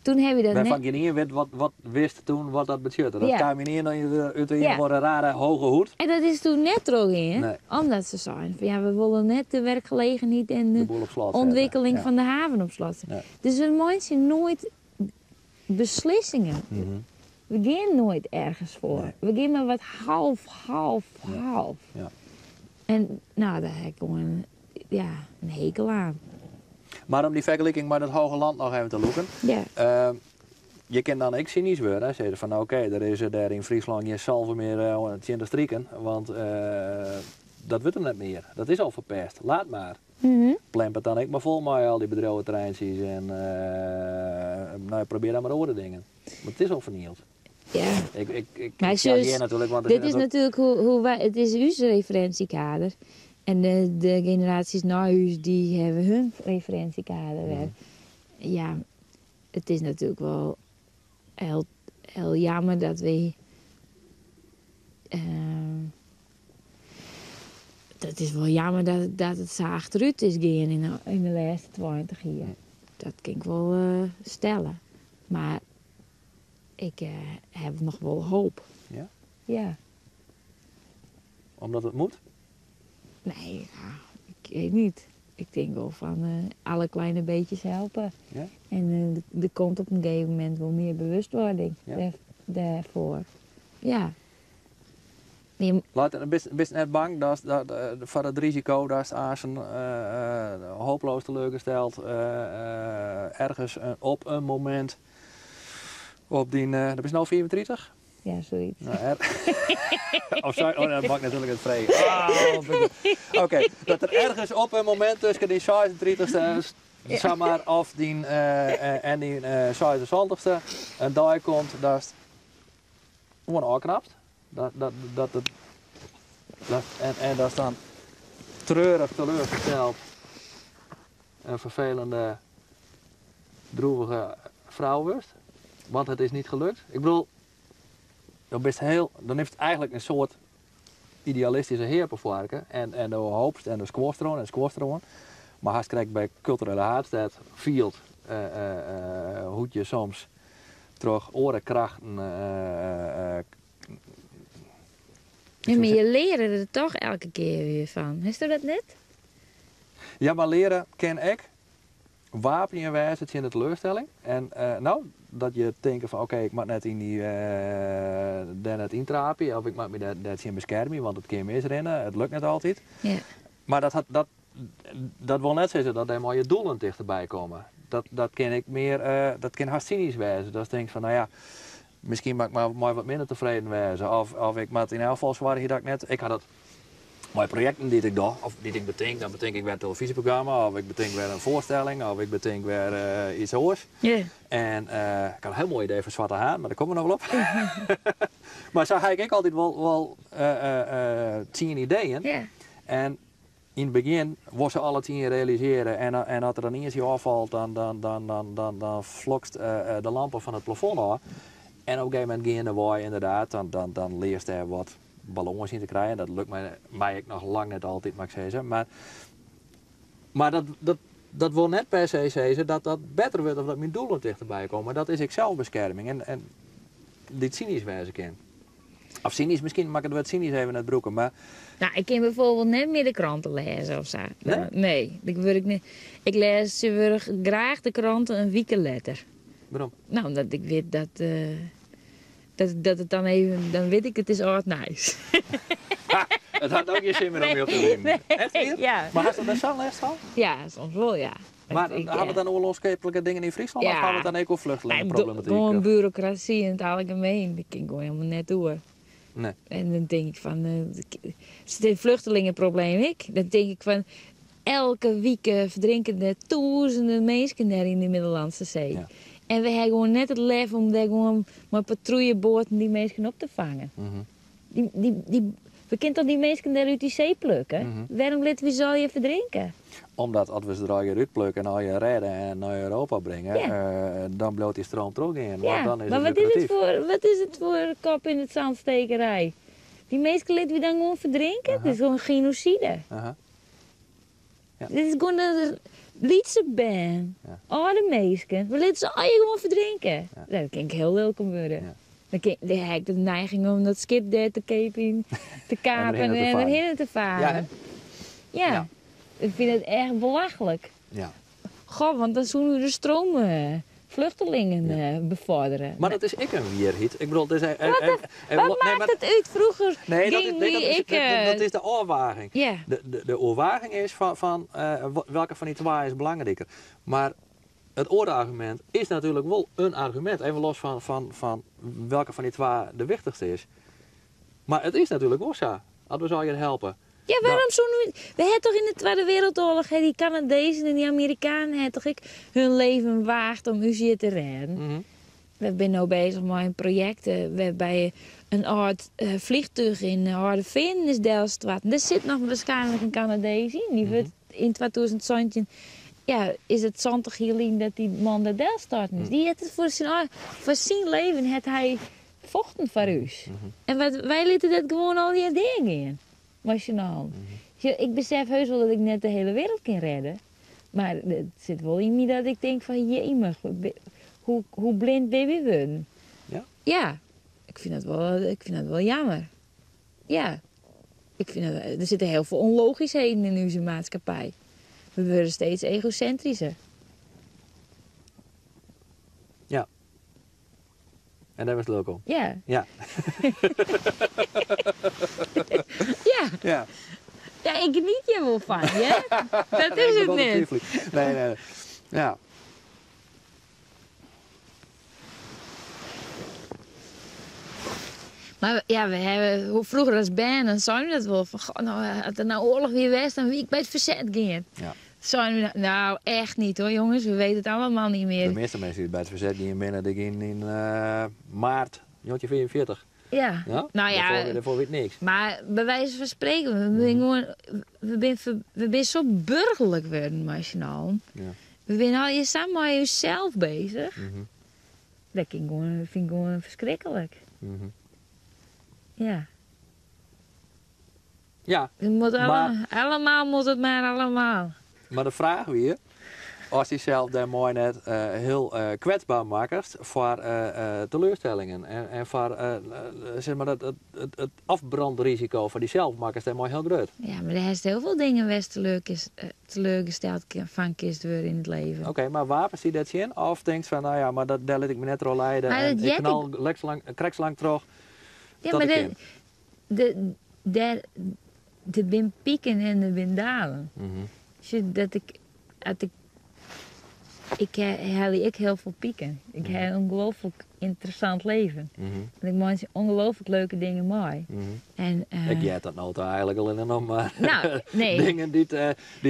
toen heb je dat Wij net... van geen weet wat wist toen wat dat betekende. Dat Ja. kwam je niet uit een Ja. voor een rare hoge hoed. En dat is toen net er ook in, Nee. omdat ze zeiden van ja, we willen net de werkgelegenheid en De de boel op slot zetten. ontwikkeling Ja. van de haven op slot zetten. Ja. Dus we maken nooit beslissingen. Mhm. We gaan nooit ergens voor. Nee. We gaan maar wat half. Ja. En nou, daar heb ik gewoon een hekel aan. Maar om die vergelijking met het Hoge Land nog even te loeken. Ja. Je kan dan ook cynisch worden. Hè? Zeggen van oké, er is daar in Friesland geen salve meer in de strikken. Want dat wordt er net meer. Dat is al verpest. Laat maar. Mhm. Plemp het dan ook maar vol met al die bedrijventerreintjes. En nou, probeer dan maar andere dingen. Want het is al vernield. Ja. Ik Maar reageer natuurlijk, want er dit zijn is natuurlijk hoe wij, het is ons referentiekader. En de generaties na ons, die hebben hun referentiekader weer. Ja, het is natuurlijk wel heel jammer dat we... dat is wel jammer dat het zo achteruit is gegaan in de laatste 20 jaar. Dat kan ik wel stellen. Maar ik heb nog wel hoop. Ja? Ja. Omdat het moet? Nee, ja, ik weet niet. Ik denk wel van alle kleine beetjes helpen. Ja? En er komt op een gegeven moment wel meer bewustwording daarvoor. Ja. Bist net bang dat voor het risico dat je als een hopeloos teleurgesteld ergens op een moment op die, dat is nou 34? Ja, zoiets. Nou, of sorry, dat maakt natuurlijk het vrij. Oké, dat er ergens op een moment tussen die 36e zeg maar, of die en die 76e een dag komt dat het gewoon aanknapt. En dat is dan treurig teleurgesteld een vervelende, droevige vrouwenwurst. Want het is niet gelukt. Ik bedoel, dan heeft het eigenlijk een soort idealistische heerpervlarken. En de hoopst en de squastroon. Maar als je kijkt bij culturele haardstad, field, hoe je soms terug orenkrachten. Ja, maar je leert er toch elke keer weer van. Is dat net? Ja, maar leren ken ik. Wapen je wijze in de teleurstelling. En nou, dat je denkt van oké, ik mag net in die daar net intrapen. Of ik mag me daar zien beschermen, want het kan misrennen. Het lukt net altijd. Ja. Maar dat wil net zeggen dat er maar je doelen dichterbij komen. Dat ken ik meer, dat kan haast cynisch wijzen. Dat ik denk van nou ja, misschien mag ik maar wat minder tevreden wijzen. Of ik mag in elk geval zwaar dat ik net. Ik had het mooie projecten die ik doe, of die ik bedenk, dan bedenk ik weer een televisieprogramma, of ik bedenk weer een voorstelling, of ik bedenk weer iets hoors. Yeah. En ik had een heel mooi idee voor Zwarte Haan, maar daar komen we nog wel op. Maar zo heb ik altijd wel 10 ideeën. Yeah. En in het begin was ze alle 10 realiseren en als er dan eens afvalt, dan vlokst de lampen van het plafond af. En op een gegeven moment ging er weer inderdaad, dan leerst er wat ballons in te krijgen. Dat lukt mij nog lang net altijd, mag ik zeggen. Maar dat wil net per se zeggen dat beter wordt of dat mijn doelen dichterbij komen. Dat is ik zelfbescherming en dit cynisch wijzen kan. Of cynisch, misschien mag ik het wat cynisch even net broeken, maar... Nou, ik kan bijvoorbeeld net meer de kranten lezen of zo. Nee? Nee, ik lees graag de kranten een week later. Waarom? Nou, omdat ik weet dat het dan even, dan weet ik het is altijd nice. Het had ook je zin meer om je op te nemen. Nee, Echt weer? ja. Maar had je dat zo les van? Ja, soms wel, ja. Maar hadden we dan oorlogskepelijke dingen in Friesland? Ja. Of hadden we dan eco-vluchtelingenproblematiek? Gewoon bureaucratie in het algemeen. Dat kan ik gewoon helemaal net door. Nee. En dan denk ik van, is het een vluchtelingenprobleem? Dan denk ik van, elke week verdrinken er duizenden mensen daar in de Middellandse Zee. Ja. En we hebben gewoon net het lef om daar gewoon met patrouilleboten die mensen op te vangen. We kunnen toch die mensen daar uit die zee plukken? Waarom laten we zo je verdrinken? Omdat als we ze eruit uitplukken en al je redden en naar Europa brengen, dan bloot die stroom terug in. Ja, Dan is maar het wat is het voor kop in het zandstekerij? Die mensen laten we dan gewoon verdrinken? Het is gewoon genocide. Aha. Ja. Dit is gewoon een lietse band. Ja. Oude mensen. We laten ze alle gewoon verdrinken. Ja. Dat kan ik heel welkom worden. Ja. Dan heb ik de neiging om dat schip daar te kapen en erheen te varen. Ja, Ja. Ja. Ik vind het echt belachelijk. Ja. Goh, want dan zullen we de stroom vluchtelingen bevorderen. Maar dat is ik een weerhit. Ik bedoel, het is Wat maakt het uit? Vroeger Nee, ging dat is de oorwaging. Ja. De oorwaging is van welke van die twee is belangrijker. Maar het oorargument is natuurlijk wel een argument. Even los van welke van die twee de wichtigste is. Maar het is natuurlijk wel zo. Dat we zou je helpen. Ja, waarom zo nu? We hebben toch in de Tweede Wereldoorlog, die Canadezen en die Amerikanen hebben toch hun leven waagd om ons hier te redden. we zijn nu bezig met een project waarbij een oud vliegtuig in Harderveen is Delstraat. Er zit nog waarschijnlijk een Canadees in. Die wordt in 2017 is het 20 jaar dat die man de Delstraat is. Die heeft het voor zijn leven heeft hij vochten voor ons. En wij lieten dat gewoon al die dingen in. Machinaal. Ik besef heus wel dat ik net de hele wereld kan redden. Maar het zit wel in me dat ik denk van jemig, hoe blind ben je worden? Ja? Ja, ik vind het wel jammer. Ja, er zitten heel veel onlogischheden in onze maatschappij. We worden steeds egocentrischer. Ja. En daar was het leuk om. Ja. Ja. Ja. Ja. Ja, ik geniet je wel van, ja? Dat is het niet. Nee. Ja. Maar ja, we hebben vroeger als band, dan zeiden we dat wel. Van, goh, nou, als er nou oorlog weer was, dan wie ik bij het verzet ging. Ja. Zeiden we nou echt niet hoor, jongens. We weten het allemaal niet meer. De meeste mensen die bij het verzet gingen binnen, die gingen in maart 1944. Ja. Ja? Nou ja. Daarvoor weet niks. Maar bij wijze van spreken, we zijn zo burgerlijk worden, machinaal. Ja. We zijn al je samen met jezelf bezig. Mhm. Dat vind ik gewoon verschrikkelijk. Mhm. Ja. Ja, Het moet maar- allemaal moet het maar allemaal. maar de vraag weer, als hij zelf daar mooi net heel kwetsbaar maakt voor teleurstellingen en voor zeg maar het afbrandrisico van die zelf maakt hij mooi heel groot. Ja, maar er is heel veel dingen best teleurgesteld van kist worden in het leven. Oké, maar wapens die dat zien? Of denkt van, nou ja, maar daar liet ik me net al leiden Maar en dat ik jet knal krekslang terug. Ja, dat maar ik de bin pieken en de bin dalen. Ik heb heel veel pieken. Ik heb een ongelooflijk interessant leven. En ik maak ongelooflijk leuke dingen mee. En, Ik jij dat nou eigenlijk al in en om, maar nou, nee. dingen die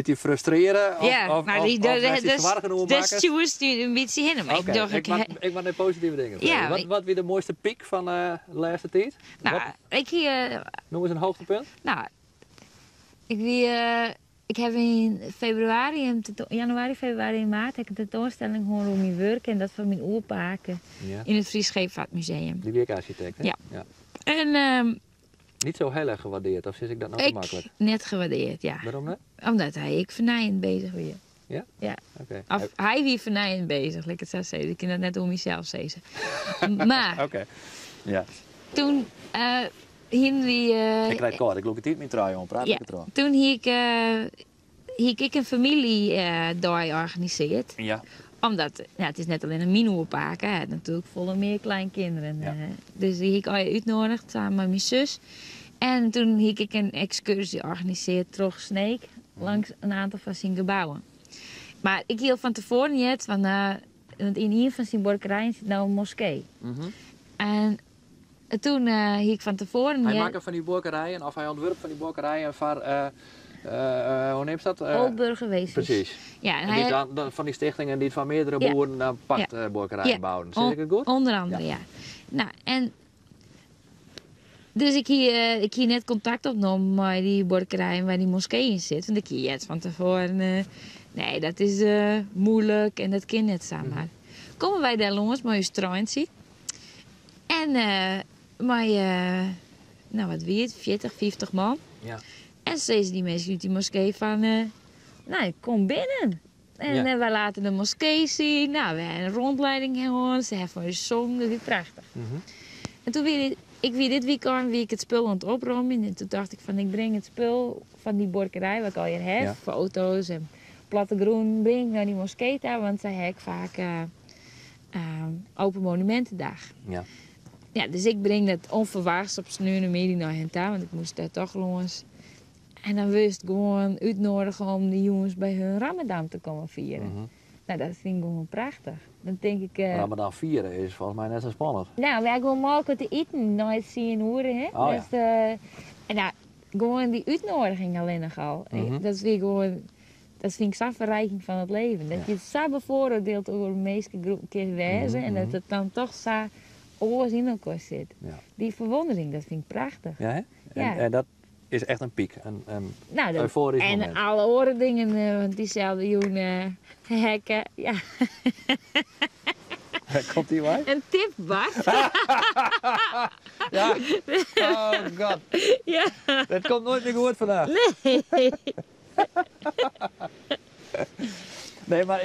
je frustreren of, ja, of, maar of, die, of mensen die zwaar genoeg dat maken. stuurt die een beetje heen. Maar Oké, ik maak net positieve dingen. Ja, Wat weer de mooiste piek van de laatste tijd? nou, Noem eens een hoogtepunt. nou, ik heb in januari, februari en maart heb ik een tentoonstelling gewoon om mijn werk en dat van mijn oerpaken Ja. in het Fries Scheepvaartmuseum. Die werkarchitect, hè? Ja. En Niet zo heel erg gewaardeerd, of is ik dat nou te makkelijk? net gewaardeerd, ja. Waarom net? Omdat ik vernijend bezig weer. Ja? Ja. Oké. Of hij wie vernijend bezig, laat ik het zo zeggen. Ik kan dat net om mezelf zeggen. Maar Oké. Ja. toen hien wie... Ik rijd kort, ik loop het niet meer trouwen, om praat ik ja, het erop. toen hiek ik een familie daar georganiseerd. Ja. Omdat, het is net alleen een minoerpaak, hij had natuurlijk volle meer kleinkinderen. Ja. Dus die heb ik uitgenodigd samen met mijn zus. En toen heb ik een excursie georganiseerd terug Sneek, langs een aantal van zijn gebouwen. Maar ik hield van tevoren niet, want in een van zijn borkerijen zit nou een moskee. En toen heb ik van tevoren... Hij niet- maakt van die boerkerijen, of hij ontwerpt van die boerkerijen voor, hoe neemt dat? Oudburgerwezen. Precies. Ja, en En die dan van die stichtingen die het van meerdere Ja. boeren apart boerkerijen Ja. bouwen. Zeg ik het goed? Onder andere, ja. Nou, en... Dus ik hier net contact opgenomen met die borkerij waar die moskee in zit. Want ik hier het van tevoren... nee, dat is moeilijk en dat kan net samen. Komen wij daar langs met je strandje. En nou wat wie het, 40, 50 man. Ja. En steeds die mensen uit die moskee van... nou, kom binnen. En Ja. wij laten de moskee zien. Nou, we hebben een rondleiding gehad. Ze hebben voor je zong, dat is prachtig. En toen weer dit weekend wie ik het spul aan het opruimen. En toen dacht ik van, ik breng het spul van die borkerij, wat ik al hier heb. Ja. Foto's en platte groen, breng ik naar die moskee daar. Want zij heb ik vaak Open Monumentendag. Ja. Ja, dus ik breng dat onverwachts op sneuren midden naar hen toe, want ik moest daar toch langs. En dan wist ik gewoon uitnodigen om de jongens bij hun Ramadan te komen vieren. Nou, dat vind ik gewoon prachtig. Dan denk ik... Ramadan vieren is volgens mij net zo spannend. Nou, wij gaan maken te eten na het 10 uur, hè. Oh, Dus, en nou, gewoon die uitnodiging alleen nog al. Dat is weer gewoon... Dat vind ik zo'n verrijking van het leven. Dat je het zo bevooroordeeld over de meeste keer wezen en dat het dan toch zo oors in elkaar zit. Ja. Die verwondering, dat vind ik prachtig. Ja, hè? Ja. En dat is echt een piek. Een Nou, euforisch en moment. alle andere dingen, want diezelfde jongen hekken. Ja. Komt die bij? Een tip, Bart. Ja. Oh god. Ja. Dat komt nooit meer goed vandaag. Nee. Nee, maar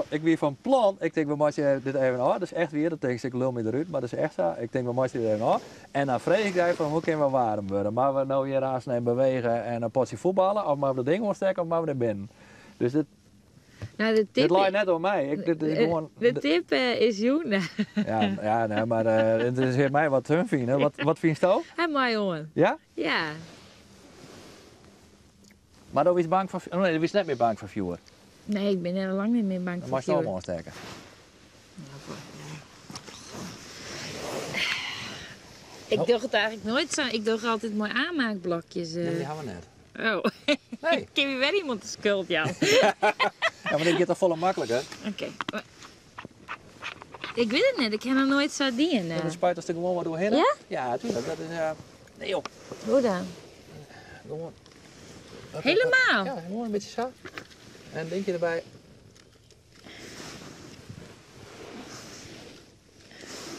ik weer van plan. Ik denk, we moeten dit even aan. Dat is echt weer, dat denk ik lul me eruit, maar dat is echt zo. Ik denk, we moeten dit even aan. En dan vrees ik daar van, hoe kunnen we warm worden? Maar we nou hier aansnijden, bewegen en een potje voetballen? Of maar we dat ding ontstekken, of maar we er binnen? Dus dit Nou, dit laat net door mij. Dit is gewoon... de tip is Joena. Ja, nee, maar het interesseert mij wat hun vinden. Wat vind je ook? En mij jongen. Ja? Ja. Maar dan is bang voor... Oh nee, dan is net meer bang voor viewer. Nee, ik ben er lang niet meer bang Dan voor. mag je het allemaal ontsteken. Ik doe het eigenlijk nooit zo. Ik doe altijd mooi aanmaakblokjes. Nee, die hebben we net. Oh. Nee. Ik heb je weer iemand de schuld, Jan. Ja, maar dit gaat toch volle makkelijk, hè? Oké. Ik weet het niet. Ik heb nog nooit zo dienen. Ja, dan spuit er gewoon wat doorheen. Ja? Ja, natuurlijk. Dat is... Nee joh. Hoe dan? Gewoon... Helemaal? Ja, gewoon een beetje zo. En een dingje erbij.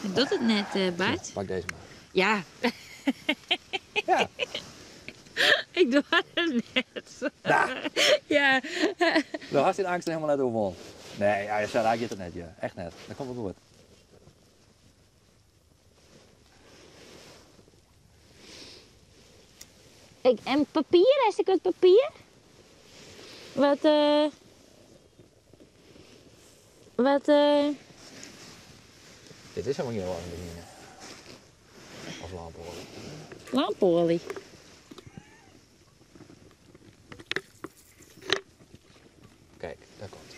Ik doe het net, Bart. Pak deze maar. Ja. Ja. Ik doe het net. Ja. Dan had je de angst er helemaal net overal. Nee, ja, je zei eigenlijk het net, ja. Echt net. Dat komt wel goed. En papier? Is ik het papier? Wat, Dit is helemaal niet warm bedienen. Of lampolie. Lampolie. Kijk, daar komt hij.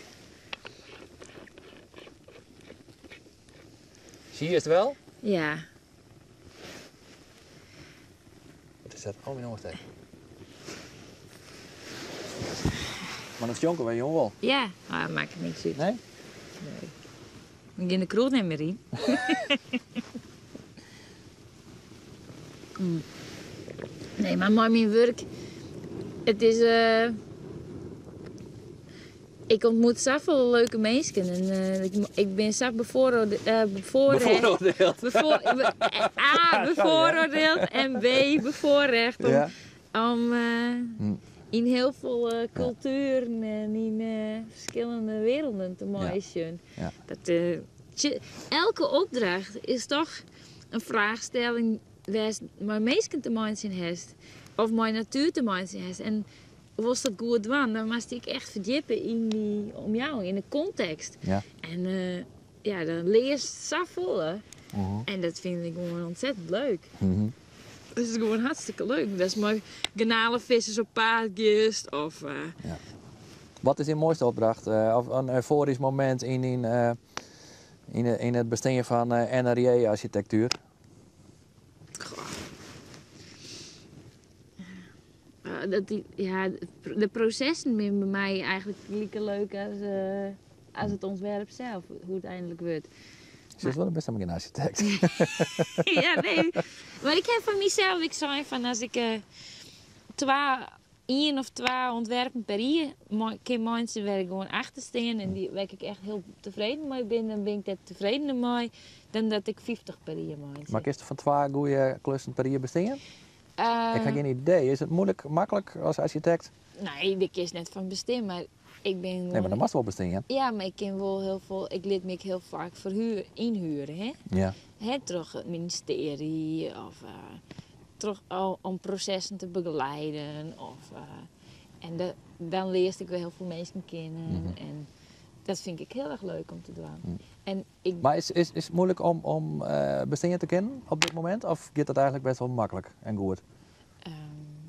Zie je het wel? Ja. Wat is dat? Oh, mijn oorsteek. Maar dat jonken wij jong wel. Ja. Ah, maakt het niks uit. Nee? Nee. Ik in de kroeg niet meer in. Nee, maar mijn werk, het is, ik ontmoet zoveel leuke mensen en ik ben zo bevooroordeeld. Bevooroordeeld en B, bevoorrecht om in heel veel culturen en in verschillende werelden te maaien. Ja. Elke opdracht is toch een vraagstelling waar mijn mensen te maken heeft of mijn natuur te maken heeft. En was dat goed doen, dan moest ik echt verdiepen in die omjouwing, in de context. Ja. En dan leer je zoveel. En dat vind ik gewoon ontzettend leuk. Dat is gewoon hartstikke leuk. Dat is mijn garnalenvissers op paardjes of... Wat is je mooiste opdracht? Of een euforisch moment in het besteden van NRJ-architectuur? De processen zijn bij mij eigenlijk lekker leuk als het ontwerp zelf, hoe het eindelijk wordt. Ze is wel best een architect. Ja, nee. Maar ik heb van mezelf, ik zei van als ik 1 of 2 ontwerpen per jaar kan mensen waar ik gewoon achter staan en die waar ik echt heel tevreden mee ben, dan ben ik daar tevredener mee dan dat ik 50 per jaar maak. Maar is er van 2 goede klussen per jaar besteden? Ik heb geen idee. Is het makkelijk als architect? Nee, ik kies net van bestemmen, maar ik ben gewoon... Nee, maar dat mag wel besteden. Ja, maar ik ken wel heel veel, ik liet me heel vaak inhuren, hè? Ja. Hè, terug het ministerie of terug om processen te begeleiden of dan leerde ik wel heel veel mensen kennen en dat vind ik heel erg leuk om te doen. En Maar is het moeilijk om besteden te kennen op dit moment of gaat dat eigenlijk best wel makkelijk en goed?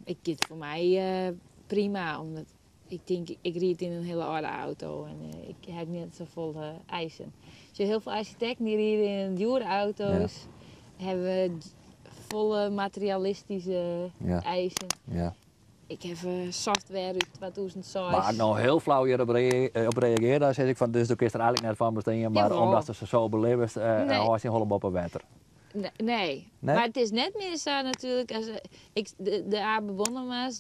Ik get voor mij prima, omdat ik denk, ik rijd in een hele oude auto en ik heb niet zoveel eisen. Dus heel veel architecten die rijden in dure auto's, hebben volle materialistische eisen. Ja. Ik heb software uit 2006. Maar nou heel flauw hierop op reageer, dan zeg ik van, dus de kist er eigenlijk net van besteden, maar Jawel. omdat ze zo beleefd, Nee. was je holm op een water. Nee. Maar het is net meer zo natuurlijk, als de Abonnema's,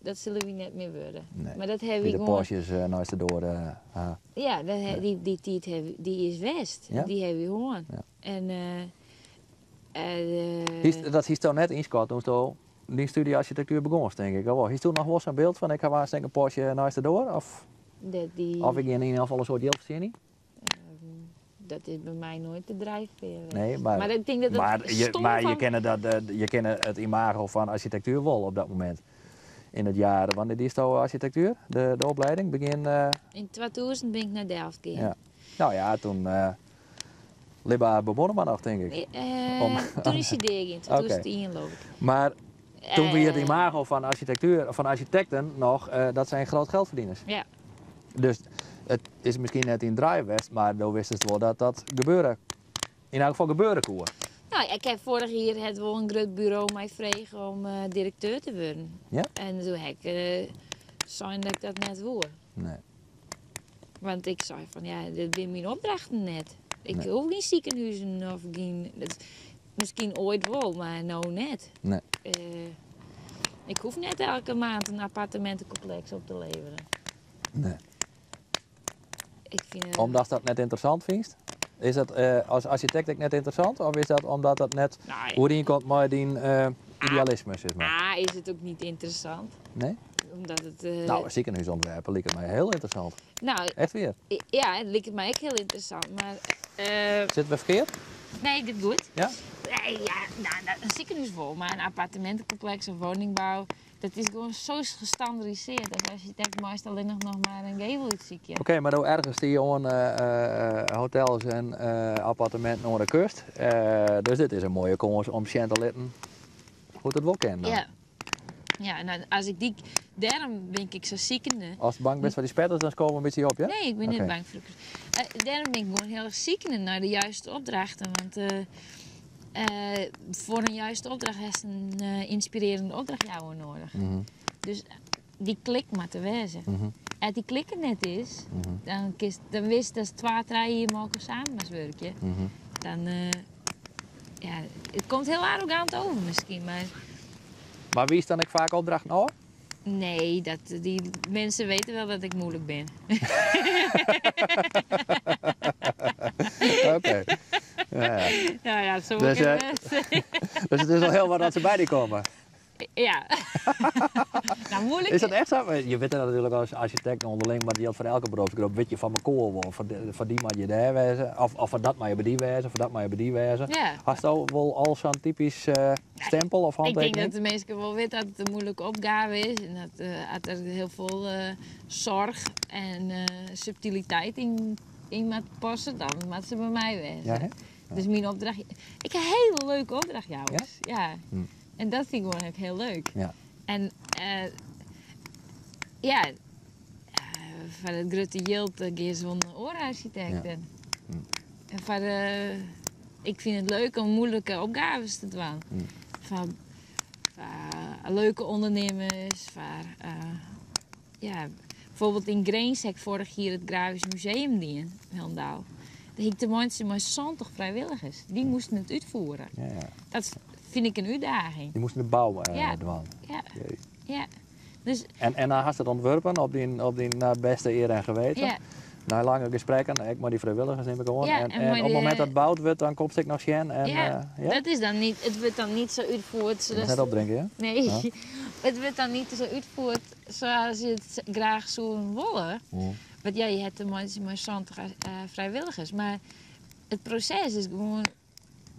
dat zullen we niet meer worden. Nee. Maar dat heb Die ik de gewoon... Porsches naast de door. Ja, die tijd die is West. Ja? Die hebben we gewoon. Ja. En Dat is toch net inschat toen zo die studie architectuur begon, denk ik. Is toen nog wel zo'n beeld van ik ga waar een Porsche naast de door? Of ik in ieder geval een soort jeldversiering? dat is bij mij nooit de drijfveer. Nee, maar ik denk dat je kent het imago van architectuur wel op dat moment. In het jaar, wanneer is het architectuur, de opleiding? Begin... In 2000 ben ik naar Delft gegaan. Ja. Nou ja, toen Libba begonnen maar nog, denk ik. Toen is hij in 2001 geloof ik. Maar toen weer het imago van architectuur, van architecten nog, dat zijn groot geldverdieners. Ja. Dus het is misschien net in draaivest, maar dan wisten ze wel dat gebeuren. In elk geval gebeuren koer. Nou, ik heb vorig jaar het wel een groot bureau mij vregen om directeur te worden. Ja? En toen heb ik zei dat ik dat net wil. Nee. Want ik zei van ja, dit zijn mijn opdrachten net. Ik Nee. hoef geen ziekenhuizen of geen... Misschien ooit wel, maar nou net. Nee. Ik hoef net elke maand een appartementencomplex op te leveren. Nee. Ik vind, Omdat dat net interessant vindt? Is dat als architect ook net interessant? Of is dat omdat dat net nou, ja. hoe die komt met die idealisme, zeg maar? is het ook niet interessant. Nee? Omdat het... Nou, ziekenhuisontwerpen lijkt het mij heel interessant. nou, Echt weer. ja, het lijkt mij ook heel interessant, maar... Zitten we verkeerd? nee, dit goed. Ja? Nee, ja, nou, een ziekenhuis vol, maar een appartementencomplex of woningbouw, dat is gewoon zo gestandaardiseerd dat als je denkt, meestal alleen nog maar een gevel uitziekje. Oké, maar nou ergens die gewoon hotels en appartementen onder de kust. Dus dit is een mooie kans om Sjen te laten hoe het wel kennen. Ja. Ja, nou, als ik die... Daarom ben ik zo ziekende. Als je bang bent voor die spetters, dan komen we een beetje op, ja? Nee, ik ben niet Oké. bang voor de daarom ben ik gewoon heel erg ziekende naar de juiste opdrachten. Want voor een juiste opdracht heb je een inspirerende opdrachtjouwer nodig. Mhm, Dus die klik maar te wezen. mhm, Als die klik er net is, mhm, dan wist dat 2-3 hier mogen samen als werkje. mhm. Dan, ja, het komt heel arrogant over misschien, maar Maar wie is dan ik vaak opdracht nou? nee, die mensen weten wel dat ik moeilijk ben. Oké. Ja, ja. Nou ja, zo Dus, kan het zeggen. Dus het is wel heel wat dat ze bij die komen. Ja. Nou, moeilijk. Is dat echt zo? Je weet het natuurlijk als architect onderling, maar die had voor elke beroepsgroep weet je van mijn kool wel. Van die mag je daar wezen, of van dat mag je bij die wezen, van dat mag je bij die wezen. Ja. Hast je wel al zo'n typisch stempel of Ik denk handtekening? dat de mensen wel weten dat het een moeilijke opgave is. En dat er heel veel zorg en subtiliteit in moet passen, dan moet ze bij mij wezen. Ja, hè? Dus mijn opdracht... Ik heb een hele leuke opdrachtjouwers. Ja. Hm. En dat vind ik gewoon ook heel leuk. Ja. En ja, van het grote Jilt geeft zo'n oorarchitecten. Hm. En van ik vind het leuk om moeilijke opgaves te doen. Hm. Van leuke ondernemers, ja, bijvoorbeeld in Greens heb ik vorig jaar het Grafisch Museum in Helmdaal. Daar heb ik de mensen maar 70 vrijwilligers. Die moesten het uitvoeren. Ja, ja. Dat vind ik een uitdaging. Die moesten de bouw Ja. doen. Ja, Jee. ja. Dus En dan had ze het ontworpen op die naar beste eer en geweten. ja, Na lange gesprekken, ik maar die vrijwilligers neem ik gewoon. Ja, en en en maar op het die, moment dat het bouwd wordt, dan komt ik nog Sjen. En, ja, ja? dat is dan niet, het wordt dan niet zo uitgevoerd Je zoals... moet net opdrinken, ja? Nee, Ja. het wordt dan niet zo uitgevoerd zoals je het graag zou willen. Mm. Want ja, je hebt de mensen maar 70 vrijwilligers. Maar het proces is gewoon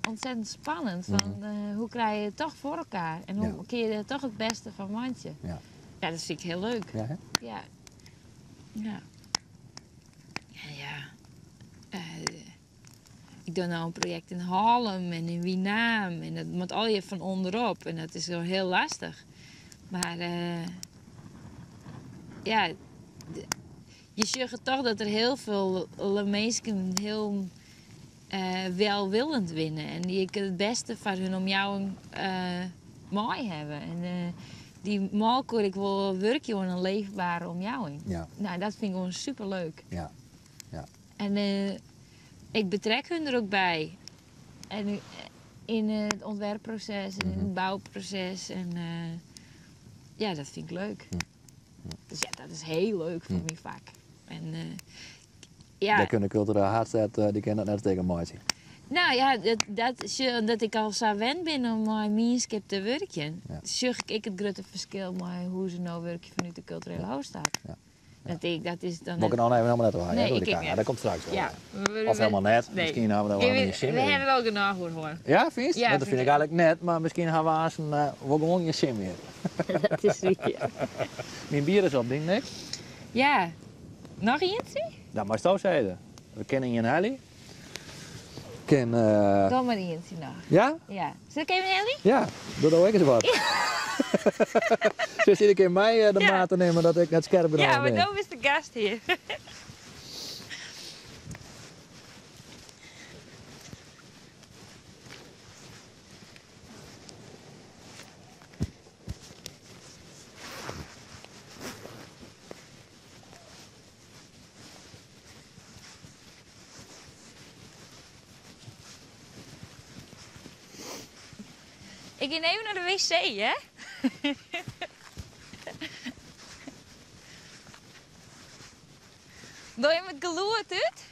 ontzettend spannend. Van, hoe krijg je het toch voor elkaar? En hoe Ja. kun je er toch het beste van mandje? Ja. Ja, dat vind ik heel leuk. Ja, hè? Ja. Ja. Ja. Ik doe nou een project in Haarlem en in Wienaam. En dat moet al je van onderop. En dat is wel heel lastig. Maar ja, je ziet toch dat er heel veel mensen heel welwillend winnen. En die het beste van hun om jou mooi hebben. En die mal kon ik wel werken aan een leefbare omjouwing. Ja, Nou, dat vind ik gewoon superleuk. ja. En ik betrek hun er ook bij. En in het ontwerpproces en in het bouwproces. En ja, dat vind ik leuk. Dus ja, dat is heel leuk voor mijn vak. En ja. Daar kunnen cultureel Hartstedt, die kennen dat net tegen mooi zien. Nou ja, dat ik al zo wend ben om mijn mensen te werken, Ja. zag ik het grote verschil met hoe ze nou werken vanuit de culturele hoofdstad. Ja. Dat is dan. Moet ik er nou even helemaal net horen? Nee, door ik die kijk camera. niet. Dat komt straks wel. Ja. Of helemaal net. Nee. Misschien hebben we daar wel een We zin hebben in. wel genoeg hoor. Ja, vind je? Ja, Want dat vind ik eigenlijk net, maar misschien gaan we als een wel gewoon je sim weer. Dat is niet. Mijn bier is op, denk ik. Ja. Nog eentje? Dat mag je zo zeggen. We kennen je en Ellie. Ken, Dan maar eentje nog. ja? Ja. Zal ik even Ellie? Ja, doe dan ook eens wat. Zo zit ik in mij de Ja. maat te nemen dat ik het scherp ben. Ja, maar nu is de gast hier. Ik ga even naar de wc, hè? Doe je met geloerd uit?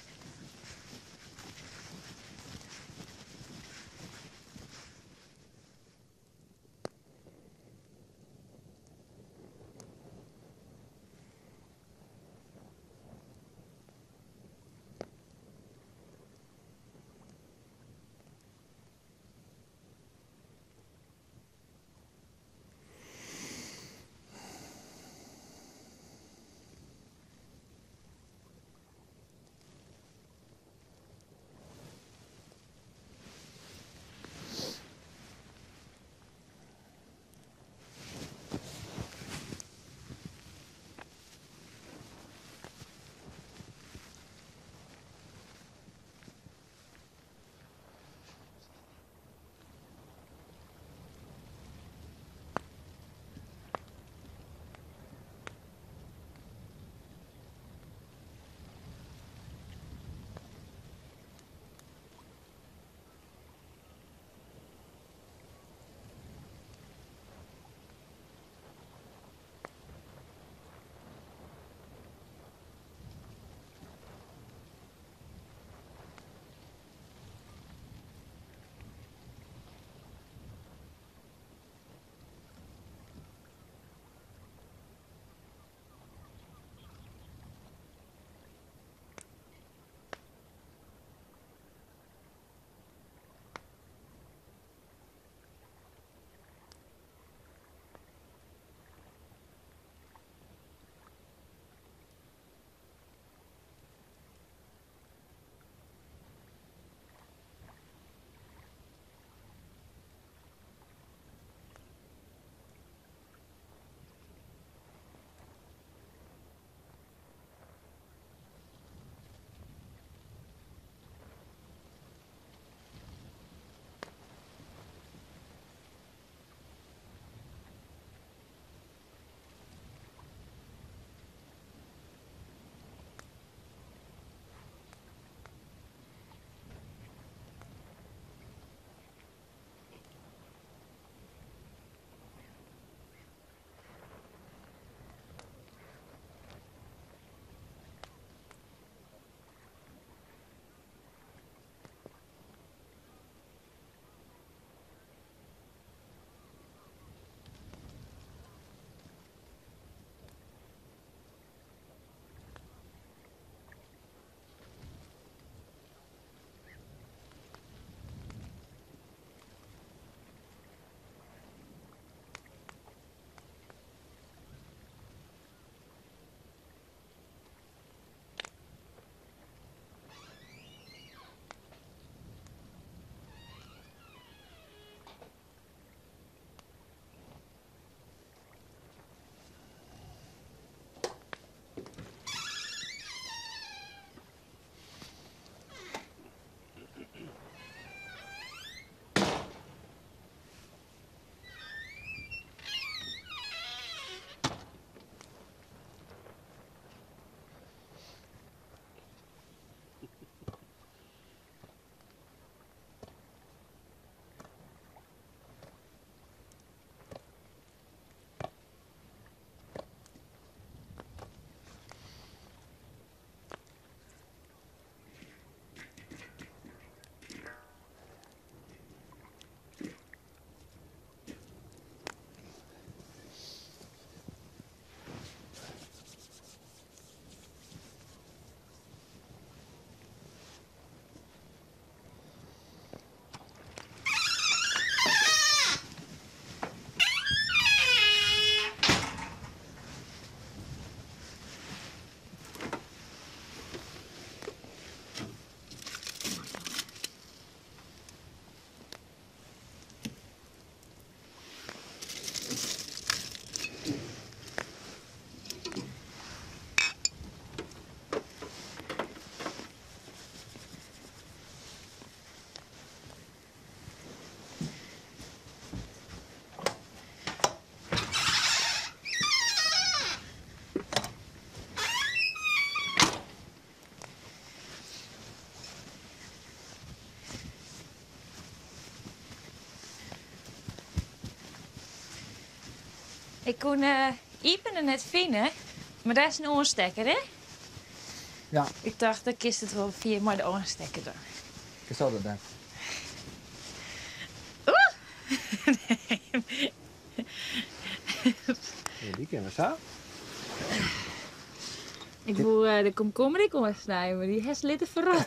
Ik kon Iepen net vinden, maar daar is een oorstekker, hè? Ja. Ik dacht, dan kist het wel via maar de oorstekker dan. Ik zal dat dan. Ja, die kennen we zo. Ik wil de komkommer ik snijden, maar die heeft litten verrot.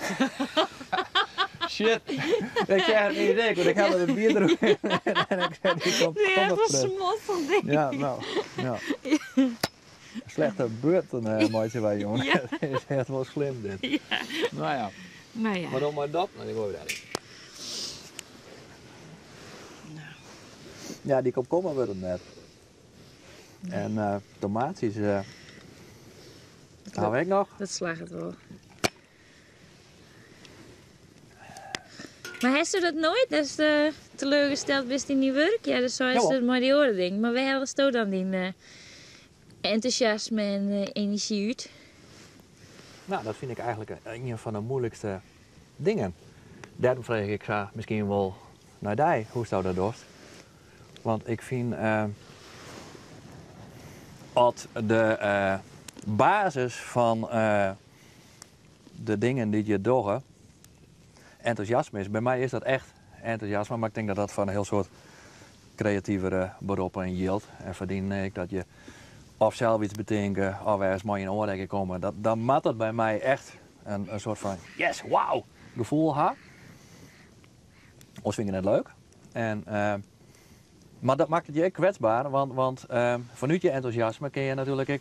Shit. Ik zeg het niet idee, want ik had er een bier erin. En ik zei, die komt Die heeft wel terug. smoffel, denk ik. Ja, nou. Ja. Slechte beurten, mooitje wij, jongen. Ja. Het is echt wel slim, dit. Ja. Nou ja. Nou ja. Waarom maar dat? Nou, die gooien we daarin. Ja, die komkommer wordt het net. En tomaatjes hou ik nog. Dat slaagt het wel. Maar heeft u dat nooit? Dat is teleurgesteld best in die werk? Ja, dat is het maar die oren ding. Maar wij hadden zo dan die enthousiasme en energie uit. Nou, dat vind ik eigenlijk een van de moeilijkste dingen. Daarom vraag ik misschien wel naar jij, hoe zou dat doet? Want ik vind dat de basis van de dingen die je doet, enthousiasme is. Bij mij is dat echt enthousiasme, maar ik denk dat dat van een heel soort creatievere beroepen geldt. En verdien ik dat je of zelf iets bedenken of ergens mooi in oordekken komen. Dan moet dat bij mij echt een soort van yes, wow gevoel hebben. Ons vind ik het leuk. En, maar dat maakt het je kwetsbaar, want vanuit je enthousiasme kun je natuurlijk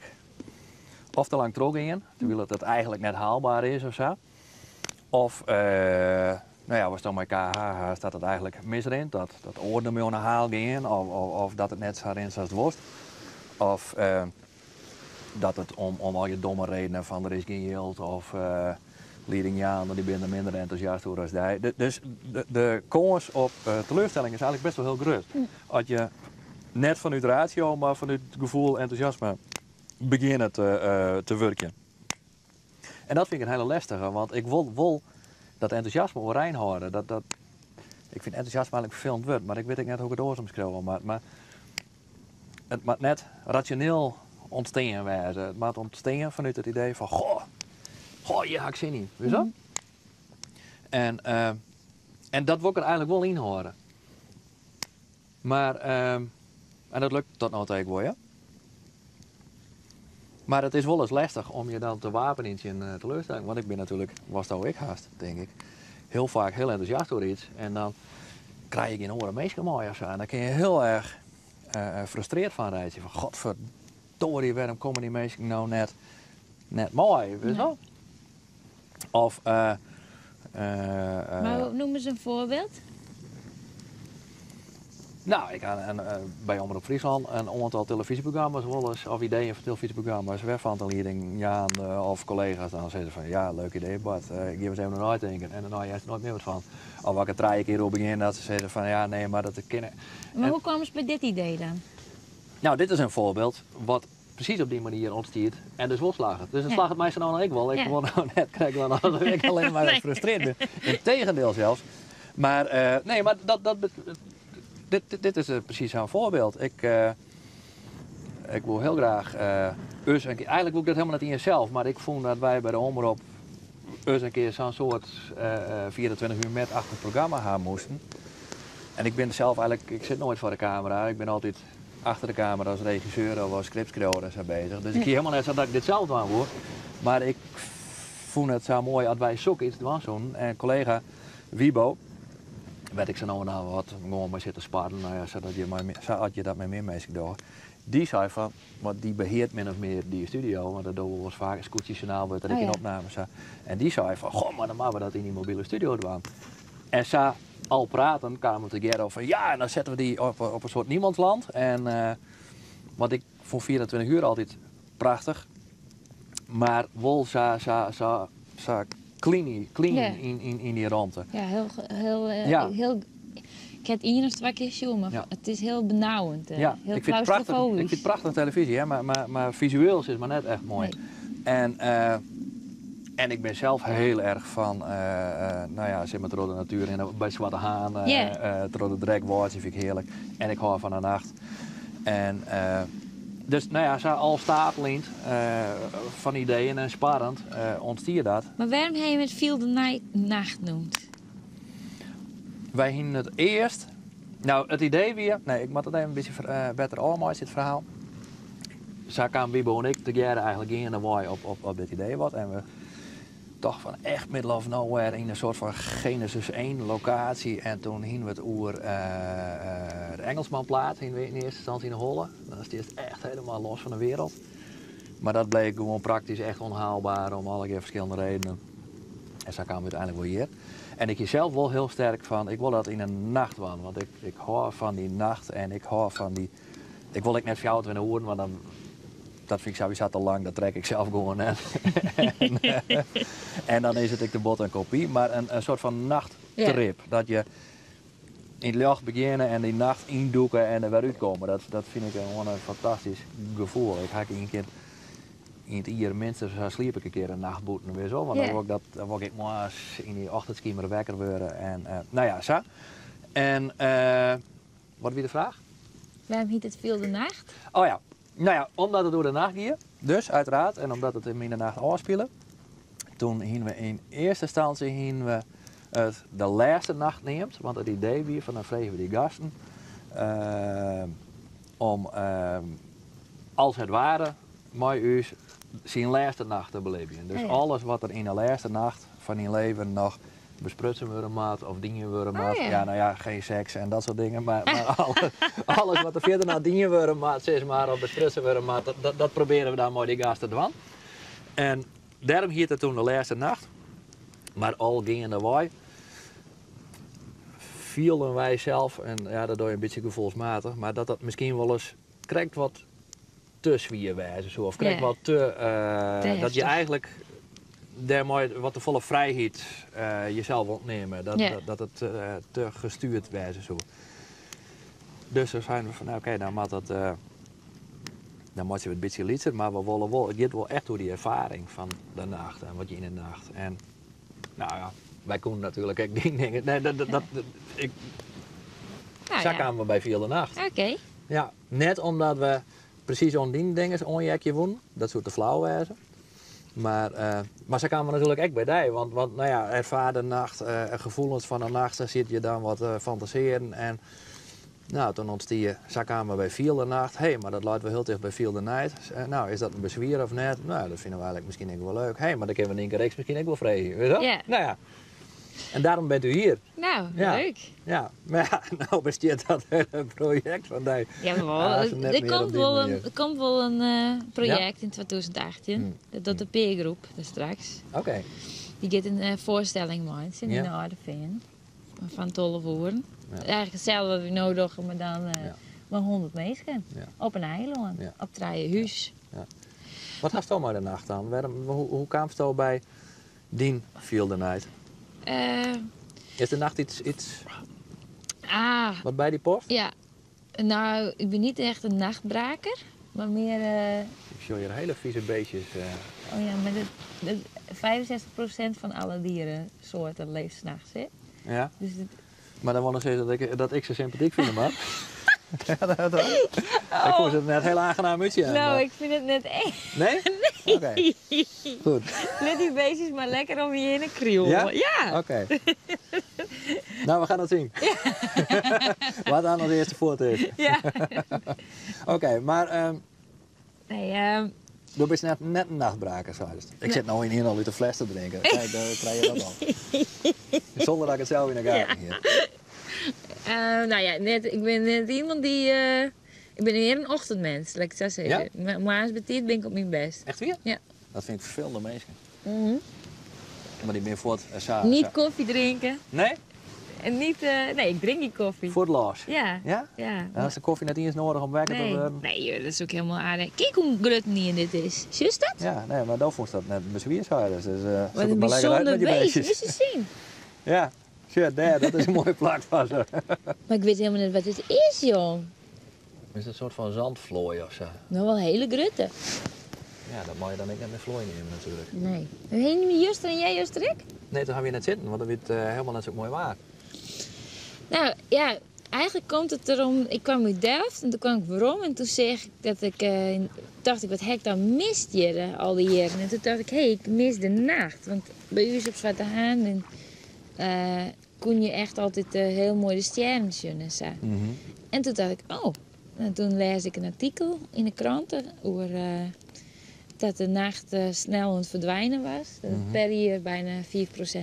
of te lang trok in, terwijl het eigenlijk net haalbaar is of zo. Of, nou ja, was dan met elkaar staat het eigenlijk misrin, dat oordeel me aan de haal gaan, of dat het net zo in zoals het was. Of dat het om al je domme redenen van er is geen geld, of leiding Jaan, die ben er minder enthousiast over als jij. Dus de kans op teleurstelling is eigenlijk best wel heel groot. Als je net vanuit ratio, maar vanuit het gevoel enthousiasme beginnen te werken. En dat vind ik een hele lastige, want ik wil dat enthousiasme overeind houden. Ik vind enthousiasme eigenlijk vervelend woord, maar ik weet net hoe ik het oorzaam schreeuwen. Maar het moet net rationeel ontstaan wezen. Het moet ontstaan vanuit het idee van, goh, je ik zin in. Weet je zo? En dat wil ik er eigenlijk wel in horen. Maar, en dat lukt tot nou tegen wel, ja. Maar het is wel eens lastig om je dan te wapenen in je teleurstelling. Want ik ben natuurlijk, was dat ook ik haast, denk ik, heel vaak heel enthousiast door iets. En dan krijg je geen oren meestal mooi of zo. En dan kun je heel erg frustreerd van rijden. Van godverdorie, waarom komen die mensen nou net mooi? Weet je wel? Of, maar noem eens een voorbeeld. Nou, ik had bij Omroep Friesland een aantal televisieprogramma's wel eens, of ideeën voor televisieprogramma's, weg van de leiding Jaan of collega's. Dan zeiden ze van, ja, leuk idee, Bart, ik geef eens even een uitdenken. En dan had je er nooit meer wat van. Of wat ik het 3 keer op begin, dat ze zeiden van, ja, nee, maar dat ik kennen. Maar hoe kwamen ze bij dit idee dan? Nou, dit is een voorbeeld wat precies op die manier ontstiert en dus wel slagen. Dus het slaagt het mij zo nou ik wel. Ik wil nou net krijg dan dat ik alleen maar gefrustreerd ben. Integendeel zelfs. Maar nee, maar dit is precies zo'n voorbeeld. Ik wil heel graag eigenlijk wil ik dat helemaal niet in jezelf, maar ik vond dat wij bij de Omroep een keer zo'n soort 24 uur met achter het programma gaan moesten. En ik ben zelf eigenlijk, ik zit nooit voor de camera, ik ben altijd achter de camera als regisseur of als scriptschrijver en zo bezig. Dus ik zie helemaal net zo dat ik dit zelf doen hoor. Maar ik vond het zo mooi als wij zoeken iets doen. En collega Wiebo, weet ik zo nou wat, gewoon maar zitten sparren, nou ja, zodat je dat met meer mensen doet. Die zei van, want die beheert min of meer die studio, want dat doen we wel eens vaak, een scootjesjournaal wordt er in opnames. En die zei van, goh, maar dan maken we dat in die mobiele studio doen. En zo al praten kwamen we together van, ja, en dan zetten we die op een soort niemandsland. En want ik vond 24 uur altijd prachtig, maar wel zo clean in die ruimte. Ja, heel ik heb het hier nog 2 keer zien, maar het is heel benauwend. Ja, heel ik vind het prachtig televisie, hè, maar visueel is het maar net echt mooi. Nee. En ik ben zelf heel erg van, nou ja, zit met rode natuur en bij Zwarte Haan, het rode drekwoordje vind ik heerlijk. En ik hou van de nacht. En Dus nou ja, zo al stapelend van ideeën en sparrend ontstier dat. Maar waarom heb je het Feel the Nacht noemt? Wij gingen het eerst. Nou, het idee weer. Nee, ik moet het even een beetje beter allemaal dit verhaal. Zo kwamen Bibo en ik together eigenlijk in en wij op dit idee wat. En we dachten van echt middle of nowhere in een soort van Genesis 1 locatie. En toen hingen we het oer de Engelsmanplaat in eerste instantie in Holle. Dat is het echt helemaal los van de wereld. Maar dat bleek gewoon praktisch echt onhaalbaar om allerlei verschillende redenen. En zo kwamen we uiteindelijk wel hier. En ik zelf wel heel sterk van, ik wil dat in een nacht doen. Want ik hou van die nacht en ik hou van die... Ik wil net voor in de hoeren, want dan... Dat vind ik sowieso te lang, dat trek ik zelf gewoon. En dan is het ik de bot en kopie. Maar een soort van nachttrip. Ja. Dat je in het licht beginnen en die nacht indoeken en er weer uitkomen. Dat vind ik gewoon een fantastisch gevoel. Ik ga een keer in het ier minstens sliep ik een keer een nachtboeten weer zo. Want dan word ik maar in die ochtendschiemer wekker worden. En nou ja, zo. En wat was de vraag? Waarom heet het Feel the Nacht? Oh ja. Nou ja, omdat het door de nacht ging, dus uiteraard, en omdat het in de nacht afspelen, toen gingen we in eerste instantie het de laatste nacht neemt, want het idee weer van dan vregen we die gasten om als het ware met u zijn laatste nacht te beleven. Dus alles wat er in de laatste nacht van je leven nog besprutsen worden maat of dingen worden maat. Ja, nou ja, geen seks en dat soort dingen, maar alles wat er verder naar dingen worden maat, zeg maar, of besprutsen worden maat, dat proberen we dan met die gasten te doen. En daarom hield het toen de laatste nacht, maar al gingen de wij, vielen wij zelf, en ja, dat doe je een beetje gevoelsmatig, maar dat misschien wel eens krijgt wat te zwierwijzen, zo, of krijgt wat te, dat je eigenlijk daarmee wat de volle vrijheid jezelf ontnemen. Dat het te gestuurd wijze zo. Dus dan zijn we van, nou, oké, dan moet dat, dan moet je het een beetje lieten, maar we willen wel, het gaat wel echt door die ervaring van de nacht en wat je in de nacht. En nou ja, wij konden natuurlijk ook dingen. Nee, zo kwamen we bij Feel the Nacht. Oké. Ja, net omdat we precies zo'n dingen onjekje wonnen, dat soort te flauw wijzen. Maar zo kwamen we natuurlijk echt bij die, want nou ja, ervaar de nacht, gevoelens van de nacht, daar zit je dan wat fantaseren. En nou, toen ontstond zo kwamen we bij Feel the Nacht. Hé, maar dat laten we heel dicht bij Feel the Night. Nou, is dat een bezwier of net? Nou, dat vinden we eigenlijk misschien ook wel leuk. Hé, maar dan kunnen we in een reeks misschien ook wel vregen, weet je wel? Ja. Nou ja. En daarom bent u hier. Nou, leuk. Ja, maar ja, nou bestaat dat hele project van die. Ja, maar er komt wel een project in 2018. Dat de peergroep, straks. Oké. Die gaat een voorstelling maken in de Aardeveen. Van tolle woorden. Ja. Eigenlijk hetzelfde wat we nodig hebben, maar dan maar 100 mensen. Ja. Op een eiland, op het huis. Ja. Wat had je maar de nacht aan? Hoe kwam je al bij die Feel the Night? Is de nacht iets wat bij die post? Ja, nou, ik ben niet echt een nachtbraker, maar meer... Ik zie hier hele vieze beestjes. Oh ja, maar 65% van alle dierensoorten leeft 's nachts, hè? Ja? Dus maar dan wil ik zeggen dat ik ze sympathiek vind, man. Ik vond het net heel aangenaam uitje. Nou, ik vind het net echt. Nee? Nee. Oké. Goed. Let die beestjes maar lekker om je heen en krioel. Ja? Oké. Nou, we gaan het zien. Ja. Wat aan als eerste voort is. Ja. Oké, maar... Nee, je bent net een nachtbraker, zei je. Ik zit nou in hier al uit de fles te drinken. Kijk, dan krijg je dat al. Zonder dat ik het zelf in de gaten hier. Nou ja, ik ben net iemand die... ik ben meer een ochtendmens, laat ik het zo zeggen. Ja? Maar als betiet ben ik op mijn best. Echt weer? Ja. Dat vind ik vervelende mensen. Maar die ben voort... Niet koffie drinken. Nee? En niet... nee, ik drink niet koffie. Voor het los? Ja. Ja? Ja. En is de koffie net eens nodig om wekker te worden? Nee, dat is ook helemaal aardig. Kijk hoe glutton dit is. Zie dat? Ja, nee, maar dan vond ik dat net bezwier zou. Dus wat een bijzonder beest. Moet je zien. Ja. Shit, dat is een mooie plak van ze. Maar ik weet helemaal niet wat het is, jong. Is het een soort van zandvlooi of zo? Nou, wel hele grutte. Ja, dat mag je dan niet met vlooi nemen natuurlijk. Nee. Heb je niet meer Juster en jij Justerik? Nee, toen gaan we hier net zitten, want dan wordt het helemaal net zo mooi waar. Nou, ja, eigenlijk komt het erom, ik kwam uit Delft en toen kwam ik waarom en toen zeg ik dat ik, dacht ik, wat heb ik dan mist hier al die jaren? En toen dacht ik, ik mis de nacht. Want bij u is op Zwarte Haan kon je echt altijd heel mooi de sterren zien en zo. En toen dacht ik, en toen lees ik een artikel in de kranten over dat de nacht snel aan het verdwijnen was. Dat het per jaar bijna 4%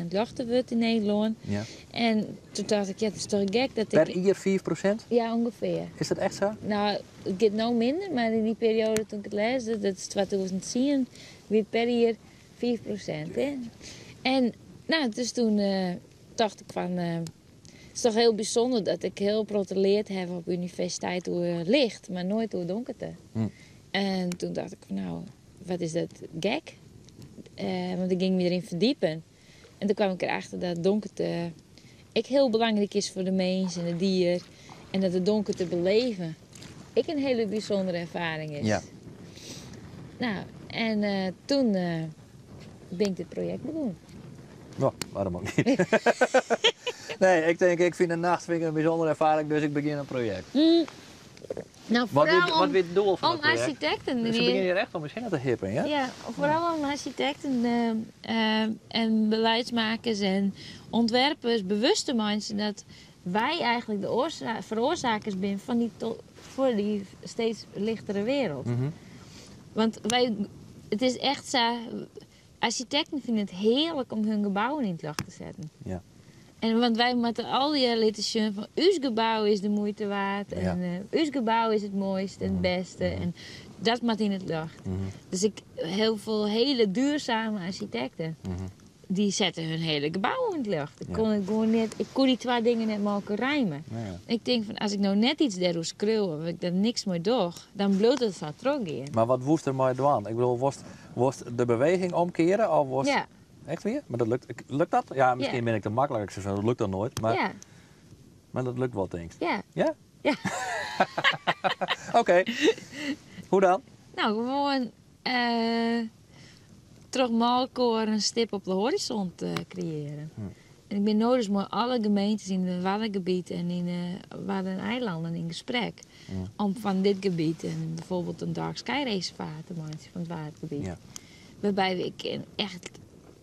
lichter wordt in Nederland. Ja. En toen dacht ik, ja, het is toch gek dat Per ik... jaar 4%? Ja, ongeveer. Is dat echt zo? Nou, het gaat nou minder, maar in die periode toen ik het leesde, dat is 2010, weer per jaar 4%. Hè? En nou, dus toen dacht ik van, het is toch heel bijzonder dat ik heel proteleerd heb op universiteit door licht, maar nooit door donkerte. En toen dacht ik van, nou, wat is dat gek? Want ik ging me erin verdiepen. En toen kwam ik erachter dat donkerte heel belangrijk is voor de mens en het dier. En dat het donkerte beleven een hele bijzondere ervaring is. Ja. Nou, en toen ben ik dit project begonnen. Nou, waarom ook niet? Nee, ik vind een nacht een bijzondere ervaring, dus ik begin een project. Nou, Wat vooral is het doel van om het project? architecten. Dus ze beginnen hier echt om misschien te hippen, ja? Ja, vooral om architecten en beleidsmakers en ontwerpers bewust te maken dat wij eigenlijk de veroorzakers zijn van voor die steeds lichtere wereld. Want het is echt zo, architecten vinden het heerlijk om hun gebouwen in het licht te zetten. Ja. En want wij moeten al die laten zien van, uw gebouw is de moeite waard. En uw gebouw is het mooiste en het beste. En dat moet in het licht. Dus heel veel hele duurzame architecten, die zetten hun hele gebouw in het licht. Ik kon die twee dingen net maken rijmen. Ja. Ik denk van, als ik nou net iets daarover schreeuw, of ik daar niks mee doe, dan bloot het van terug in. Maar wat woest er maar doen? Ik bedoel, was de beweging omkeren of was... Ja. Echt weer? Maar dat lukt dat? Ja, misschien ben ik te makkelijk, zo dat lukt dan nooit. Maar, maar dat lukt wel, denk ik. Ja. Ja? Ja. Oké. Hoe dan? Nou, gewoon terug malkoor een stip op de horizon te creëren. En ik ben nodig met alle gemeentes in het Waddengebied en in Waddeneilanden in gesprek. Om van dit gebied en bijvoorbeeld een dark sky reservaat te maken van het Waddengebied. Ja. Waarbij ik echt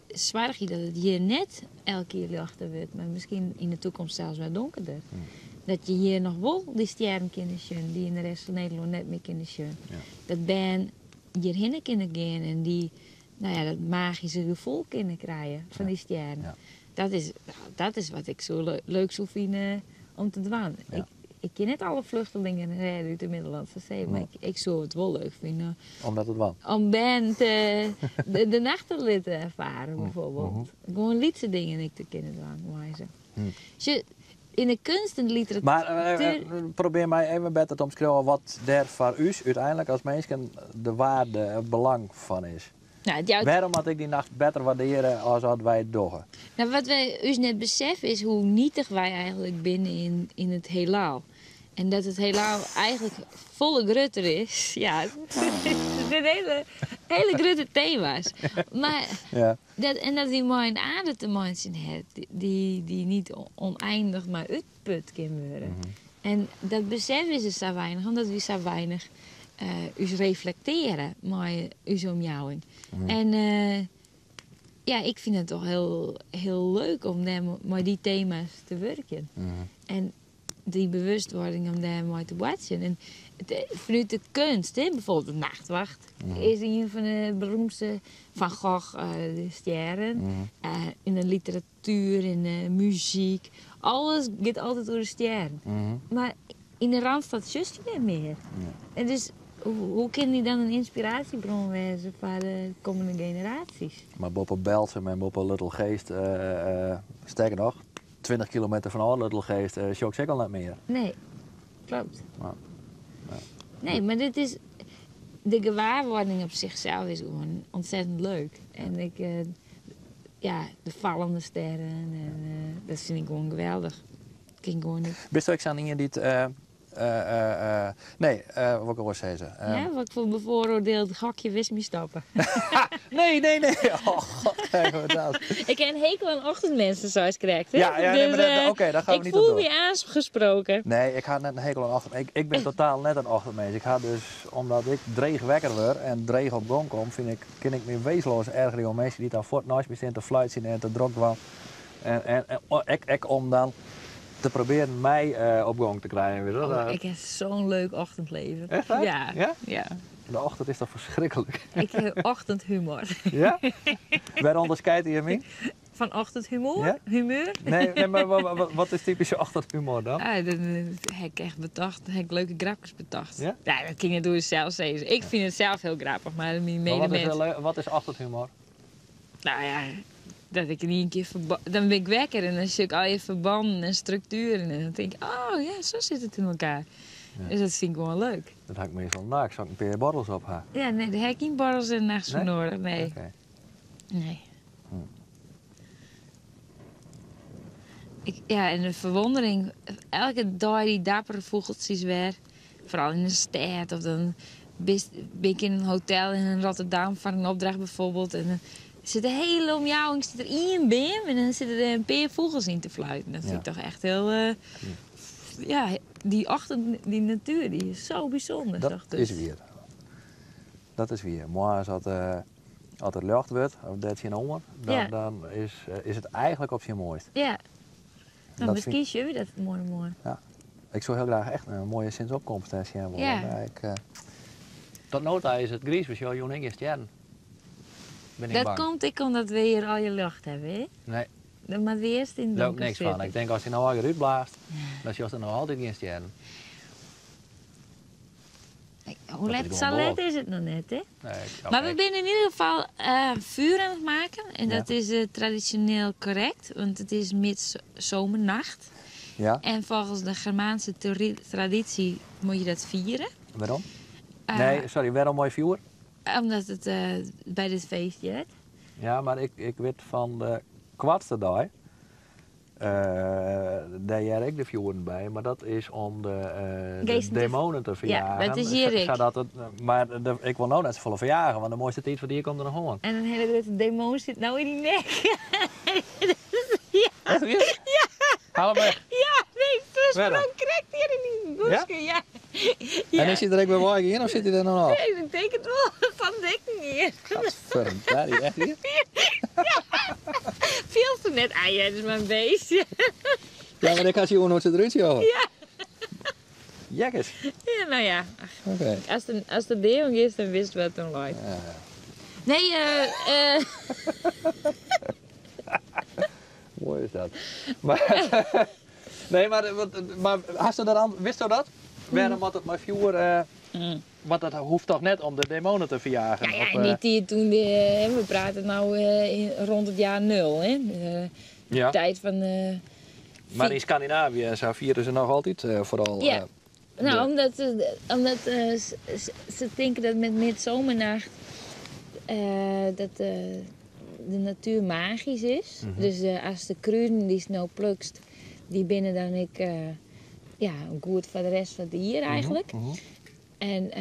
zwaar dat het hier net elke keer lichter wordt, maar misschien in de toekomst zelfs wel donkerder. Dat je hier nog wel die sterren kunnen zien die in de rest van Nederland net meer kunnen zien. Ja. Dat ben hierheen kunnen gaan en die, nou ja, dat magische gevoel kunnen krijgen van die sterren. Ja. Dat is wat ik zo leuk zou vinden om te doen. Ja. Ik ken net alle vluchtelingen redden uit de Middellandse Zee, maar ik zou het wel leuk vinden. Omdat het wel. Om de nachten te ervaren, bijvoorbeeld. Gewoon liedse dingen ik te kunnen doen. Dus in de kunst en de literatuur... Maar probeer mij even beter te omschrijven wat daar voor u uiteindelijk als mensen de waarde, het belang van is. Nou, Waarom had ik die nacht beter waarderen als wat wij het doen? Nou, wat wij dus net beseffen is hoe nietig wij eigenlijk binnen in het heelal. En dat het heelal eigenlijk volle grutter is. Ja, het zijn hele grutte thema's. Maar dat die mooi een aarde te mensen heeft, die niet oneindig maar uitput kan worden. En dat besef is er zo weinig, omdat we zo weinig us reflecteren met us omjouwing. En ik vind het toch heel leuk om daar met die thema's te werken. En die bewustwording om daar mooi te watchen. En vanuit de kunst, hè, bijvoorbeeld de Nachtwacht, is een van de beroemdste Van Gogh, de sterren. In de literatuur, in de muziek. Alles gaat altijd door de sterren. Maar in de Randstad just je niet meer. En dus hoe kan die dan een inspiratiebron wezen voor de komende generaties? Maar Boppe Belsum en Boppe Little Geest, sterker nog, 20 kilometer van alle Little Geest, show ik zeker al niet meer. Nee, klopt. Ja. Nee, maar dit is... De gewaarwording op zichzelf is gewoon ontzettend leuk. En de vallende sterren, en, dat vind ik gewoon geweldig. Ik gewoon niet. Bist u ook aan iemand die wat ik al zeggen. Ja, wat voor bevooroordeeld gokje wist me stappen. Nee. Oh god, kijk wat dat. Ik heb een hekel aan ochtendmensen, zoals correct. Hè? Ja, nee, maar oké, daar gaan we ik niet op voel door. me aangesproken. Nee, ik ga net een hekel aan ochtend. Ik ben totaal net een ochtendmens. Ik ga dus, omdat ik dreig wekker word en dreig op gang kom, ken ik me wezenloos erger om mensen die daar voort naast me zitten te fluit zien en te druk van. En ik om dan te proberen mij op gang te krijgen. Weet je wel. Ik heb zo'n leuk ochtendleven. Echt waar? Ja. Ja? Ja. De ochtend is toch verschrikkelijk? Ik heb ochtendhumor. Ja? Waar onderscheidt je me? Van ochtendhumor? Ja? Humeur? Nee, maar wat is typische ochtendhumor dan? Ah, dan heb ik echt bedacht. Dan heb ik leuke grapjes bedacht. Ja? Ja, dat ging je door zelf zeggen. Ik vind het zelf heel grappig, maar mijn medemensen... Wat is ochtendhumor? Nou ja, dat ik niet een keer dan ben ik wekker en dan zie ik al je verbanden en structuren. En dan denk ik, oh ja, zo zit het in elkaar. Ja. Dus dat vind ik gewoon leuk. Dat had ik meestal na. Ik zou een paar borrels op haar. Ja, nee, daar heb ik geen borrels en nachts voor Nee? nodig. Nee. Oké. Nee. Ja, en de verwondering, elke dag die dappere vogeltjes weer, vooral in de stad of dan ben ik in een hotel in Rotterdam van een opdracht bijvoorbeeld en dan zit de hele omjouwing zit er in bim en dan zitten er een paar vogels in te fluiten. Dat vind ik toch echt heel, ja, die ochtend, die natuur, die is zo bijzonder. Dat toch? Dus, is weer. Dat is weer. Morgen als het lucht wordt, of dat je onder, dan is het eigenlijk op zijn mooist. ja, dan Dat misschien vind... je dat mooi. Ik zou heel graag echt een mooie zinsopkomst hebben. Ja. Tot nota is het gries, we zien Joning is sterren. Ben ik Dat bang. komt omdat we hier al je lucht hebben, hè? Nee, Dan moet we eerst in het daar ook donker niks zitten. van. Ik denk als je nou al eruit blaast, dan zie je er nog altijd geen sterren. Hoe Dat let is zo gewoon let beloofd. is het nog net, hè? Nee, Maar we zijn in ieder geval vuur aan het maken. En Ja. dat is traditioneel correct, want het is midzomernacht. Ja, En volgens de Germaanse traditie moet je dat vieren. waarom? Eh, Nee, sorry, waarom mooi vuur? Omdat het bij dit feestje is. Ja, maar ik weet van de kwartste dag. Daar jij ik de vuren bij, maar dat is om de Geesten te- demonen te verjagen. dat is hier ik. Zodat het, maar ik wil nou net zoveel verjagen, want de mooiste tijd van die komt er nog gewoon. En een hele grote demon zit nou in die nek. Echt weer? Ja! Haal hem weg. Ja, nee, Waar dan? sprong correct hier in die boskje. Ja? En is hij direct bij Wagen in of zit hij er nog op? Nee, ik denk het wel. Van dik niet. Verdorie, echt hier? Veel te net. Ah ja, dat is maar een beestje. Ja, maar ik had je gewoon nooit eruit zien. Ja. Jekkers. Ja, nou ja. Oké. Als de deeuwing is, dan wist wat dan lijkt. Ja. Nee, Mooi is dat. Maar, nee, maar hast u dat aan, wist u dat? Waarom had het maar vuur... Want dat hoeft toch net om de demonen te verjagen? ja, of, en niet die toen, we praten nou rond het jaar 0, hè. De ja. tijd van... Maar in Scandinavië zo vieren ze nog altijd vooral... Ja. Nou, de- omdat ze denken dat met midzomernacht dat de natuur magisch is. Mhm. Dus als de kruiden die snel plukst, die binnen dan ik goed voor de rest van het jaar eigenlijk. Mhm. En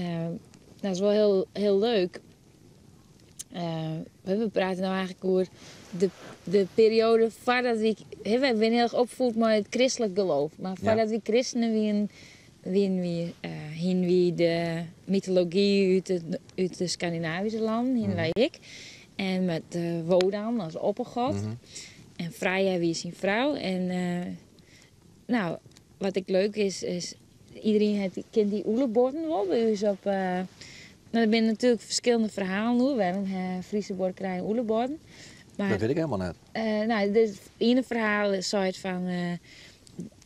dat is wel heel, heel leuk. We praten nou eigenlijk over de periode voordat we... We zijn heel erg opgevoed met het christelijk geloof. Maar voordat we christenen hien we de mythologie uit de Scandinavische landen, hien wij ik. En met Wodan als oppergod. Mhm. En Freya wie zijn vrouw. En nou, wat ik leuk is iedereen kent die oeleborden wel bij ons op... Nou, er zijn natuurlijk verschillende verhalen nu, waarom Friese boeren krijgen oeleborden. Maar Dat weet ik helemaal net. nou, het ene verhaal is soort van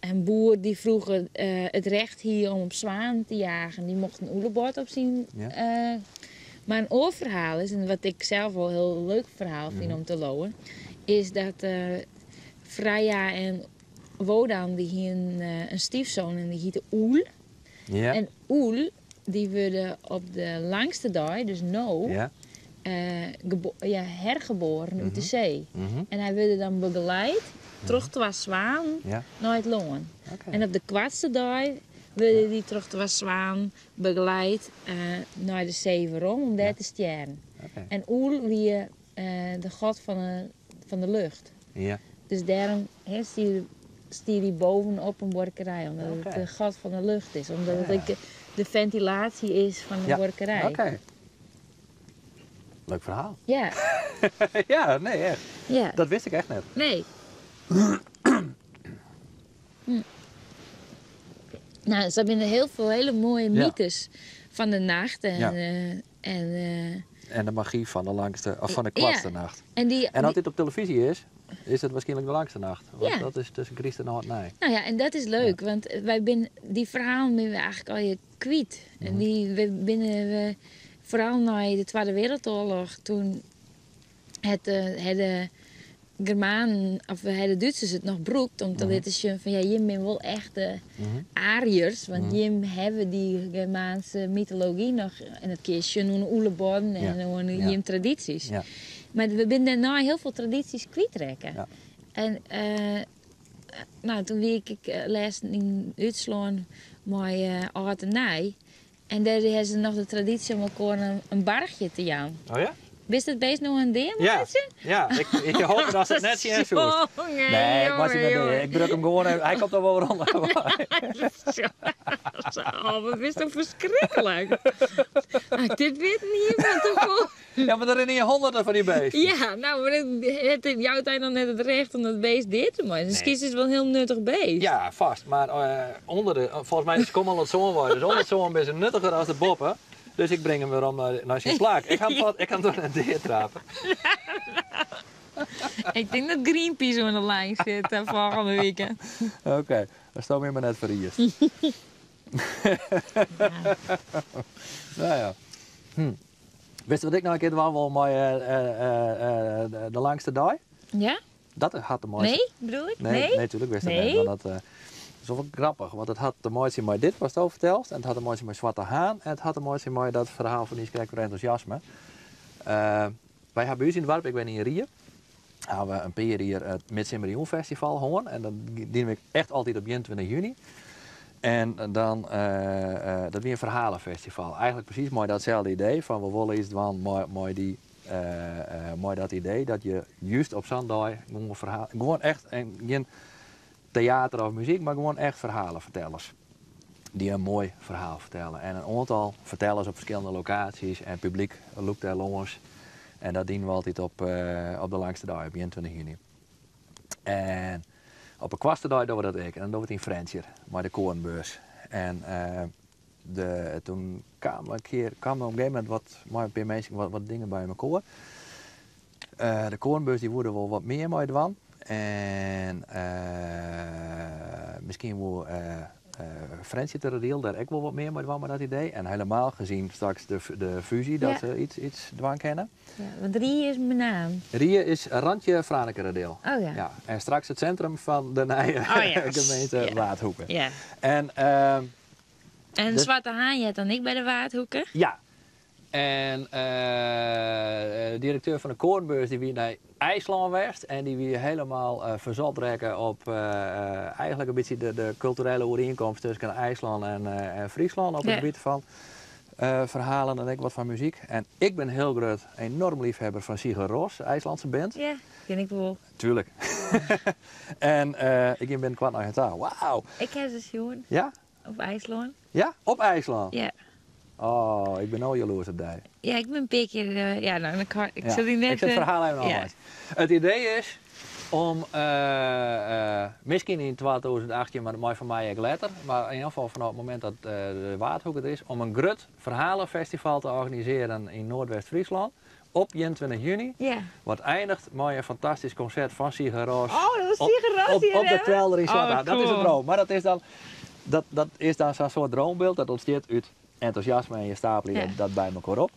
een boer die vroeger het recht hier om op zwaan te jagen. Die mocht een oelebord op zien. Ja. Maar een oorverhaal is, en wat ik zelf wel een heel leuk verhaal vind om te lopen, is dat Freya en Wodan die hier een stiefzoon en die heette Oel. Ja. En Oel die werden op de langste dag, dus Ja. hergeboren uit de zee. Mhm. En hij werd dan begeleid terug door zwaan Ja. naar het longen. Oké. En op de kwartste dag We die terug de Zwaan begeleid naar de zee waarom, om daar te sterren. Oké. En Oel wie de god van de lucht. Ja. Dus daarom stier die boven op een borkerij, omdat het de god van de lucht is. Omdat het like, de ventilatie is van de borkerij. Oké. Leuk verhaal. Ja, Ja, nee, echt. ja. Dat wist ik echt net. Nee. Nou, ze hebben heel veel hele mooie mythes van de nacht En de magie van de langste, of van de kortste nacht. En Als dit op televisie is het waarschijnlijk de langste nacht. Want Ja. dat is tussen Christen en nee. Nou ja, en dat is leuk, want die verhalen ben we eigenlijk al je kwijt. En we vooral na de Tweede Wereldoorlog, toen de Germanen, of de Duitsers het nog broekt, om te laten zien van ja, je bent wel echt de Ariërs, want je hebben die Germaanse mythologie nog in het kistje, een oelebon en je tradities. Ja. Maar we zijn daarna heel veel tradities kwijtraken. Ja. En nou, toen week ik les in Duitsland met oud en nij. En daar hebben ze nog de traditie om elkaar een bargje te gaan. Oh ja? Wist het best nog een deel? Ja, ik hoop dat het net zien zo. Nee, ik was niet met ik druk hem gewoon even. Hij komt er wel rond. Oh, wat is toch verschrikkelijk? Dit weet niet iemand toch wel. Ja, maar er zijn hier honderden van die beesten. Ja, nou, maar het jouw tijd dan net het recht om dat beest dit te maken. Dus kies is wel een heel nuttig beest. Ja, vast. Maar volgens mij is het allemaal het zo'n worden. Dus onder zo'n is het nuttiger als de boppen. Dus ik breng hem weer om naar zijn plaak. Ik kan door een deer trappen. Ik denk dat Greenpeace aan de lijn zit volgende weekend. Oké, dan staan we maar net voor hier. Nou ja. Wist je wat ik nou een keer wel maar de langste dag? Ja? Dat had de mooiste. Nee, bedoel ik? Nee, natuurlijk wist ik Nee. niet. Want dat is wel grappig, want het had de mooiste maar dit was het al verteld. En het had de mooiste maar Zwarte Haan. En het had de mooiste maar dat verhaal van die skrek voor enthousiasme. Wij hebben u in het dorp, ik ben in Rieën. Hebben we een paar hier het Midsimmerioen Festival gewoon. En dat dienen we echt altijd op 21 juni. En dan, dat weer een verhalenfestival. Eigenlijk precies mooi datzelfde idee. Van we willen iets doen, mooi dat idee. Dat je juist op zo'n dag gewoon echt, geen theater of muziek, maar gewoon echt verhalenvertellers. Die een mooi verhaal vertellen. En een aantal vertellers op verschillende locaties. En het publiek loopt daar langs. En dat dienen we altijd op de langste dag, op 21 juni. En op een kwaste dag doen we dat ook. En dan doen we het in Frensje, maar de korenbeurs. En toen kwamen op een gegeven moment wat dingen bij elkaar. De korenbeurs die worden wel wat meer mooi van. En misschien wel Frensje te deel, daar ik wel wat meer mee van met dat idee. En helemaal gezien straks de fusie, dat ze iets dwang kennen. Ja, want Rie is mijn naam. Rieën is randje Franekeredeel. Oh ja. Ja. En straks het centrum van de nieuwe gemeente Waardhoeken. Ja. En En Zwarte Haan, je hebt dan ik bij de Waardhoeken. ja. En directeur van de korenbeurs die weer naar IJsland werd. En die weer helemaal verzot rekken op eigenlijk een beetje de culturele overeenkomst tussen IJsland en Friesland. Op het gebied van verhalen en wat van muziek. En ik ben heel groot, enorm liefhebber van Sigur Rós, IJslandse band. Ja, ken ik wel. Tuurlijk. En ik ben kwart naar het taal. Wauw. Ik heb ze zien Ja? op IJsland. Ja? Op IJsland? Ja. Oh, ik ben al jaloers op die. Ja, ik ben een paar keer, ik Ja, zat hier net... ik zet het verhaal even nog uit. Het idee is om, misschien in 2018, maar van mij ook later, maar in ieder geval vanaf het moment dat de Waardhoek het is, om een groot verhalenfestival te organiseren in Noordwest-Friesland op 21 juni. Ja. Wat eindigt met een fantastisch concert van Sigur Rós. Oh, dat was Sigur Rós hier, op de hè? Twelder in Zwarte Haan. Oh, Dat is het cool. droom. Maar dat is dan zo'n soort droombeeld. Dat ontstaat uit enthousiasme en je stapel je dat bij elkaar op.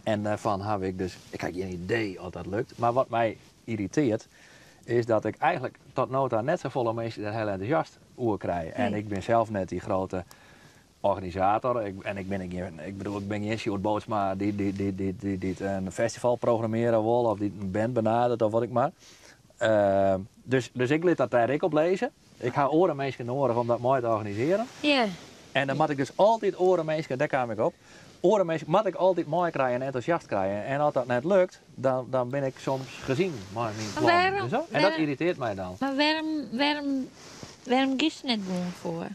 En daarvan heb ik dus, ik heb geen idee of dat lukt. Maar wat mij irriteert, is dat ik eigenlijk tot nota net zo volle mensen daar heel enthousiast over krijg. En ik ben zelf net die grote organisator. Ik ben geen Sjoerd Bootsma die een festival programmeren wil of die een band benadert of wat ik maar. Dus ik liet dat daar ik op lezen. Ik ga oren mensen nodig om dat mooi te organiseren. Ja. En dan moet ik dus altijd oren mensen, daar kwam ik op. Oren mensen moet ik altijd mooi krijgen en enthousiast krijgen. En als dat net lukt, dan ben ik soms gezien maar mijn plan. Waarom- Zo? En dat irriteert mij dan. Maar waarom kies je net gewoon voor?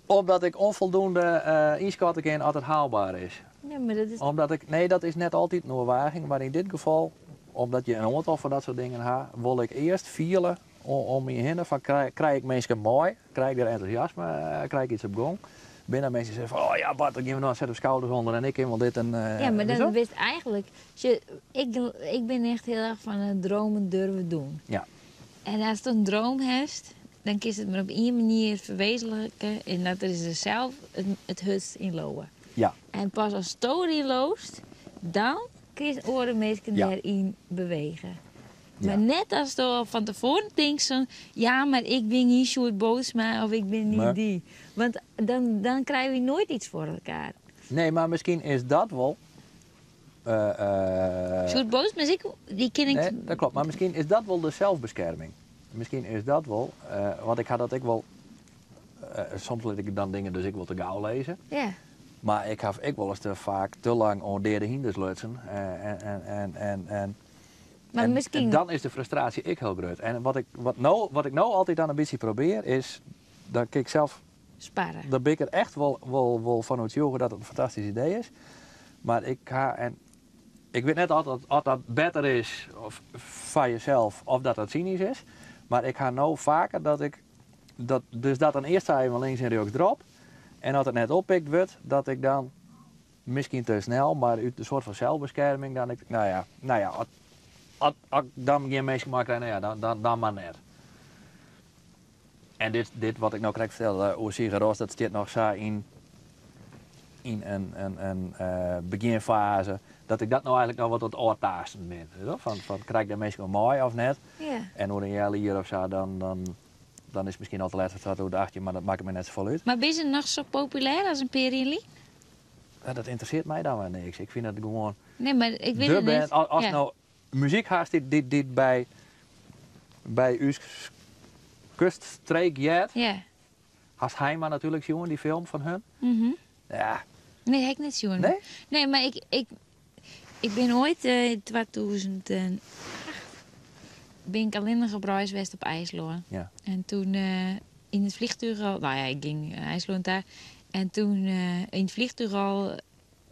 Omdat ik onvoldoende inschatting in als het haalbaar is. Ja, maar dat is... Nee, dat is net altijd een overweging. Maar in dit geval, omdat je een aantal van dat soort dingen hebt, wil ik eerst vielen om me heen. Van krijg ik mensen mooi, krijg ik er enthousiasme, krijg ik iets op gang. Binnen mensen zeggen van, oh ja Bart, dan gaan we nou zet op schouders onder en ik wil dit en... Ja, maar zo. dan wist eigenlijk... Ik ben echt heel erg van het dromen durven doen. Ja. En als je een droom hebt, dan kun je het maar op één manier verwezenlijken. En dat is er zelf het hut in lopen. Ja. En pas als je erin loopt, dan kun je oren mensen Ja. erin bewegen. Ja. Maar net als je van tevoren denkt van, ja, maar ik ben niet Sjoerd Bootsma of ik ben niet Nee. die. Want dan krijgen we nooit iets voor elkaar. Nee, maar misschien is dat wel... Sjoerd Bootsma, die ken ik... Nee, dat klopt. Maar misschien is dat wel de zelfbescherming. Misschien is dat wel... want ik had dat ik wel... soms laat ik dan dingen dus ik wil te gauw lezen. Ja. Maar ik heb wel eens te vaak te lang onder de hinders lutsen. Maar misschien... En dan is de frustratie ik heel groot. En wat ik nou altijd aan een beetje probeer is... Dat ik zelf... Sparren. Dat ben ik er echt wel van het jongen dat het een fantastisch idee is. Maar ik ga... En ik weet net altijd of dat beter is van jezelf of dat het cynisch is. Maar ik ga nou vaker dat ik... Dus dat dan eerst even links en rechts drop. En als het net oppikt wordt, dat ik dan misschien te snel, maar uit een soort van zelfbescherming, dan ik, nou ja, als ik dan geen mensen mag krijgen, nou ja, dan maar net. En dit wat ik nou krijg vertellen over Sigaros, dat zit nog zo in een beginfase, dat ik dat nou eigenlijk nog wat tot oortasten ben. Van krijg ik de mensen mooi of net? Ja. En hoe een jaar hier of zo, dan is het misschien al te laat voor het dachtje, maar dat maakt me net zo vol uit. Maar ben je nog zo populair als een Perilie? Ja, dat interesseert mij dan wel niks. Ik vind dat gewoon... Nee, maar ik weet de het band, niet. als Ja. nou muziek haast dit bij uw kuststreek jet, Ja. haast hij maar natuurlijk jongen, die film van hun. Mhm. Ja, Nee, heb ik niet zien. nee? Nee, maar ik ben ooit in 2008 ben ik alleen nog op reis geweest op IJsland. Ja. En toen in het vliegtuig al, nou ja, ik ging IJsland daar. En toen in het vliegtuig al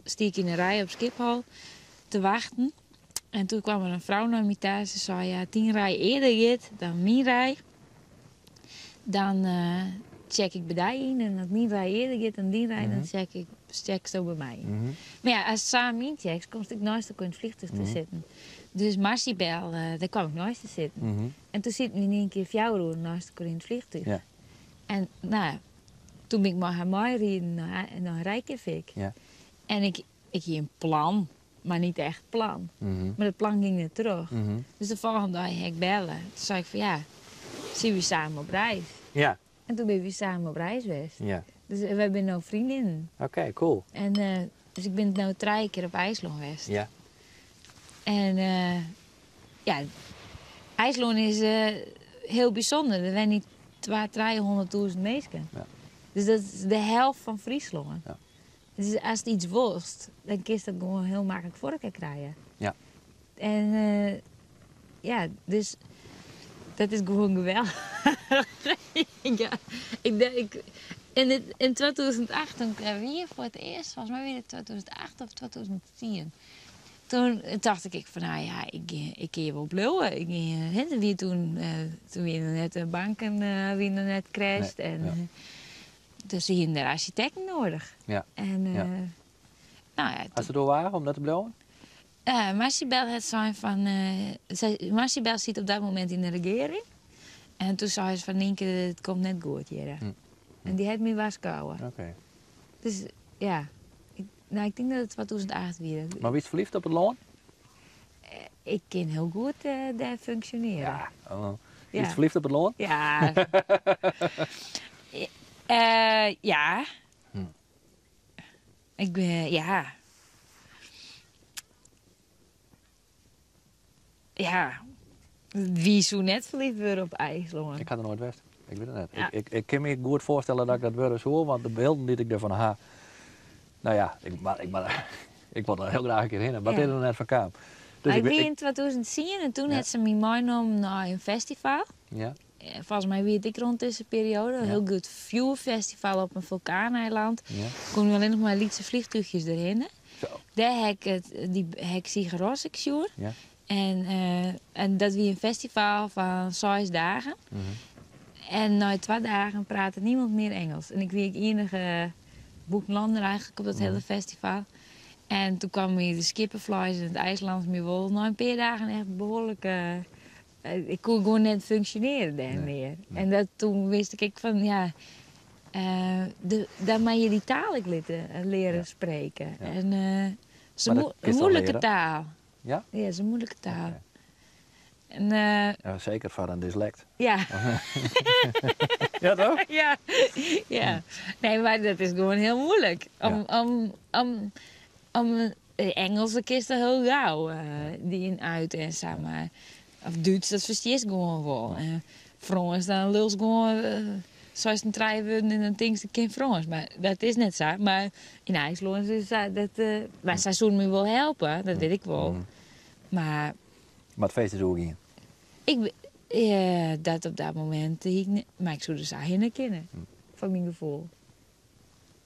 stieg ik in een rij op Schiphol te wachten. En toen kwam er een vrouw naar me thuis. Ze zei, ja, 10 rijen eerder gaat dan mijn rij. Dan check ik bij die in. En als mijn rij eerder gaat dan die rij, dan check zo bij mij in. Mhm. Maar ja, als samen inchecks, kom ik naast elkaar in het vliegtuig te zitten. Dus Marcibel, daar kwam ik naast te zitten. Mhm. En toen zitten we in één keer 4 uur naast elkaar in het vliegtuig. Ja. En nou, toen ben ik maar gaan rijden naar Reykjavik. Ja. En ik had een plan, maar niet echt plan. Mhm. Maar het plan ging niet terug. Mhm. Dus de volgende dag heb ik bellen. Toen zei ik van ja, zien we samen op reis. Ja, En toen ben we samen op reis geweest. ja. Dus we zijn nou vriendinnen. Oké, cool. En dus ik ben nou 3 keer op IJsland geweest. Ja. En ja, IJsland is heel bijzonder. Er zijn niet 200.000 mensen. Ja. Dus dat is de helft van Friesland. Ja. Dus als het iets worst, dan kun je dat gewoon heel makkelijk voor elkaar krijgen. Ja. En ja, dus dat is gewoon geweldig. Ja, in 2008, toen kwamen we hier voor het eerst, volgens mij weer in 2008 of 2010. Toen dacht ik van, nou ja, ik kan je wel blowen. Toen we net de banken weer net crashed. Nee, En, ja. dus je hebt er architecten nodig. Ja. En Ja. nou ja, Als het door waren om dat te blowen? Marcibel had zijn van... Marcibel zit op dat moment in de regering. En toen zei ze van, Nienke, het komt net goed hier. Hm. En die heeft me waarschuwen. Oké. Dus ja, ik denk dat het 2008 weer. Maar wie is verliefd op het loon? Ik kan heel goed daar functioneren. Ja. Wie Ja. is verliefd op het loon? Ja. Ja. Hm. Ik ben, ja. Ja. Wie zou net verliefd worden op IJsland? Ik ga er nooit west. Ik weet het net. Ja. Ik kan me goed voorstellen dat ik dat wel zo, want de beelden die ik ervan ha. Nou ja, ik wil er heel graag een keer heen. Maar Ja. dit is er net van kwam. Dus Ik ik, wie ik, in 2010 en toen Ja. had ze me meegenomen naar een festival. ja, Volgens mij weet ik rond deze periode. Een heel goed view festival op een vulkaaneiland. ja. Kon nu alleen nog maar lietse vliegtuigjes erin. Zo. Daar heb ik Sigaros sjoer. Ja. En dat wie een festival van 6 dagen. Mhm. En na 2 dagen praatte niemand meer Engels. En ik wie ik enige boeklander eigenlijk op dat hele festival. En toen kwam weer de skippenflies en het IJslands meer wel. Na een paar dagen echt behoorlijk... ik kon gewoon net functioneren daar meer. En toen wist ik van ja... dan mag je die taal ook leren spreken. Ja. En het is Maar een dat is al moeilijke leren? taal. Ja? Ja, het is een moeilijke taal. Oké. En Ja, zeker van een dyslect. ja. Ja, toch? Ja, ja. Nee, maar dat is gewoon heel moeilijk. Engels is er heel gauw, die in uit en samen. Of Duits, dat versteer je gewoon wel. Frans, dan lul je gewoon zoals een trijven en dan denk je geen Frans. Maar dat is net zo. Maar in IJsland is dat... maar zij zullen me wel helpen, dat weet ik wel. Maar Maar het feest is ook in. dat op dat moment... Maar ik zou er heen kennen, van mijn gevoel.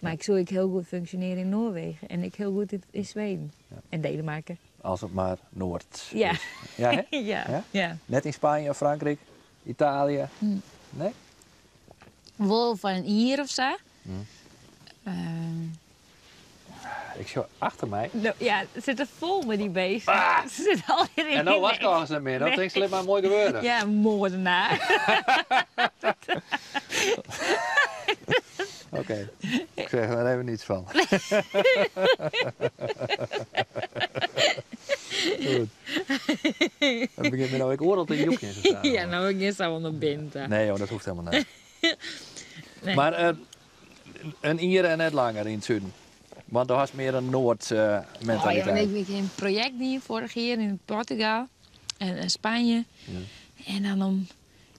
Maar ik zou heel goed functioneren in Noorwegen. En ik heel goed in Zweden. Ja. En Denemarken. Als het maar Noord Ja. is. Ja, hè? Ja. Ja? Ja. Net in Spanje, Frankrijk, Italië. Nee? Wel van hier of zo. Ik zie achter mij. Nou, ja, het zit er vol met die beesten. Ze zitten alweer in. En nou was ik al eens niet meer. Dat Nee. denk ik alleen maar mooi gebeuren. Ja, moordenaar. Oké. Ik zeg er even niets van. Goed. Dan begint me nou ik oor al te joekje in te staan. Ja, nou ik is al naar binnen. Nee joh, dat hoeft helemaal niet. Nee. Maar een Ier en net langer in het zuiden. Want daar was meer een Noord mentaliteit. Oh, ja, ik heb een project die vorig jaar in Portugal en in Spanje. Ja. En dan om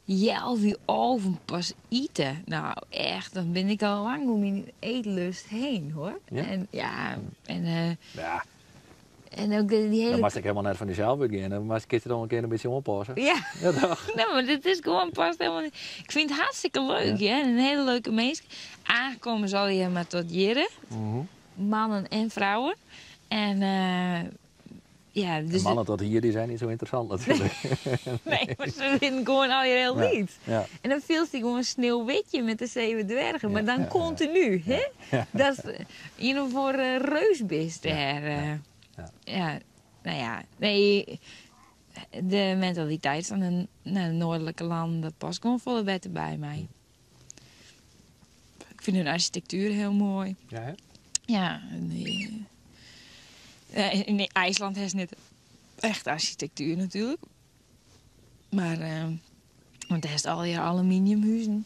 11 uur over pas eten. Nou echt, dan ben ik al lang om mijn eetlust heen hoor. Ja? En ja, Ja, en ook die hele... dan was ik helemaal net van jezelf beginnen. Dan was ik dan een keer een beetje oppassen. Ja. Ja toch? Nee, maar dit is gewoon pas helemaal niet. Ik vind het hartstikke leuk, ja. En een hele leuke mensen. Aangekomen zal je maar tot jaren. Mannen en vrouwen. En ja, dus... De mannen tot hier die zijn niet zo interessant natuurlijk. Nee, maar ze vinden gewoon al je heel Ja. lief. Ja. En dan viel hij gewoon Sneeuwwitje met de 7 dwergen. Maar Ja, dan ja, continu, hè? Dat is een voor reusbist daar. Ja. Ja, nou ja. Nee, de mentaliteit van de noordelijke landen past gewoon volle beter bij mij. Ik vind hun architectuur heel mooi. Ja, hè? Ja, in IJsland heeft niet echt architectuur natuurlijk. Maar, want er is al je aluminiumhuizen.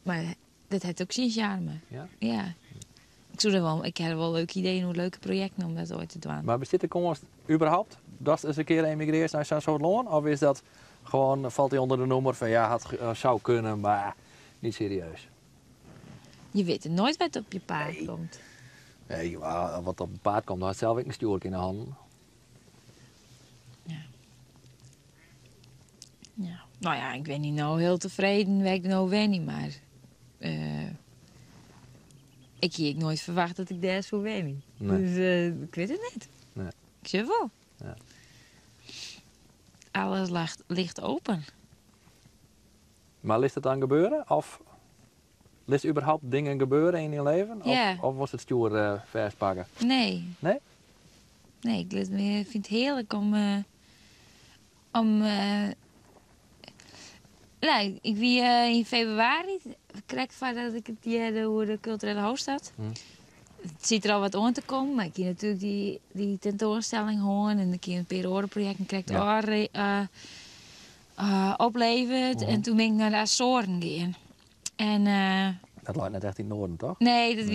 Maar dat heeft ook zijn charme. Ja? Ja. Ik heb wel leuke ideeën, hoe leuke projecten om dat ooit te doen. Maar bestaat de komst überhaupt dat eens een keer emigreert naar zo'n soort land? Of is dat gewoon, valt hij onder de noemer van ja, zou kunnen, maar niet serieus? Je weet er nooit wat op je paard komt. Nee, maar wat op het paard komt, dan had zelf ik een stuur in de handen. Ja. Nou ja, ik ben niet nou heel tevreden, waar ik nou ben niet, maar ik heb nooit verwacht dat ik daar zo ben. Nee. Dus ik weet het niet. Nee. Ik zeg wel. Ja. Alles ligt open. Maar ligt het dan gebeuren? Of ligt überhaupt dingen gebeuren in je leven? Ja. Of was het stuur verspakken? Nee. Nee? Nee, ik vind het heerlijk om nou, ik wie in februari krijg van dat ik het hier hoe de culturele hoofdstad. Het ziet er al wat aan te komen, maar ik heb natuurlijk die tentoonstelling horen en ik heb een periodeproject en krijg opleverd. En toen ben ik naar de Azoren gaan. En Dat lijkt net echt in het noorden, toch? nee, dat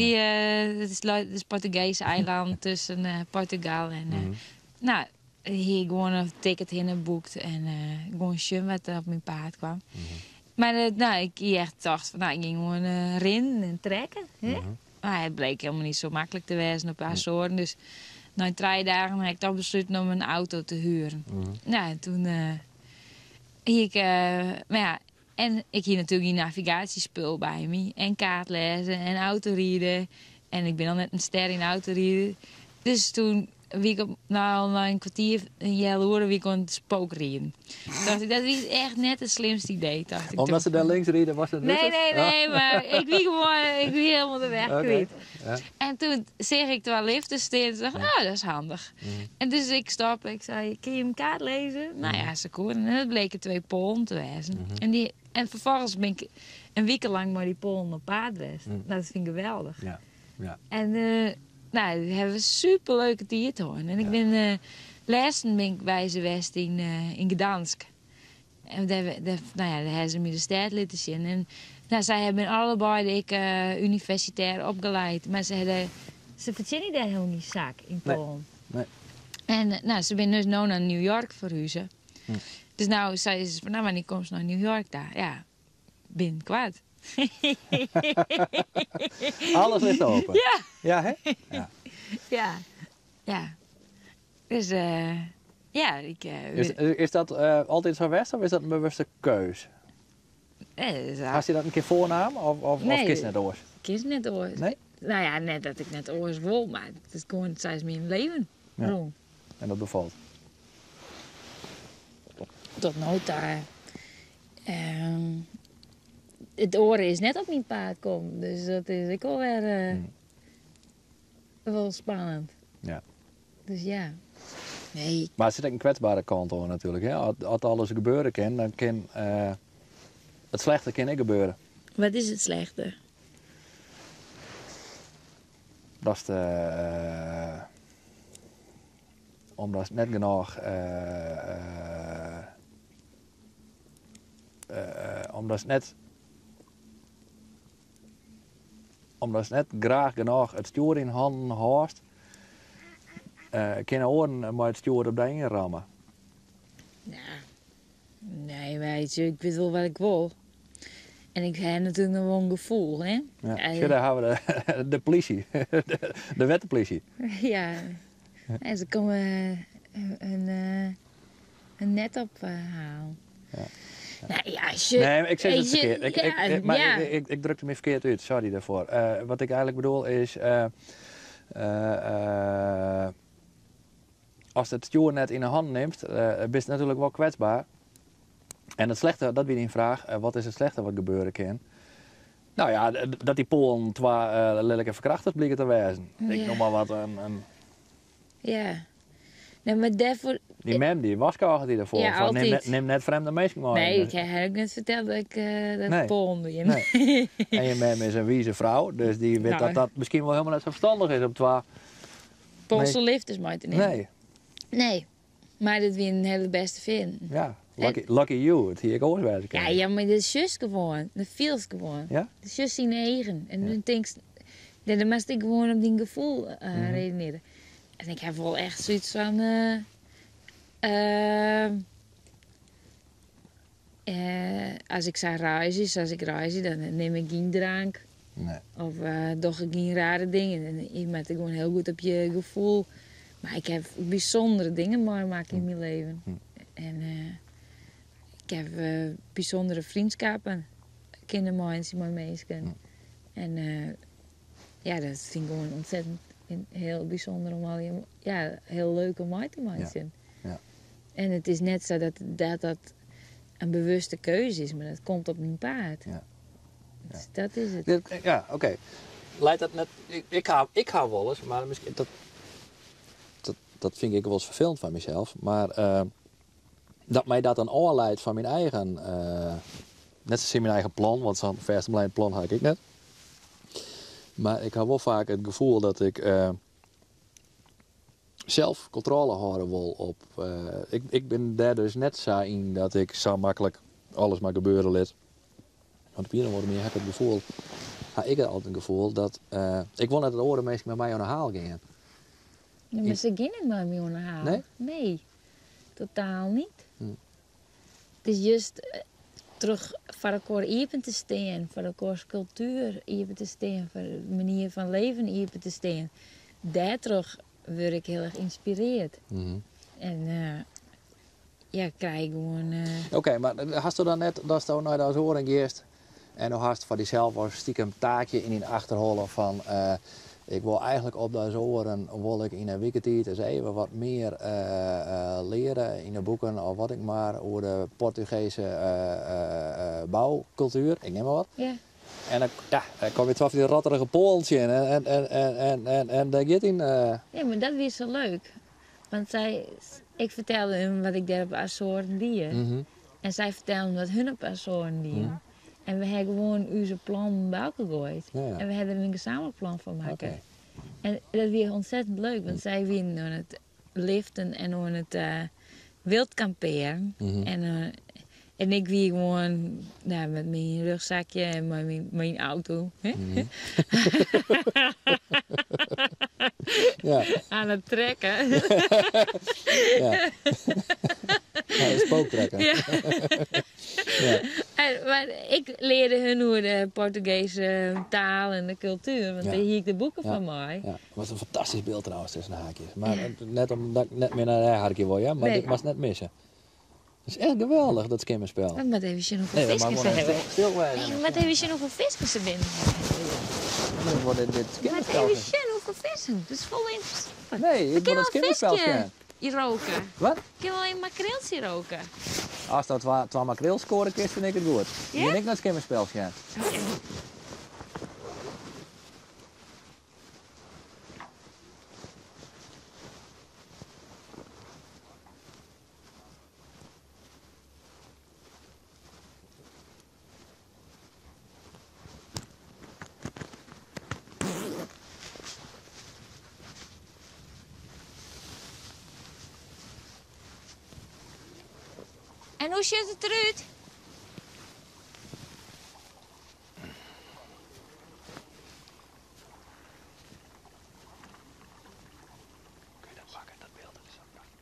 is het Portugese eiland tussen Portugal en nou, hier gewoon een ticket in geboekt en gewoon zien wat er op mijn paard kwam. Maar ik echt dacht van, ik ging gewoon rennen en trekken. Hè? Maar het bleek helemaal niet zo makkelijk te wezen op Azoren. Dus na 3 dagen heb ik toch besloten om een auto te huren. Nou, toen en ik hier natuurlijk die navigatiespul bij me. En kaartlezen en autorijden. En ik ben al net een ster in autorijden. Dus toen wie ik na een kwartier een jel horen wie ik kon spookrijden. Dacht ik, dat is echt net het slimste idee. Dacht ik Omdat ze daar links rieden, was het Nee, maar ik wie helemaal de weg kwijt. Ja. En toen zeg ik er wel liften staan en dacht, dat is handig. En dus ik stop, ik zei, kun je mijn kaart lezen? Nou ja, ze konden. En het bleken 2 Polen te wezen. En vervolgens ben ik een week lang maar die Polen op paard geweest. Nou, dat vind ik geweldig. Ja. Ja. En daar hebben we super leuke tijd hoor. En ik ben laatst ben ik bij ze geweest in Gdansk. En daar hebben ze me de stad laten zien. En zij hebben allebei universitair opgeleid. Maar ze verzinnen daar helemaal niet zaak in Polen. Nee. En ze zijn dus nu naar New York verhuizen. Dus nou zei ze van, wanneer komt ze naar New York daar? Ja, ben kwaad. Alles ligt open. Ja. Ja, hè? Ja. Ja. Dus Is dat altijd zo geweest of is dat een bewuste keus? Had je dat een keer voornaam of Nee. kies net oors? Kies net oors. Nee? Nou ja, net dat ik net oors wil, maar het is gewoon steeds mijn leven. Ja. Waarom? En dat bevalt. Tot nooit daar. Het oren is net op mijn paard komen, dus dat is ik wel weer wel spannend. Ja. Dus ja. Nee. Maar er zit ook een kwetsbare kant hoor natuurlijk. Hè? Als alles gebeuren kan, dan kan het slechte kan niet gebeuren. Wat is het slechte? Dat is omdat het net genoeg omdat ze net graag genoeg het stuur in handen houdt, kunnen oren maar het stuur op de ene rammen. Nou, nee, weet je, ik weet wel wat ik wil. En ik heb natuurlijk nog wel een gevoel, hè? Ja, daar hebben we de politie, de wettenpolitie. Ja, en ze komen een net ophalen. Ja. Nou ja, als je... Nee, ik zeg het weet je, verkeerd. Ik drukte me verkeerd uit, sorry daarvoor. Wat ik eigenlijk bedoel is... als het stuur net in de hand neemt, ben je natuurlijk wel kwetsbaar. En het slechte, dat weer in vraag, wat is het slechte wat gebeuren kan? Nou ja, dat die Polen 2 lelijke verkrachters blijken te wezen. Ja. Ik noem maar wat Ja. Nee, maar daarvoor... Die mem, die waskogel die ervoor. Ja, van, altijd. neem net vreemde mensen maar. Nee, ik heb ook net verteld dat ik dat Polen ben. Nee. En je mem is een wieze vrouw, dus die weet Nou. dat misschien wel helemaal net zo verstandig is om 2... Poolse lift is maar te nemen. Nee, Nee. Maar dat weer een hele beste vinden. ja. Lucky you, het hier ik ook wijzen kan. Ja, maar dat is juist gewoon. Dat feels gewoon. Ja? Dat is juist in eigen. En dan denk ik, dan moest ik gewoon op die gevoel redeneren. En ik heb wel echt zoiets van... als ik zou reizen, dan neem ik geen drank. Nee. Of doe ik geen rare dingen. En je bent gewoon heel goed op je gevoel. Maar ik heb bijzondere dingen meegemaakt in mijn leven. En ik heb bijzondere vriendschappen. Kindermensen, mijn mensen. En dat vind ik gewoon ontzettend heel bijzonder om al heel leuk om mee te maken. Ja. En het is net zo dat een bewuste keuze is, maar dat komt op mijn paard. Ja. Dus dat is het. Ja, oké. Leidt dat net... Ik hou wel eens, maar misschien... Dat vind ik wel eens vervelend van mezelf. Maar dat mij dat dan aanleidt van mijn eigen... net zoals in mijn eigen plan, want zo'n verstemblijnd plan had ik net. Maar ik heb wel vaak het gevoel dat ik zelf controle houden wil op... ik ben daar dus net zo in dat ik zo makkelijk alles maar gebeuren laat. Want op een of andere manier heb ik het gevoel... ik heb altijd een gevoel dat... ik wil net het oren meestal met mij aan de haal gaan. Ja, maar ze gaan niet met mij onderhalen. Nee? Nee. Totaal niet. Hm. Het is juist terug voor elkaar open te staan, voor elkaars cultuur open te staan, voor de manier van leven open te staan. Daar terug word ik heel erg geïnspireerd. Mhm. En ja, ik krijg gewoon... Oké, maar hast u dan net dat je naar de Azoren geest en dan hast voor diezelf als stiekem taakje in je achterholen van ik wil eigenlijk op de Azoren wil ik in een weekentijd eens even wat meer leren in de boeken of wat ik maar over de Portugese bouwcultuur, ik neem maar wat. ja. En dan kom je toch die ratterige pooltje en daar gaat in. Ja, maar dat was zo leuk. Want ik vertelde hem wat ik daar op Azoren deed. Mhm. En zij vertelden wat hun op Azoren deden. Mhm. En we hebben gewoon onze plan bij elkaar gegooid. Ja, ja. En we hebben er een gezamenlijk plan van maken. Oké. En dat was ontzettend leuk, want zij winnen aan het liften en aan het wild kamperen. Mhm. En ik wie gewoon met mijn rugzakje en mijn auto hè? Mhm. Ja, aan het trekken. ja. Ja, spooktrekken. Ja. Ja. Maar ik leerde hun hoe de Portugese taal en de cultuur, want Ja. daar hier ik de boeken Ja. van mij. Ja, het was een fantastisch beeld trouwens tussen de haakjes. Maar Ja. net omdat ik net meer naar de haakje wil, ja, maar Nee. dit was net missen. Het is echt geweldig, dat skimmerspel. Wat even je nog voor Nee, dat mag visjes gewoon hebben? stilwijzen. Nee, wat even je nog voor visjes er binnen? Dan wordt dit Wat skimmerspel. even je nog voor vissen? Dat is vol interessant. Nee, ik wil kan het wel een skimmerspel visje gaan. roken. Wat? Ik kan wel een makreeltje roken. Als dat twee makreel scoren kist, vind ik het goed. Ja? En ik naar het skimmerspel gaan. En hoe ziet het eruit? Kun je dat pakken, dat beeld? Dat is zo prachtig.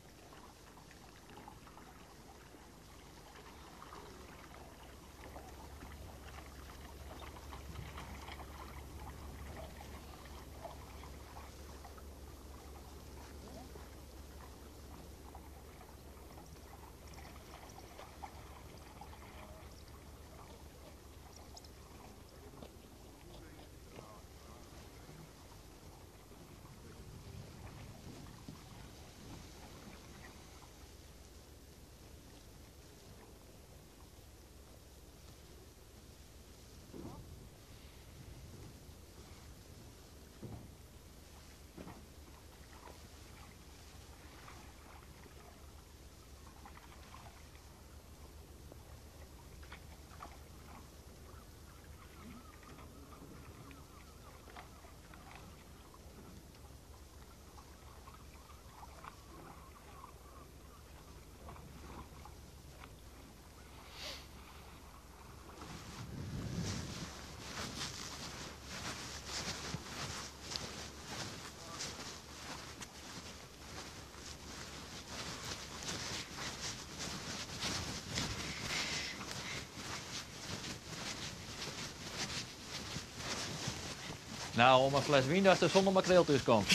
Nou, om een fles wien dat er zonder makreel tussen komt.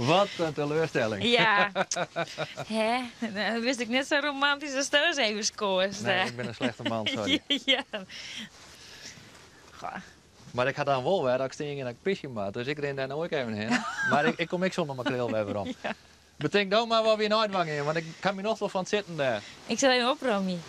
Wat een teleurstelling. Ja. Hè? Dan wist ik net zo romantisch als thuis even scoort. Nee, ik ben een slechte man, sorry. Ja. Goh. Maar ik had dan wel weer dat ik sting en dat ik pisje maak, dus ik ren daar nooit even heen. Maar ik kom ik zonder makreel weer weer om. Ja. Betekent nou maar wel weer een uitwang in, want ik kan me nog wel van het zitten daar. Ik zal even opromen.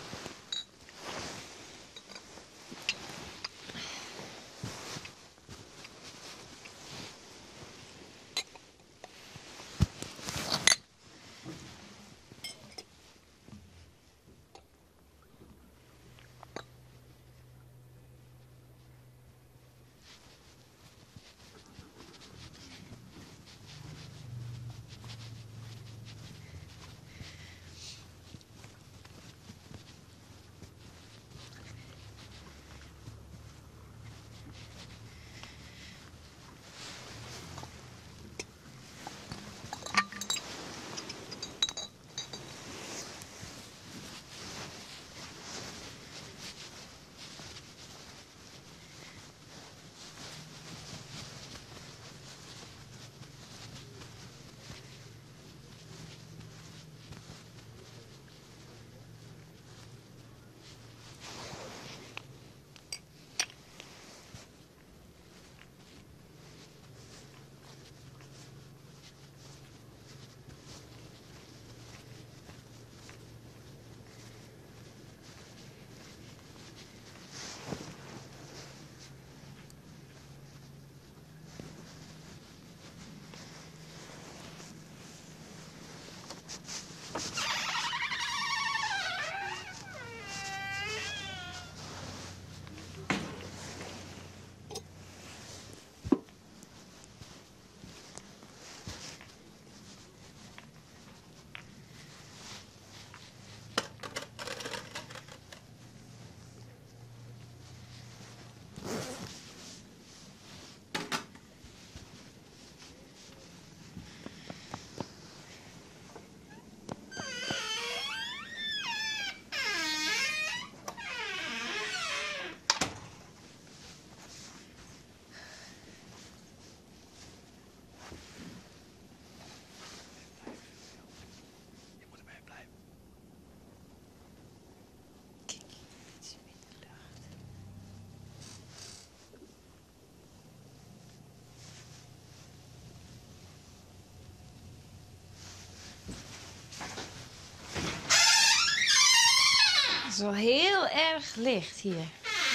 is wel heel erg licht hier.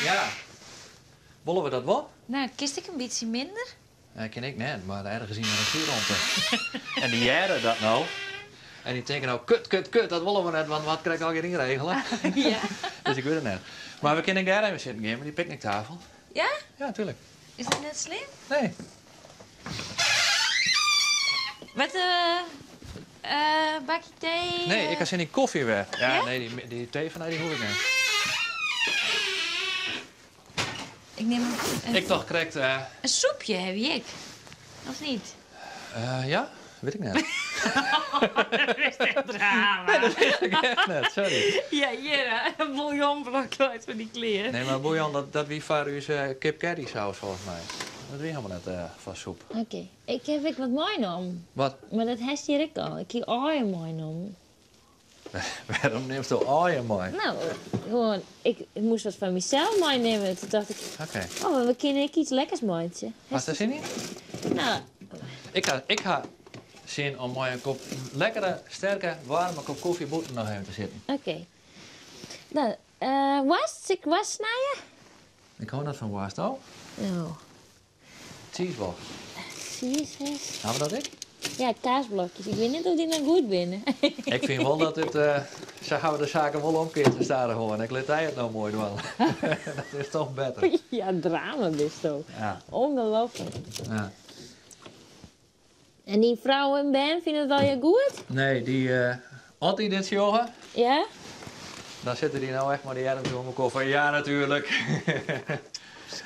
Ja. Wollen we dat wel? Nou, kist ik een beetje minder? Ken ik net, maar ergens zien we een vuur rond. En die jaren dat nou. En die denken nou, kut, dat willen we net, want wat krijg ik al geen regelen? Ja. Dus ik weet het net. Maar we kunnen daar even zitten, met die picknicktafel. Ja? Ja, natuurlijk. Is dat net slim? Nee. Wat, bakje thee? Nee, ik ga zin in koffie weer. Ja, Ja? nee, die thee van mij die hoef ik niet. Ik neem een Ik toch correct, een soepje, heb ik. Of niet? ja? Weet ik net. Dat is echt drama. Dat weet ik echt net, sorry. Ja, hier, een bouillonblok uit van die kleren. Nee, maar bouillon, dat wie voor uw kip curry saus volgens mij. Dat wie helemaal net van soep. Oké, ik heb ik wat mooi nam. Wat? Maar dat heeft hier ik al. Ik heb ooien mooi nam. Waarom neemt je ooien mooi? Nou, gewoon, ik moest wat van mezelf mooi nemen. Toen dacht ik, Oké. oh, we kunnen ik iets lekkers mooitje. Was dat zin in? Nou, Ik ga zin om mooi een kop lekkere, sterke, warme kop koffie boeten nog even te zitten. oké. Nou, ik was snijden? Ik hou net van worst, oh. Nou, Cheeseball. zie je eens. Hebben we dat ik? Ja, kaasblokjes. Ik weet niet of die nou goed binnen. Ik vind wel dat het, zo gaan we de zaken wel omkeert te staan gewoon. Ik laat hij het nou mooi doen. Dat is toch beter. Ja, drama best ook. Ja, Ongelooflijk. ja. En die vrouw en Ben vinden het wel je goed? Nee, die, had hij dit jongen? Ja? Dan zitten die nou echt maar die armen om mijn koffer. Ja, natuurlijk.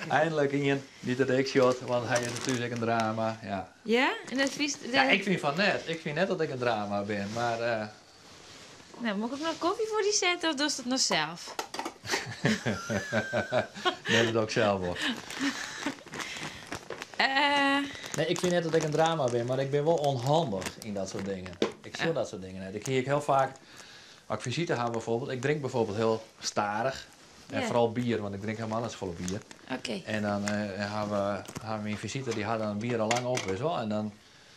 Eindelijk iemand die dat ik shot, want hij is natuurlijk een drama. Ja. Ja? En dat vies... Ja, ik vind van net. Ik vind net dat ik een drama ben, maar Nou, moet ik nog koffie voor die zetten of doe je dat nog zelf? net het ook zelf hoor. Nee, ik vind net dat ik een drama ben, maar ik ben wel onhandig in dat soort dingen. Ik zie dat soort dingen net. Ik zie heel vaak, als ik visite heb bijvoorbeeld, ik drink bijvoorbeeld heel starig. En Ja. vooral bier, want ik drink helemaal niet volle bier. Oké. En dan hebben we een visite, die hadden een bier al lang op, weet je wel. En dan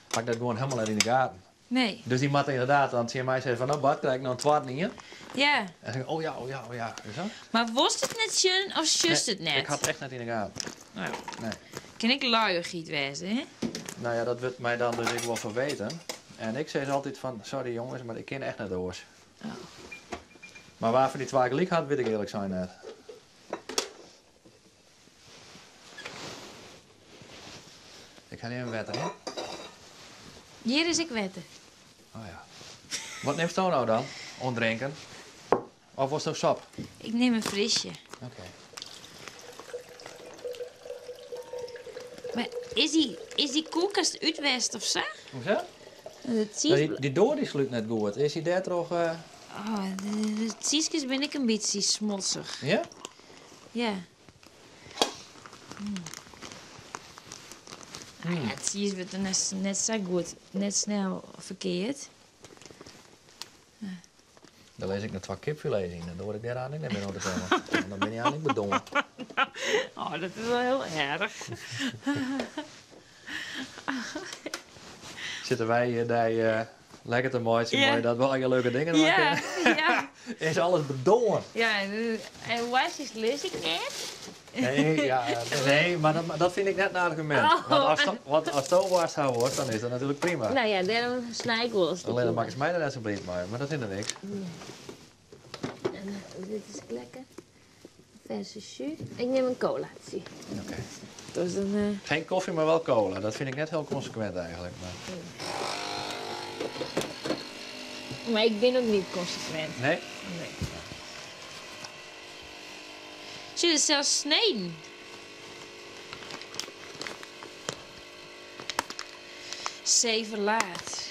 pak ik dat gewoon helemaal net in de gaten. Nee. Dus die mat inderdaad, dan zie je mij zeggen van, nou Bart, krijg ik nou een twart niet in? Ja. En dan zeg ik, oh ja, weet je wel. Maar was het net schön of just het Nee, net? ik had het echt net in de gaten. Nou, Nee. kan ik luiigiet wezen, hè? Nou ja, dat wordt mij dan dus ik wel verweten. En ik zeg ze altijd van, sorry jongens, maar ik ken echt net doors. Oh. Maar waarvoor die twee gelijk had, weet ik eerlijk zijn net. Ik ga even wetten, hè? Hier is ik wetten. Oh ja. Wat neemt jou nou dan? Ondrinken? Of was het ook sap? Ik neem een frisje. Oké. Maar is die koelkast uitwest of zo? Hoezo? Dat zie je. Die door die sluit net goed. Is die daar toch... Oh, de zieskes ben ik een beetje smotsig. Ja? Ja. Ah, ja, het zies wordt er net zo goed. Net snel verkeerd. Dan lees ik net twee kipfilet in. Dan word ik daar aan niet meer nodig komen. Dan ben je eigenlijk bedongen. Oh, dat is wel heel erg. Zitten wij hier daar lekker te mooi, Ja. mooi dat we al leuke dingen doen. Ja, ja. Is alles bedongen? Ja, en wasjes lees ik net. Nee, ja, nee, maar dat vind ik net een argument. Oh. Want als het was wordt, dan is dat natuurlijk prima. Nou ja, daarom snij ik wel eens. Alleen dan maak ik mij er net zo blind mee, maar dat is er niks. En dit is lekker. Verse jus. Ik neem een colaatje. Oké. Dus dan... Geen koffie, maar wel cola. Dat vind ik net heel consequent eigenlijk. Maar... Maar ik ben ook niet consequent. Nee? Nee. Zie je het zelfs snijden? Zeven laat.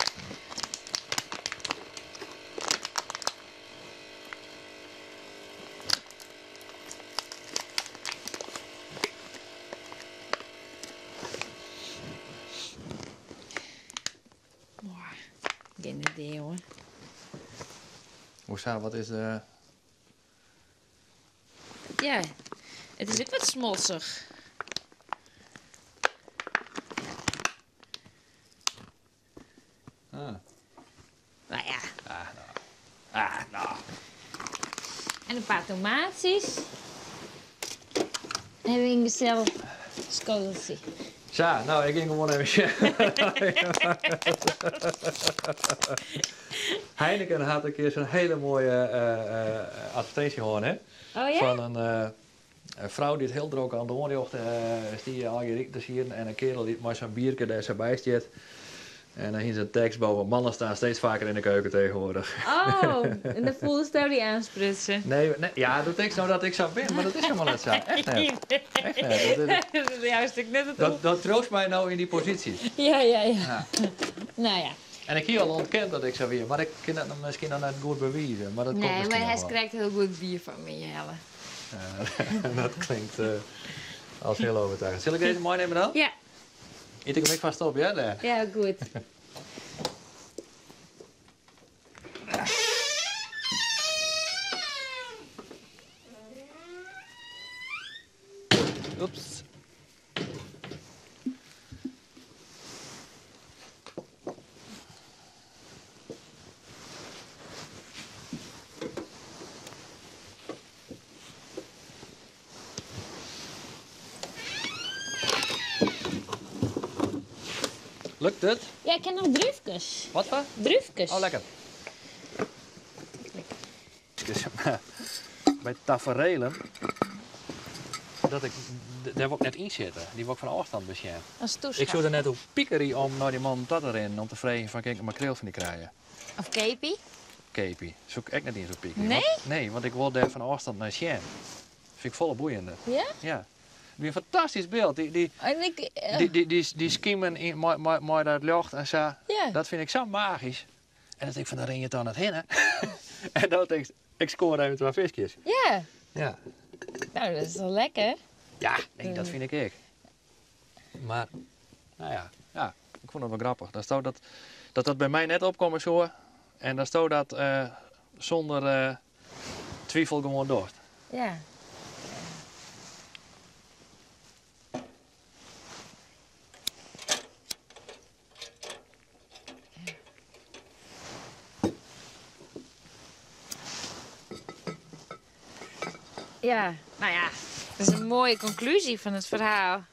Geen idee hoor. Hoezo, wat is de... Ja, het is ook wat smotsig. Ah. Nou ja, Nou. En een paar tomaatjes. En een gezellig schoteltje. Zo, nou, ik ging gewoon even... Heineken had een keer zo'n hele mooie advertentie gehoord, hè? Oh ja? Van een vrouw die het heel droog aan de oorjocht is die al je riek te zien. En een kerel die maar zo'n biertje daar zo bij zit. En dan hier zijn tekst boven. Mannen staan steeds vaker in de keuken tegenwoordig. Oh, en dan voelde ze die aansprutsen. Nee, ja, doe ik nou dat ik zo ben, maar dat is helemaal niet zo. Echt niet. Echt niet. Dat is juist net het Dat troost mij nou in die positie. Ja. Ja. Nou ja. En ik hier al ontkend dat ik zo weer, maar ik kan dat misschien dan net goed bewijzen. Maar dat komt Nee, misschien maar hij nog wel. krijgt heel goed bier van me, Jelle. Dat klinkt als heel overtuigend. Zal ik deze mooi nemen dan? Ja, Eet ik hem vast op, ja? Daar. ja, goed. Oeps. Lukt het? Ja, ik ken nog druifjes. Wat voor? Druifjes. Oh, lekker. Dus, bij taferelen, dat ik, daar wil ik net in zitten. Die wil ik van afstand beschermen. Als Ik toeschouwer. zou er net op piekerie om naar die man dat erin, om te vragen van kijk, een makreel van die krijgen. Of kepie. Kepie. Zoek ik net in zo'n piekerie. Nee? Nee, want ik wil daar van afstand naar scherm. Vind ik volle boeiende. Ja? Ja. Weer een fantastisch beeld. En ik... Die skimmen in mooi dat lucht en zo. Ja. Dat vind ik zo magisch. En dan denk ik van, dan ren je het dan het heen. En dan denk ik scoor even 2 visjes. Ja. Ja. Nou, dat is wel lekker. Ja, nee, dat vind ik. Maar, nou ja, ik vond het wel grappig. Dan stond dat bij mij net opkomen zo. En dan stond dat zonder twijfel gewoon door. Ja. Ja, nou ja, dat is een mooie conclusie van het verhaal.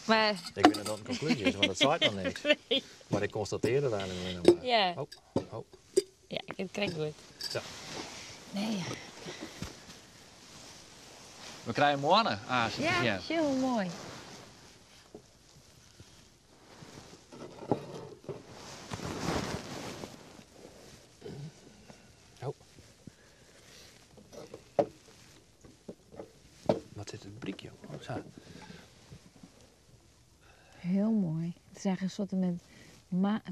Maar Ik weet dat dat een conclusie is, want dat zei nog niks. nee. Maar ik constateerde daar alleen maar. Ja. Oh. Ja, ik krijg goed. Zo. Nee, ja. We krijgen morgen aas. Ja, heel mooi. Oh. Wat zit het briekje? Oh, zo. Heel mooi. Het is eigenlijk een soort met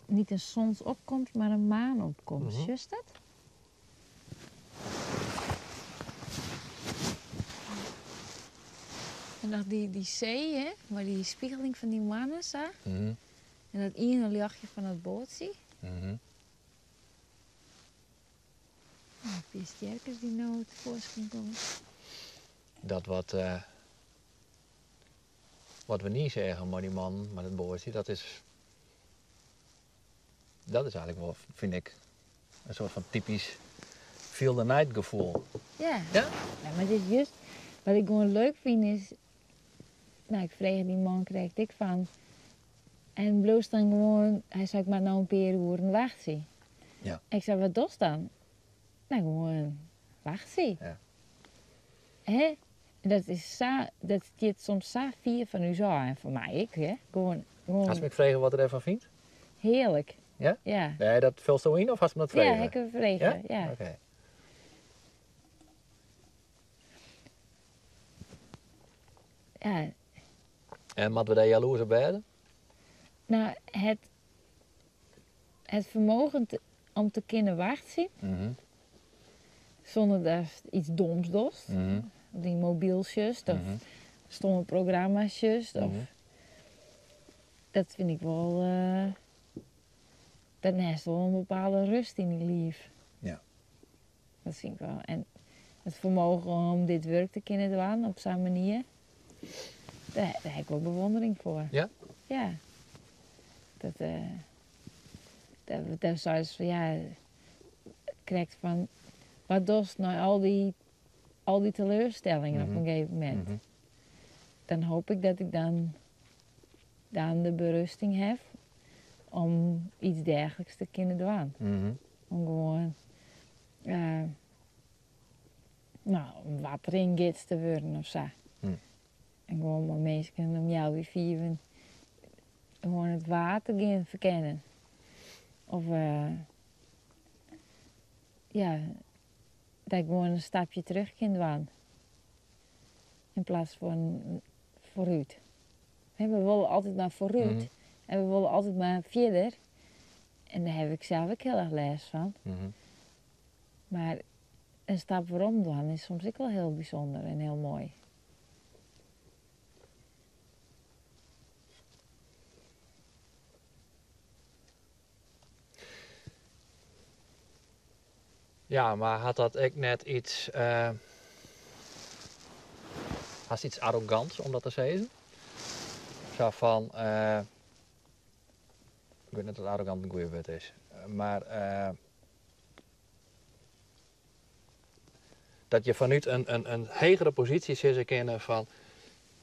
niet een zonsopkomst, maar een maanopkomst. Mhm. Juist dat? En nog die zee, hè, waar die spiegeling van die mannen zag. Mhm. En dat ene lichtje van het bootje. Mhm. En die sterkers die nou het voorschijn komen. Dat wat we niet zeggen, maar die man met het boordje, dat is eigenlijk wel, vind ik, een soort van typisch feel the night gevoel. Ja. Ja? Ja, maar het is juist, wat ik gewoon leuk vind is, nou ik vreeg die man krijg ik van. En bloos dan gewoon, hij zei ik maar nou een paar uur wachten. Ja. Ik zei, wat doe je dan? Nou gewoon wachten. Ja. Hè? Dat is dat zit soms zo vier van u zo en van mij ik, hè? Gewoon Als me ik vragen wat er even vindt? heerlijk. Ja? Ja. Nee, dat vult zo in of als me dat vragen? Ja, ik heb vregen. Ja. Oké. Ja. En moeten we daar jaloers op werden? Nou, het vermogen om te kunnen wachten Mhm. zonder dat je iets doms doet. Mhm. Die mobieltjes of Mhm. stomme programma's. Of, Mhm. dat vind ik wel. Dat heeft wel een bepaalde rust in die lief. Ja. Dat vind ik wel. En het vermogen om dit werk te kunnen doen op zo'n manier. Daar heb ik wel bewondering voor. Ja? Ja. Dat zou je van ja. Krijgt van wat dost nou al die teleurstellingen op Mhm. een gegeven moment? Mhm. Dan hoop ik dat ik dan de berusting heb om iets dergelijks te kunnen doen. Mhm. Om gewoon wat ringgits te worden of zo. Hm. En gewoon maar mensen om jou weer vieren. Gewoon het water gaan verkennen. Of dat ik gewoon een stapje terug kan doen. In plaats van vooruit. We willen altijd maar vooruit. Mhm. En we willen altijd maar verder. En daar heb ik zelf ook heel erg last van. Mhm. Maar een stap waarom doen is soms ook wel heel bijzonder en heel mooi. Ja, maar had dat ook net iets... had iets arrogants om dat te zeggen? Zo van... ik weet niet dat arrogant een goede woord is. Maar... dat je vanuit een hegere positie zit kennen van...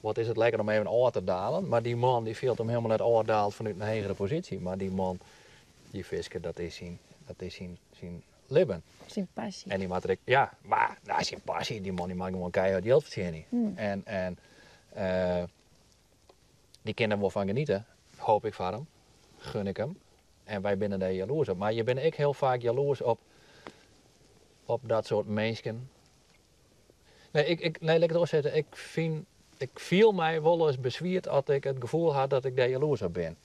Wat is het lekker om even oor te dalen. Maar die man die viel hem helemaal net oordaald vanuit een hegere positie. Maar die man, die Fiske, dat is zijn libben. Zijn passie. En die maakt ja, maar nou, zijn passie, die man die maakt gewoon keihard geld verdienen. En die kinderen wel van genieten, hoop ik van hem, gun ik hem. En wij binnen daar jaloers op. Maar je bent ik heel vaak jaloers op dat soort mensen. Nee, laat ik het ook zeggen, ik viel mij wel eens bezwierd als ik het gevoel had dat ik daar jaloers op ben.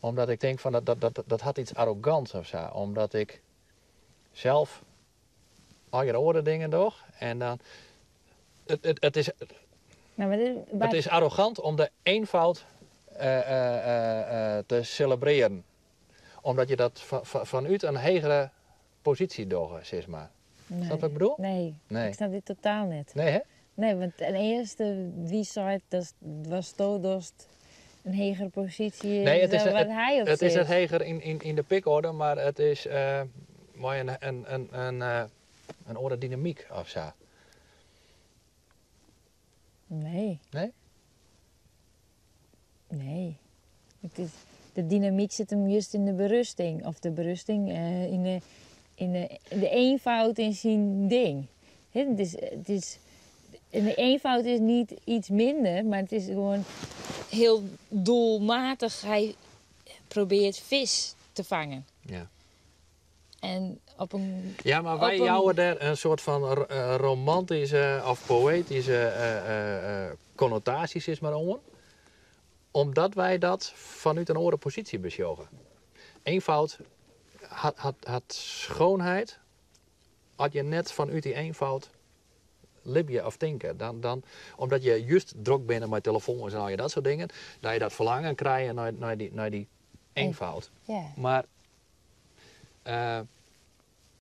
Omdat ik denk van dat had iets arrogants of zo. Omdat ik zelf al je orde dingen toch. En dan. Het is arrogant om de eenvoud te celebreren. Omdat je dat vanuit een hegere positie doet, zeg maar. Nee. Snap je wat ik bedoel? Nee, ik snap dit totaal niet. Nee, hè? Nee, want ten eerste, wie zei het, dat was Todost een hegere positie Nee, het is, dan wat hij op het is zit. het heger in de pikorde, maar het is maar een orde dynamiek of zo. Nee. Nee? Nee. De dynamiek zit hem juist in de berusting. Of de berusting in de eenvoud in zijn ding. En de eenvoud is niet iets minder, maar het is gewoon heel doelmatig. Hij probeert vis te vangen. Ja. En op een... Ja, maar wij jouwen daar een soort van romantische of poëtische connotaties is maar om. Omdat wij dat vanuit een andere positie besjogen. Eenvoud had schoonheid. Had je net vanuit die eenvoud libje of denken. Dan, omdat je juist druk bent met telefoons en al je dat soort dingen. Dat je dat verlangen krijgt naar die eenvoud. Ja. Maar